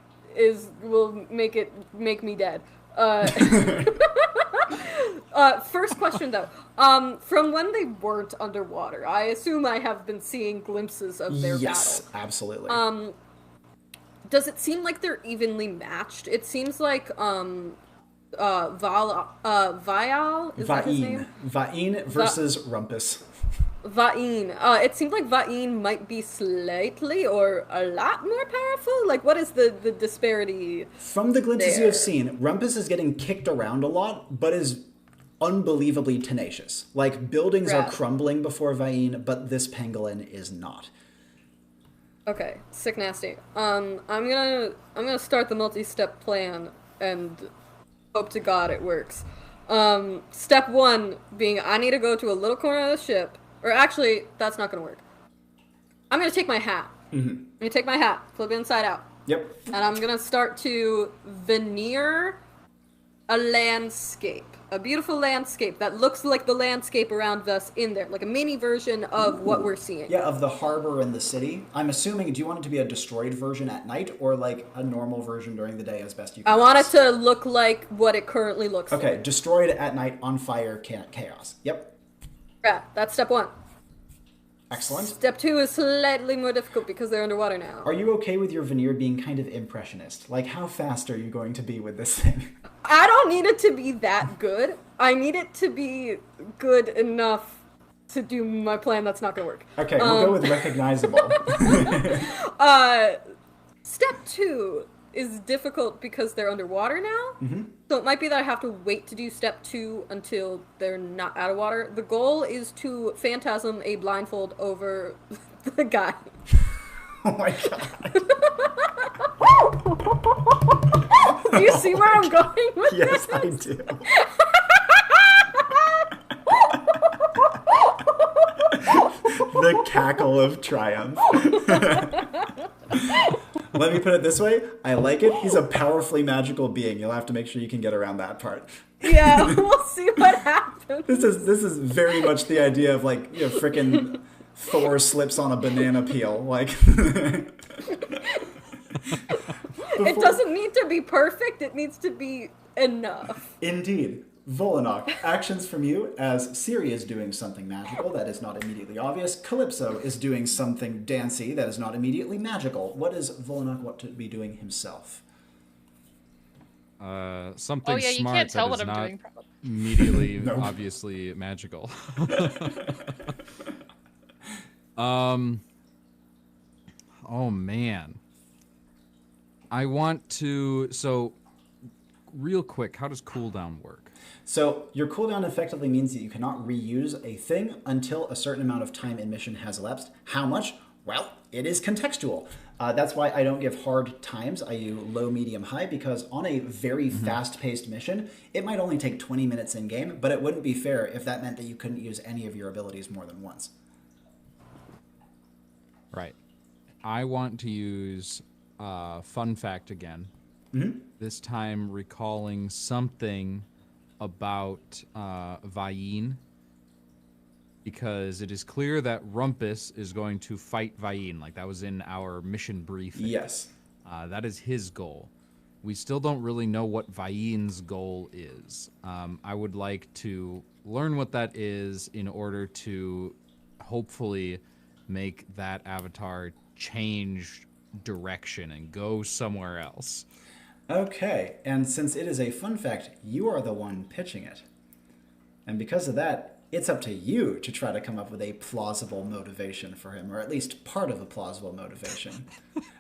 Speaker 2: will make me dead. First question though. From when they weren't underwater, I assume I have been seeing glimpses of their
Speaker 1: Yes,
Speaker 2: battle.
Speaker 1: absolutely.
Speaker 2: Does it seem like they're evenly matched? It seems like Vial, is that his name?
Speaker 1: Va'in versus Rumpus.
Speaker 2: Va'in. It seemed like Va'in might be slightly or a lot more powerful. Like, what is the disparity?
Speaker 1: From the glimpses you
Speaker 2: there?
Speaker 1: have seen, Rumpus is getting kicked around a lot, but is unbelievably tenacious. Like, buildings are
Speaker 2: Rad.
Speaker 1: crumbling before Va'in, but this pangolin is not.
Speaker 2: Okay, sick nasty. I'm gonna start the multi-step plan and hope to God it works. Step one being I need to go to a little corner of the ship. Or actually, that's not gonna work. I'm gonna take my hat. I'm gonna take my hat, flip it inside out.
Speaker 1: Yep.
Speaker 2: And I'm gonna start to veneer a landscape. A beautiful landscape that looks like the landscape around us in there. Like a mini version of what we're seeing.
Speaker 1: Yeah, of the harbor and the city. I'm assuming, do you want it to be a destroyed version at night or like a normal version during the day as best you can?
Speaker 2: I want it to look like what it currently looks like.
Speaker 1: Okay, destroyed at night, on fire, chaos. Yep.
Speaker 2: Yeah, that's step one.
Speaker 1: Excellent.
Speaker 2: Step two is slightly more difficult because they're underwater now.
Speaker 1: Are you okay with your veneer being kind of impressionist? Like, how fast are you going to be with this thing?
Speaker 2: I don't need it to be that good. I need it to be good enough to do my plan that's not gonna work.
Speaker 1: Okay, we'll go with recognizable.
Speaker 2: Step two is difficult because they're underwater now. So it might be that I have to wait to do step two until they're not out of water. The goal is to phantasm a blindfold over the guy.
Speaker 1: Oh my god.
Speaker 2: Do you see where I'm going with
Speaker 1: Yes,
Speaker 2: this?
Speaker 1: I do. The cackle of triumph. Let me put it this way. I like it. He's a powerfully magical being. You'll have to make sure you can get around that part.
Speaker 2: Yeah, we'll see what happens.
Speaker 1: This is very much the idea of like, you know, frickin' Thor slips on a banana peel. Like
Speaker 2: It doesn't need to be perfect, it needs to be enough.
Speaker 1: Indeed. Vollanoch, actions from you as Siri is doing something magical that is not immediately obvious. Calypso is doing something dancey that is not immediately magical. What does Vollanoch want to be doing himself?
Speaker 3: Something
Speaker 4: Oh yeah, you
Speaker 3: smart
Speaker 4: can't tell
Speaker 3: that
Speaker 4: what
Speaker 3: is
Speaker 4: I'm
Speaker 3: not
Speaker 4: doing. Probably.
Speaker 3: immediately
Speaker 1: No.
Speaker 3: obviously magical. Oh man. I want to real quick, how does cooldown work?
Speaker 1: So your cooldown effectively means that you cannot reuse a thing until a certain amount of time in mission has elapsed. How much? Well, it is contextual. That's why I don't give hard times. I use low, medium, high, because on a very fast-paced mission, it might only take 20 minutes in-game, but it wouldn't be fair if that meant that you couldn't use any of your abilities more than once.
Speaker 3: Right. I want to use fun fact again. This time recalling something about Va'in, because it is clear that Rumpus is going to fight Va'in. Like, that was in our mission briefing.
Speaker 1: Yes.
Speaker 3: That is his goal. We still don't really know what Va'in's goal is. I would like to learn what that is in order to hopefully make that avatar change direction and go somewhere else.
Speaker 1: Okay, and since it is a fun fact, you are the one pitching it. And because of that, it's up to you to try to come up with a plausible motivation for him, or at least part of a plausible motivation.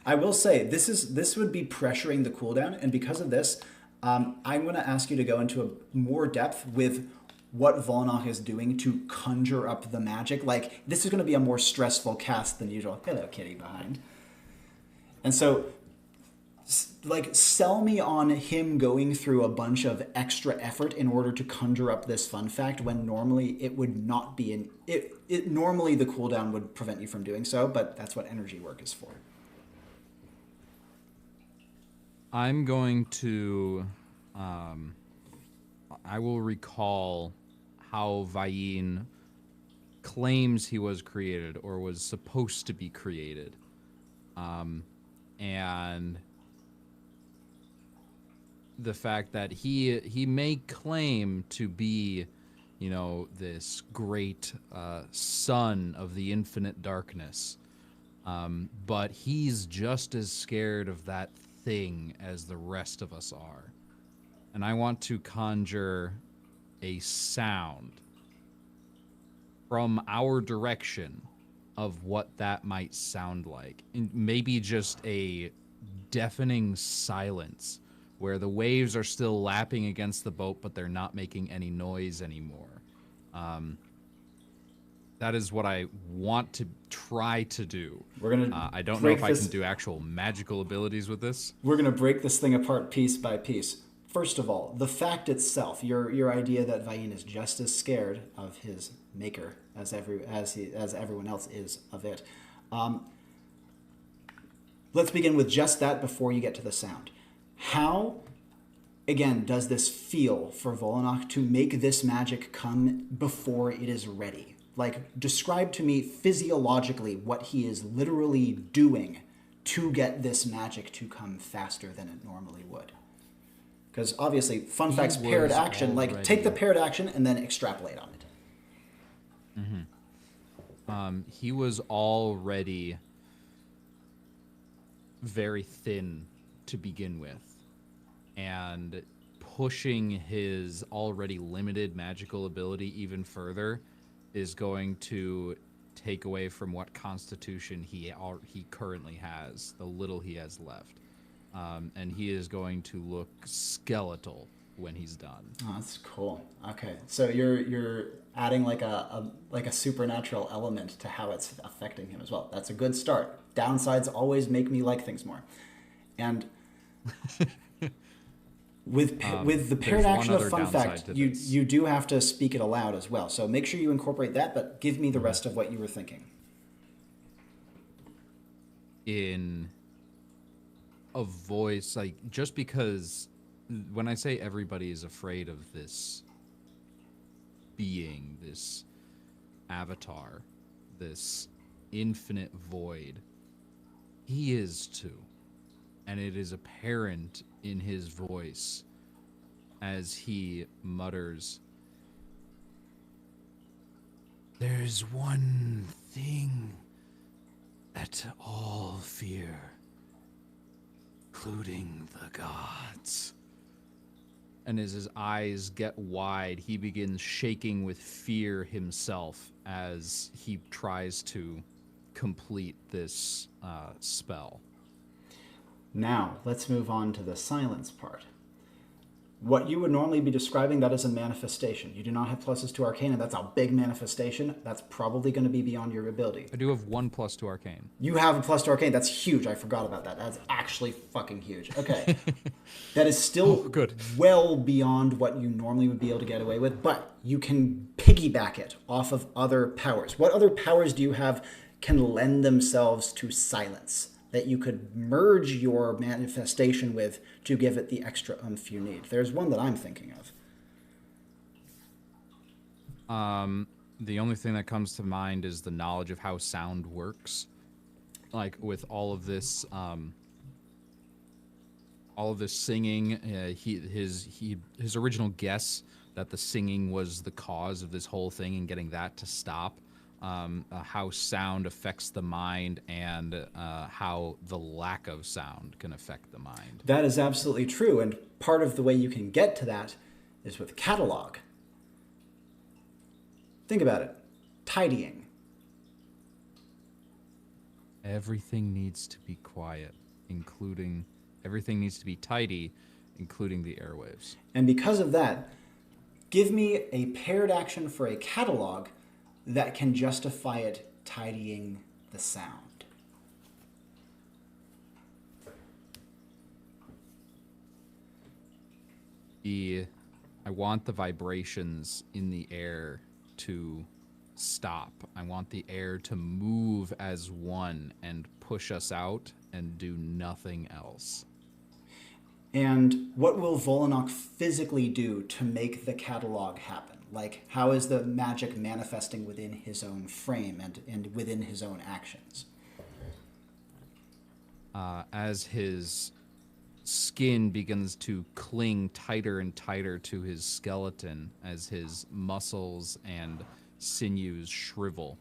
Speaker 1: I will say, this would be pressuring the cooldown, and because of this, I'm going to ask you to go into a more depth with what Vollanoch is doing to conjure up the magic. Like, this is going to be a more stressful cast than usual. Hello, kitty behind. And so, like, sell me on him going through a bunch of extra effort in order to conjure up this fun fact when normally it would not be normally the cooldown would prevent you from doing so, but that's what energy work is for.
Speaker 3: I'm going to I will recall how Va'in claims he was created or was supposed to be created. And the fact that he may claim to be, you know, this great son of the infinite darkness, but he's just as scared of that thing as the rest of us are. And I want to conjure a sound from our direction of what that might sound like. And maybe just a deafening silence where the waves are still lapping against the boat, but they're not making any noise anymore. That is what I want to try to do.
Speaker 1: We're gonna.
Speaker 3: I don't know if I can do actual magical abilities with this.
Speaker 1: We're gonna break this thing apart piece by piece. First of all, the fact itself, your idea that Vayin is just as scared of his maker as everyone else is of it. Let's begin with just that before you get to the sound. How, again, does this feel for Vollanoch to make this magic come before it is ready? Like, describe to me physiologically what he is literally doing to get this magic to come faster than it normally would. Because obviously, fun facts, paired action, like, take the paired action and then extrapolate on it.
Speaker 3: He was already very thin to begin with, and pushing his already limited magical ability even further is going to take away from what constitution he currently has, the little he has left. And he is going to look skeletal when he's done.
Speaker 1: Oh, that's cool. Okay, so you're adding like a supernatural element to how it's affecting him as well. That's a good start. Downsides always make me like things more. And with the paired action of fun fact, you do have to speak it aloud as well. So make sure you incorporate that, but give me the rest of what you were thinking.
Speaker 3: In a voice, like, just because when I say everybody is afraid of this being, this avatar, this infinite void, he is too. And it is apparent in his voice as he mutters, "There's one thing that all fear, including the gods." And as his eyes get wide, he begins shaking with fear himself as he tries to complete this spell.
Speaker 1: Now, let's move on to the silence part. What you would normally be describing, that is a manifestation. You do not have pluses to Arcane, and that's a big manifestation. That's probably going to be beyond your ability.
Speaker 3: I do have 1+ to Arcane.
Speaker 1: You have a plus to Arcane. That's huge. I forgot about that. That's actually fucking huge. Okay. That is still
Speaker 3: good.
Speaker 1: Well beyond what you normally would be able to get away with, but you can piggyback it off of other powers. What other powers do you have can lend themselves to silence that you could merge your manifestation with to give it the extra oomph you need? There's one that I'm thinking of.
Speaker 3: The only thing that comes to mind is the knowledge of how sound works. Like, with all of this singing, his original guess that the singing was the cause of this whole thing and getting that to stop. How sound affects the mind, and how the lack of sound can affect the mind.
Speaker 1: That is absolutely true, and part of the way you can get to that is with catalog. Think about it. Tidying.
Speaker 3: Everything needs to be quiet, including everything needs to be tidy, including the airwaves.
Speaker 1: And because of that, give me a paired action for a catalog that can justify it tidying the sound.
Speaker 3: I want the vibrations in the air to stop. I want the air to move as one and push us out and do nothing else.
Speaker 1: And what will Vollanoch physically do to make the catalog happen? Like, how is the magic manifesting within his own frame and within his own actions?
Speaker 3: As his skin begins to cling tighter and tighter to his skeleton as his muscles and sinews shrivel.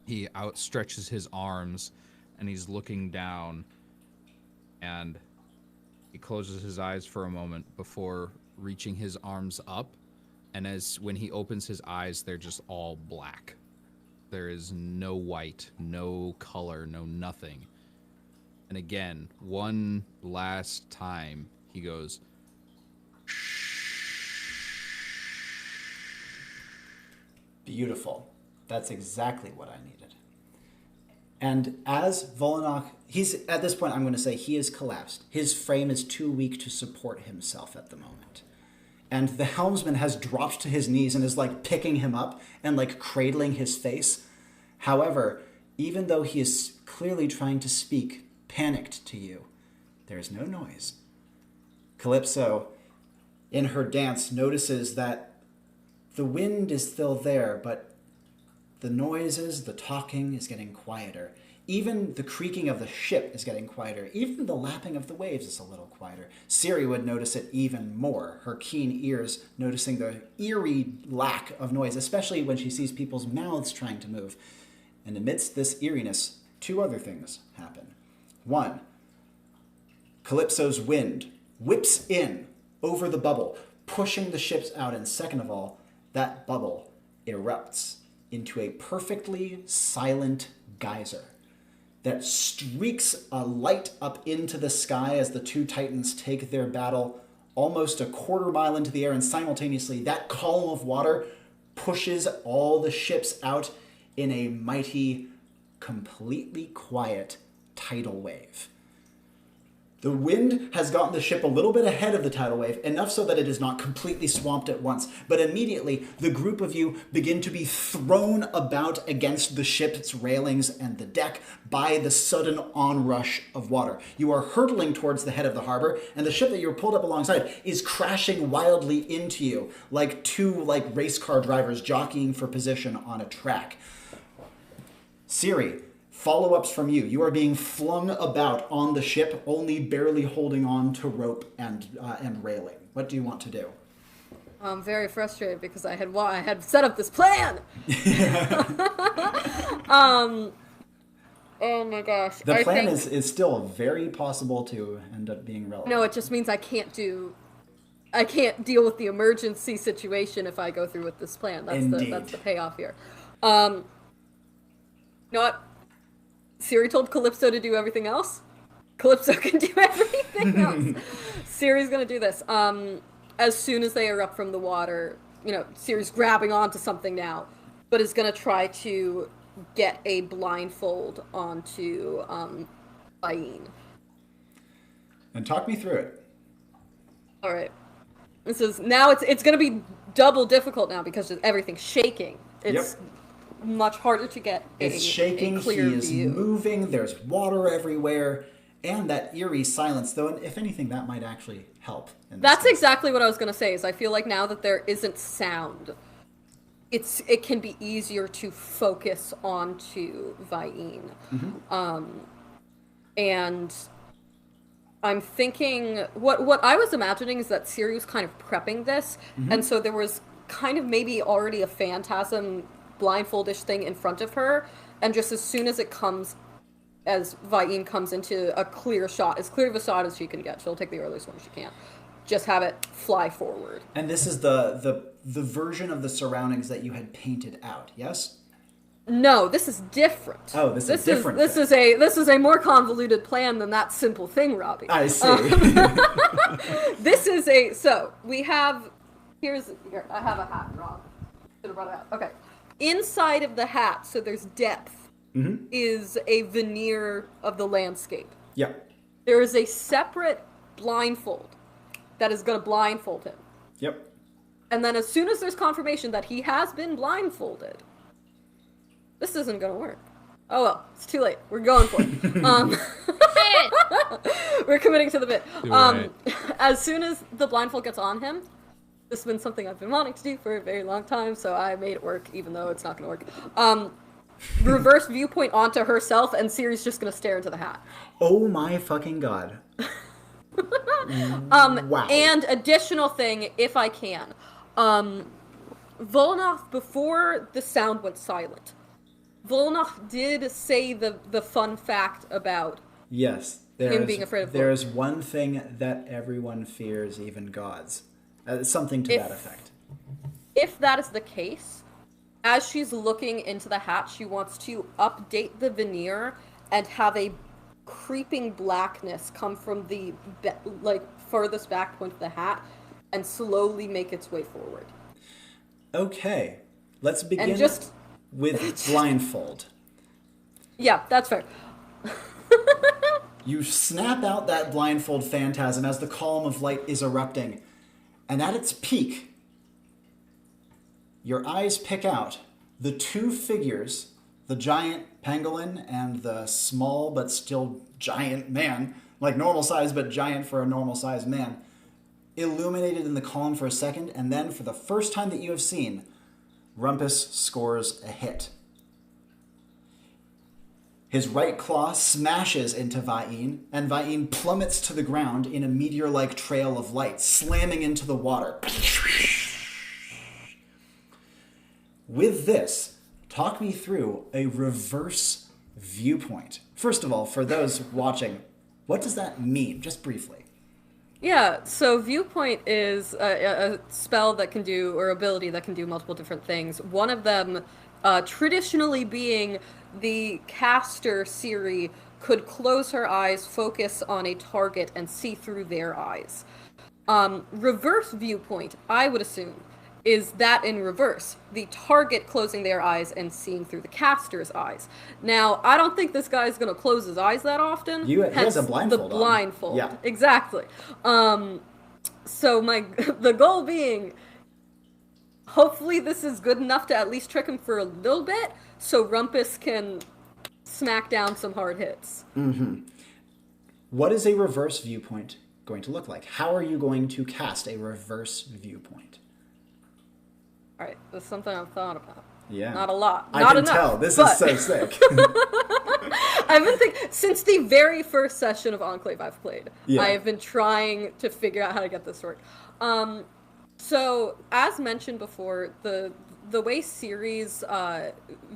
Speaker 3: He outstretches his arms and he's looking down, and he closes his eyes for a moment before reaching his arms up, and when he opens his eyes, they're just all black. There is no white, no color, no nothing. And again, one last time, he goes,
Speaker 1: Beautiful. That's exactly what I needed. And as Vollanoch, at this point, I'm going to say he is collapsed. His frame is too weak to support himself at the moment. And the helmsman has dropped to his knees and is like picking him up and like cradling his face. However, even though he is clearly trying to speak panicked to you, there is no noise. Calypso, in her dance, notices that the wind is still there, but the noises, the talking is getting quieter. Even the creaking of the ship is getting quieter. Even the lapping of the waves is a little quieter. Siri would notice it even more, her keen ears noticing the eerie lack of noise, especially when she sees people's mouths trying to move. And amidst this eeriness, two other things happen. One, Calypso's wind whips in over the bubble, pushing the ships out. And second of all, that bubble erupts into a perfectly silent geyser that streaks a light up into the sky as the two titans take their battle almost a quarter mile into the air, and simultaneously that column of water pushes all the ships out in a mighty, completely quiet tidal wave. The wind has gotten the ship a little bit ahead of the tidal wave, enough so that it is not completely swamped at once. But immediately, the group of you begin to be thrown about against the ship's railings and the deck by the sudden onrush of water. You are hurtling towards the head of the harbor, and the ship that you're pulled up alongside is crashing wildly into you, like two race car drivers jockeying for position on a track. Siri, follow-ups from you. You are being flung about on the ship, only barely holding on to rope and railing. What do you want to do?
Speaker 2: I'm very frustrated because I had set up this plan. Oh my gosh.
Speaker 1: The plan is still very possible to end up being relevant.
Speaker 2: No, it just means I can't deal with the emergency situation if I go through with this plan. That's the payoff here. You know what? Siri told Calypso to do everything else. Calypso can do everything else. Siri's gonna do this. As soon as they erupt from the water, Siri's grabbing onto something now, but is gonna try to get a blindfold onto Bain.
Speaker 1: And talk me through it.
Speaker 2: All right. This is now it's gonna be double difficult now because everything's shaking. It's much harder to get
Speaker 1: it's shaking,
Speaker 2: a clear
Speaker 1: he is
Speaker 2: view.
Speaker 1: Moving, there's water everywhere, and that eerie silence, though, if anything, that might actually help.
Speaker 2: That's exactly what I was going to say, is I feel like now that there isn't sound, it can be easier to focus onto Vain. Mm-hmm. And I'm thinking, what I was imagining is that Siri was kind of prepping this, and so there was kind of maybe already a phantasm blindfoldish thing in front of her, and just as soon as as Vain comes into a clear shot, as clear of a shot as she can get, she'll take the earliest one she can. Just have it fly forward.
Speaker 1: And this is the version of the surroundings that you had painted out, yes?
Speaker 2: No, this is different.
Speaker 1: Oh, this is different.
Speaker 2: This is a more convoluted plan than that simple thing, Robbie.
Speaker 1: I see.
Speaker 2: We have here. I have a hat, Rob. Should have brought it out. Okay. Inside of the hat, so there's depth, is a veneer of the landscape.
Speaker 1: Yeah.
Speaker 2: There is a separate blindfold that is going to blindfold him.
Speaker 1: Yep.
Speaker 2: And then as soon as there's confirmation that he has been blindfolded, this isn't going to work. Oh well, it's too late. We're going for it. We're committing to the bit.
Speaker 3: Right.
Speaker 2: As soon as the blindfold gets on him, this has been something I've been wanting to do for a very long time, so I made it work, even though it's not going to work. Reverse viewpoint onto herself, and Siri's just going to stare into the hat.
Speaker 1: Oh my fucking god. Wow.
Speaker 2: And additional thing, if I can, Vollanoch, before the sound went silent, Vollanoch did say the fun fact about
Speaker 1: Yes,
Speaker 2: him being afraid of
Speaker 1: there's one thing that everyone fears, even gods. Something to that effect.
Speaker 2: If that is the case, as she's looking into the hat, she wants to update the veneer and have a creeping blackness come from the furthest back point of the hat and slowly make its way forward.
Speaker 1: Okay, let's begin
Speaker 2: And just
Speaker 1: with blindfold.
Speaker 2: yeah, that's fair.
Speaker 1: You snap out that blindfold phantasm as the column of light is erupting, and at its peak, your eyes pick out the two figures, the giant pangolin and the small but still giant man, like normal size but giant for a normal sized man, illuminated in the column for a second, and then for the first time that you have seen, Rumpus scores a hit. His right claw smashes into Va'in, and Va'in plummets to the ground in a meteor-like trail of light, slamming into the water. With this, talk me through a reverse viewpoint. First of all, for those watching, what does that mean? Just briefly.
Speaker 2: Yeah, so viewpoint is a spell that can do, or ability that can do multiple different things. One of them, traditionally being the caster Siri could close her eyes, focus on a target, and see through their eyes. Reverse viewpoint, I would assume, is that in reverse. The target closing their eyes and seeing through the caster's eyes. Now, I don't think this guy's going to close his eyes that often.
Speaker 1: He has a blindfold
Speaker 2: the blindfold.
Speaker 1: on. Yeah.
Speaker 2: Exactly. So the goal being, hopefully this is good enough to at least trick him for a little bit, so Rumpus can smack down some hard hits.
Speaker 1: Mm-hmm. What is a reverse viewpoint going to look like? How are you going to cast a reverse viewpoint?
Speaker 2: All right, that's something I've thought about.
Speaker 1: Yeah.
Speaker 2: Not a lot.
Speaker 1: I
Speaker 2: Not
Speaker 1: can
Speaker 2: enough,
Speaker 1: tell. This
Speaker 2: but
Speaker 1: is so sick.
Speaker 2: I've been thinking, since the very first session of Enclave I've played,
Speaker 1: Yeah.
Speaker 2: I have been trying to figure out how to get this to work. So, as mentioned before, the way Siri's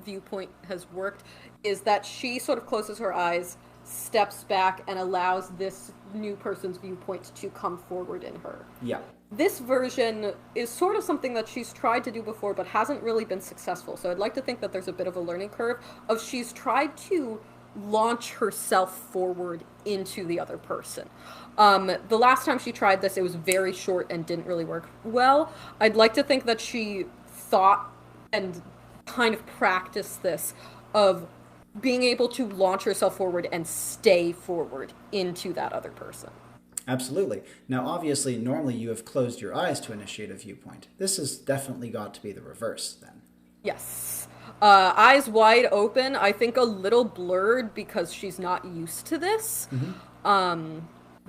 Speaker 2: viewpoint has worked is that she sort of closes her eyes, steps back, and allows this new person's viewpoint to come forward in her.
Speaker 1: Yeah.
Speaker 2: This version is sort of something that she's tried to do before but hasn't really been successful. So I'd like to think that there's a bit of a learning curve of she's tried to launch herself forward into the other person. The last time she tried this, it was very short and didn't really work well. I'd like to think that she thought and kind of practiced this of being able to launch herself forward and stay forward into that other person.
Speaker 1: Absolutely. Now, obviously, normally you have closed your eyes to initiate a viewpoint. This has definitely got to be the reverse, then.
Speaker 2: Yes. Eyes wide open, I think a little blurred because she's not used to this. Mm-hmm.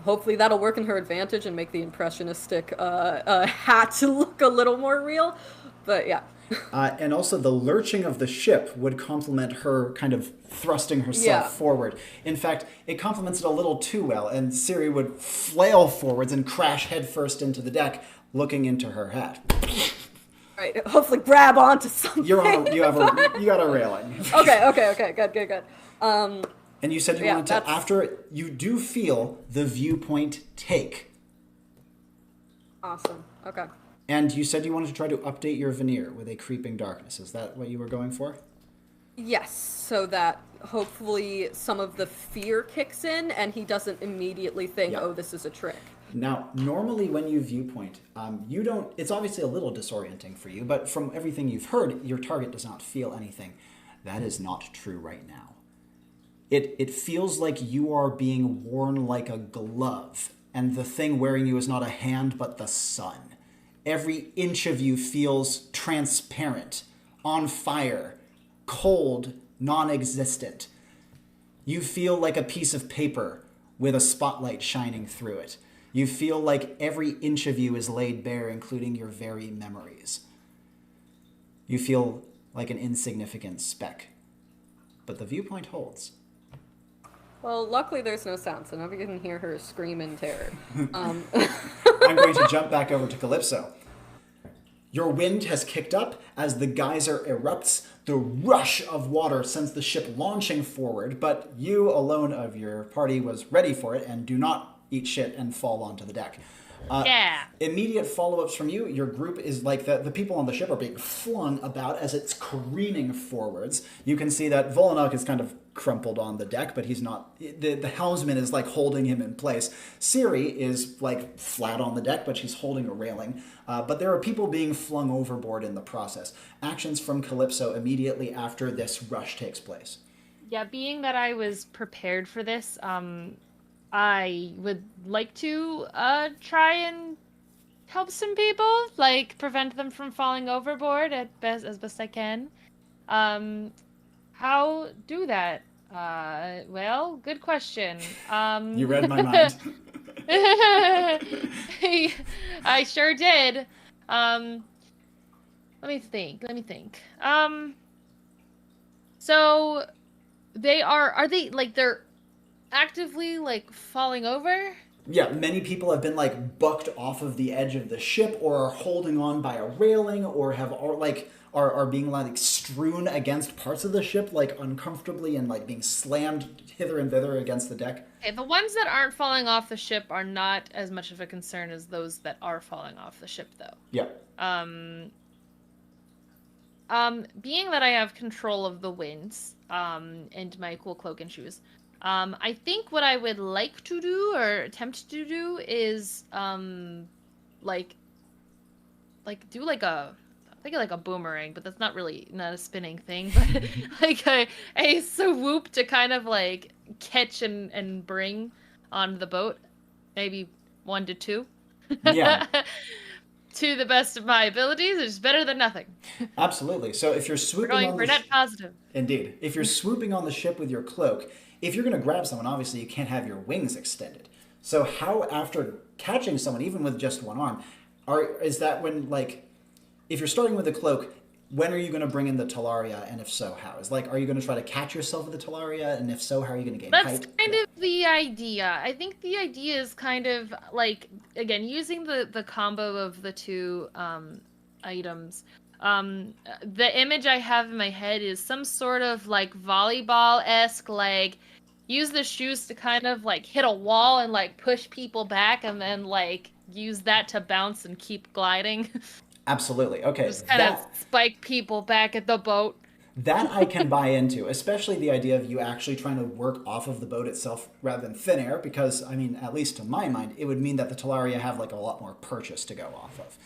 Speaker 2: Hopefully that'll work in her advantage and make the impressionistic hat to look a little more real. But yeah.
Speaker 1: And also the lurching of the ship would complement her kind of thrusting herself forward. In fact, it complements it a little too well, and Siri would flail forwards and crash headfirst into the deck, looking into her hat.
Speaker 2: Right, hopefully grab onto something.
Speaker 1: You got a railing.
Speaker 2: Okay, good.
Speaker 1: And you said you wanted to, after you do feel the viewpoint take.
Speaker 2: Awesome, okay.
Speaker 1: And you said you wanted to try to update your veneer with a creeping darkness. Is that what you were going for?
Speaker 2: Yes, so that hopefully some of the fear kicks in and he doesn't immediately think, oh, this is a trick.
Speaker 1: Now, normally when you viewpoint, you don't, it's obviously a little disorienting for you, but from everything you've heard, your target does not feel anything. That is not true right now. It feels like you are being worn like a glove, and the thing wearing you is not a hand, but the sun. Every inch of you feels transparent, on fire, cold, non-existent. You feel like a piece of paper with a spotlight shining through it. You feel like every inch of you is laid bare, including your very memories. You feel like an insignificant speck. But the viewpoint holds.
Speaker 2: Well, luckily there's no sound, so nobody can hear her scream in terror. Um,
Speaker 1: I'm going to jump back over to Calypso. Your wind has kicked up as the geyser erupts. The rush of water sends the ship launching forward, but you alone of your party was ready for it and do not eat shit and fall onto the deck.
Speaker 4: Yeah.
Speaker 1: Immediate follow-ups from you. Your group is like the people on the ship are being flung about as it's careening forwards. You can see that Vollanoch is kind of crumpled on the deck, but he's not. The helmsman is like holding him in place. Siri is like flat on the deck, but she's holding a railing. But there are people being flung overboard in the process. Actions from Calypso immediately after this rush takes place.
Speaker 4: Yeah, being that I was prepared for this, I would like to try and help some people, like prevent them from falling overboard as best I can. How do that? Well, good question.
Speaker 1: You read my mind.
Speaker 4: I sure did. Let me think. So are they like they're actively like falling over?
Speaker 1: Yeah, many people have been like bucked off of the edge of the ship, or are holding on by a railing, or are being like strewn against parts of the ship, like uncomfortably, and like being slammed hither and thither against the deck.
Speaker 4: Okay, the ones that aren't falling off the ship are not as much of a concern as those that are falling off the ship, though.
Speaker 1: Yeah.
Speaker 4: Being that I have control of the winds, and my cool cloak and shoes, I think what I would like to do or attempt to do is, like do like a, I think like a boomerang, but that's not a spinning thing, but like a swoop to kind of like catch and bring on the boat, maybe 1 to 2.
Speaker 1: Yeah.
Speaker 4: To the best of my abilities, it's better than nothing.
Speaker 1: Absolutely. So if you're swooping
Speaker 4: We're going
Speaker 1: on
Speaker 4: for net positive.
Speaker 1: Indeed. If you're swooping on the ship with your cloak, if you're going to grab someone, obviously you can't have your wings extended. So how, after catching someone, even with just one arm, is that when, like, if you're starting with a cloak, when are you going to bring in the Talaria, and if so, how? Are you going to try to catch yourself with the Talaria, and if so, how are you going to gain height?
Speaker 4: That's kind of the idea. I think the idea is kind of like, again, using the combo of the two items. The image I have in my head is some sort of like volleyball-esque, like use the shoes to kind of like hit a wall and like push people back, and then like use that to bounce and keep gliding.
Speaker 1: Absolutely. Okay.
Speaker 4: Just kind of spike people back at the boat.
Speaker 1: That I can buy into, especially the idea of you actually trying to work off of the boat itself rather than thin air, because, I mean, at least to my mind, it would mean that the Talaria have like a lot more purchase to go off of.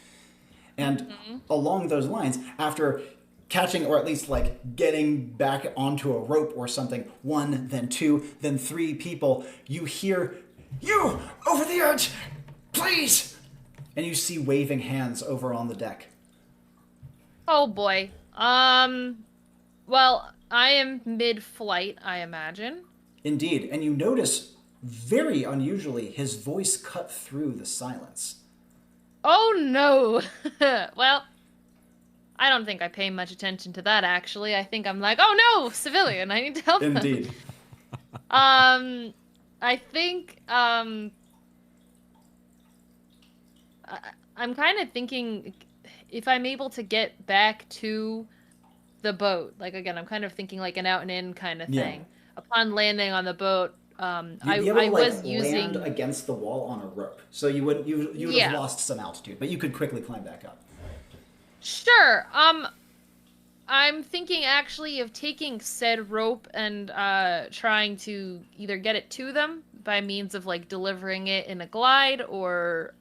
Speaker 1: And along those lines, after catching, or at least like getting back onto a rope or something, 1, then 2, then 3 people, you hear, "You, over the edge, please!" And you see waving hands over on the deck.
Speaker 4: Oh boy. Well, I am mid-flight, I imagine.
Speaker 1: Indeed, and you notice, very unusually, his voice cut through the silence.
Speaker 4: Oh no! Well, I don't think I pay much attention to that, actually. I think I'm like, oh no, civilian, I need to help them.
Speaker 1: Indeed.
Speaker 4: I think, I'm kind of thinking if I'm able to get back to the boat, like, again, I'm kind of thinking like an out and in kind of thing. Yeah. Upon landing on the boat, I was using
Speaker 1: land against the wall on a rope, so you would have lost some altitude, but you could quickly climb back up.
Speaker 4: Sure. I'm thinking actually of taking said rope and trying to either get it to them by means of like delivering it in a glide, or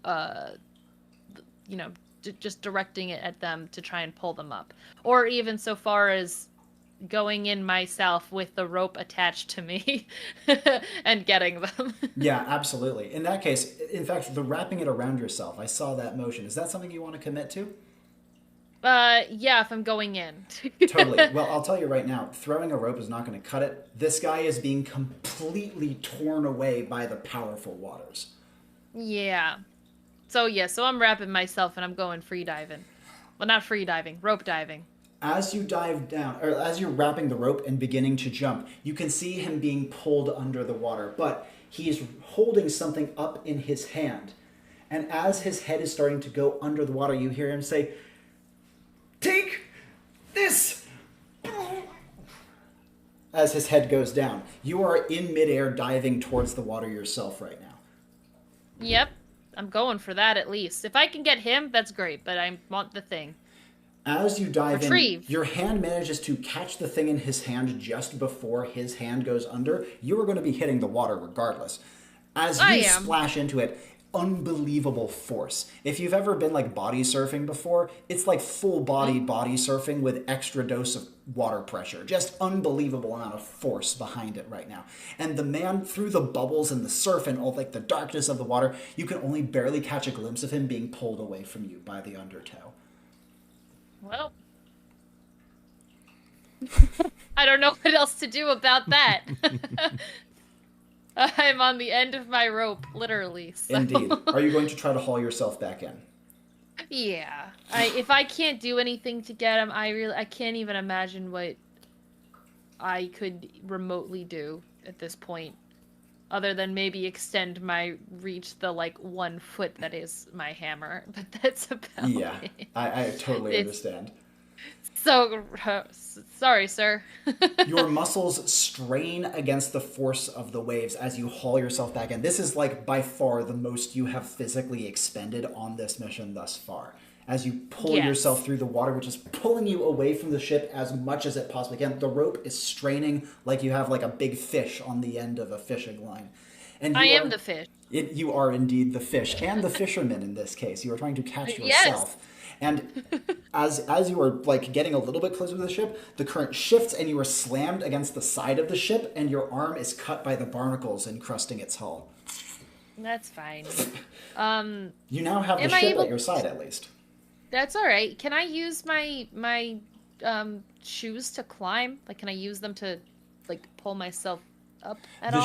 Speaker 4: just directing it at them to try and pull them up, or even so far as going in myself with the rope attached to me and getting them.
Speaker 1: Yeah, absolutely. In that case, in fact, the wrapping it around yourself, I saw that motion. Is that something you want to commit to?
Speaker 4: Yeah, if I'm going in.
Speaker 1: Totally. Well, I'll tell you right now, throwing a rope is not going to cut it. This guy is being completely torn away by the powerful waters.
Speaker 4: Yeah. So I'm wrapping myself and I'm going free diving. Well, not free diving, rope diving.
Speaker 1: As you dive down, or as you're wrapping the rope and beginning to jump, you can see him being pulled under the water, but he is holding something up in his hand. And as his head is starting to go under the water, you hear him say, "Take this!" As his head goes down. You are in midair diving towards the water yourself right now.
Speaker 4: Yep. I'm going for that at least. If I can get him, that's great, but I want the thing.
Speaker 1: As you dive
Speaker 4: Retrieve.
Speaker 1: in, your hand manages to catch the thing in his hand just before his hand goes under. You are going to be hitting the water regardless. As you splash into it, unbelievable force. If you've ever been like body surfing before, it's like full body surfing with extra dose of water pressure. Just unbelievable amount of force behind it right now. And the man, through the bubbles and the surf and all like the darkness of the water, you can only barely catch a glimpse of him being pulled away from you by the undertow.
Speaker 4: Well, I don't know what else to do about that. I'm on the end of my rope, literally. So.
Speaker 1: Indeed. Are you going to try to haul yourself back in?
Speaker 4: Yeah. If I can't do anything to get him, I can't even imagine what I could remotely do at this point, other than maybe extend my reach the 1 foot that is my hammer. But that's about it.
Speaker 1: I totally understand.
Speaker 4: So, sorry, sir.
Speaker 1: Your muscles strain against the force of the waves as you haul yourself back in. This is by far the most you have physically expended on this mission thus far. As you pull yourself through the water, which is pulling you away from the ship as much as it possibly can. The rope is straining like you have a big fish on the end of a fishing line. And
Speaker 4: I am the fish.
Speaker 1: You are indeed the fish, and the fisherman in this case. You are trying to catch yourself. Yes. And as you are getting a little bit closer to the ship, the current shifts and you are slammed against the side of the ship, and your arm is cut by the barnacles encrusting its hull.
Speaker 4: That's fine.
Speaker 1: You now have the ship at your side, at least.
Speaker 4: That's all right. Can I use my shoes to climb? Can I use them to pull myself up at all?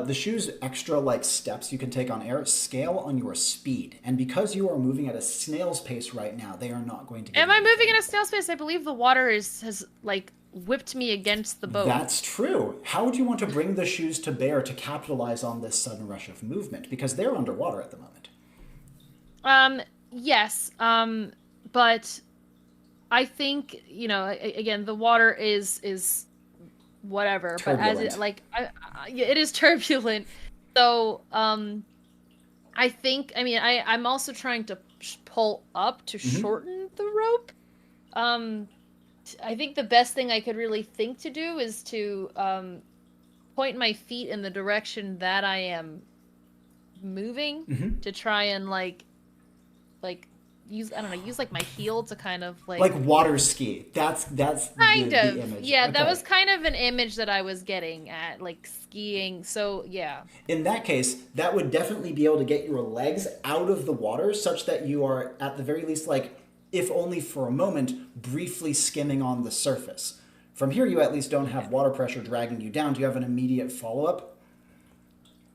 Speaker 1: The shoes extra steps you can take on air scale on your speed, and because you are moving at a snail's pace right now, they are not going to.
Speaker 4: Am I moving at a snail's pace? I believe the water has whipped me against the boat.
Speaker 1: That's true. How would you want to bring the shoes to bear to capitalize on this sudden rush of movement? Because they're underwater at the moment.
Speaker 4: Yes. But I think again the water is whatever,
Speaker 1: turbulent.
Speaker 4: But it is turbulent. So I think I'm also trying to pull up to shorten the rope. I think the best thing I could really think to do is to point my feet in the direction that I am moving to try and use my heel to kind of
Speaker 1: water ski. That's
Speaker 4: kind of
Speaker 1: the image.
Speaker 4: Yeah,
Speaker 1: okay.
Speaker 4: That was kind of an image that I was getting at, skiing. So yeah.
Speaker 1: In that case, that would definitely be able to get your legs out of the water, such that you are at the very least, if only for a moment, briefly skimming on the surface. From here, you at least don't have water pressure dragging you down. Do you have an immediate follow-up?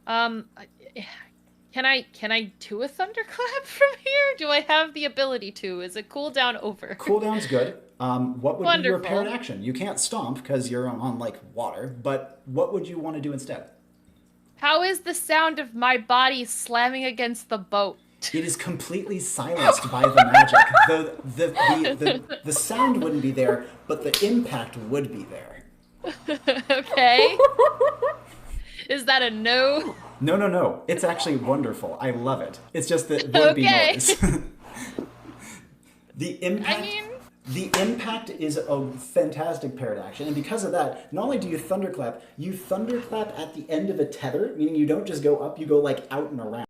Speaker 4: Can I do a thunderclap from here? Do I have the ability to? Is it cooldown over?
Speaker 1: Cooldown's good. What would
Speaker 4: Wonderful.
Speaker 1: be your paired action? You can't stomp because you're on water, but what would you want to do instead?
Speaker 4: How is the sound of my body slamming against the boat?
Speaker 1: It is completely silenced by the magic. The sound wouldn't be there, but the impact would be there.
Speaker 4: Okay. Is that a no?
Speaker 1: No. It's actually wonderful. I love it. It's just that there would be noise. The impact is a fantastic paired action, and because of that, not only do you thunderclap at the end of a tether, meaning you don't just go up, you go out and around.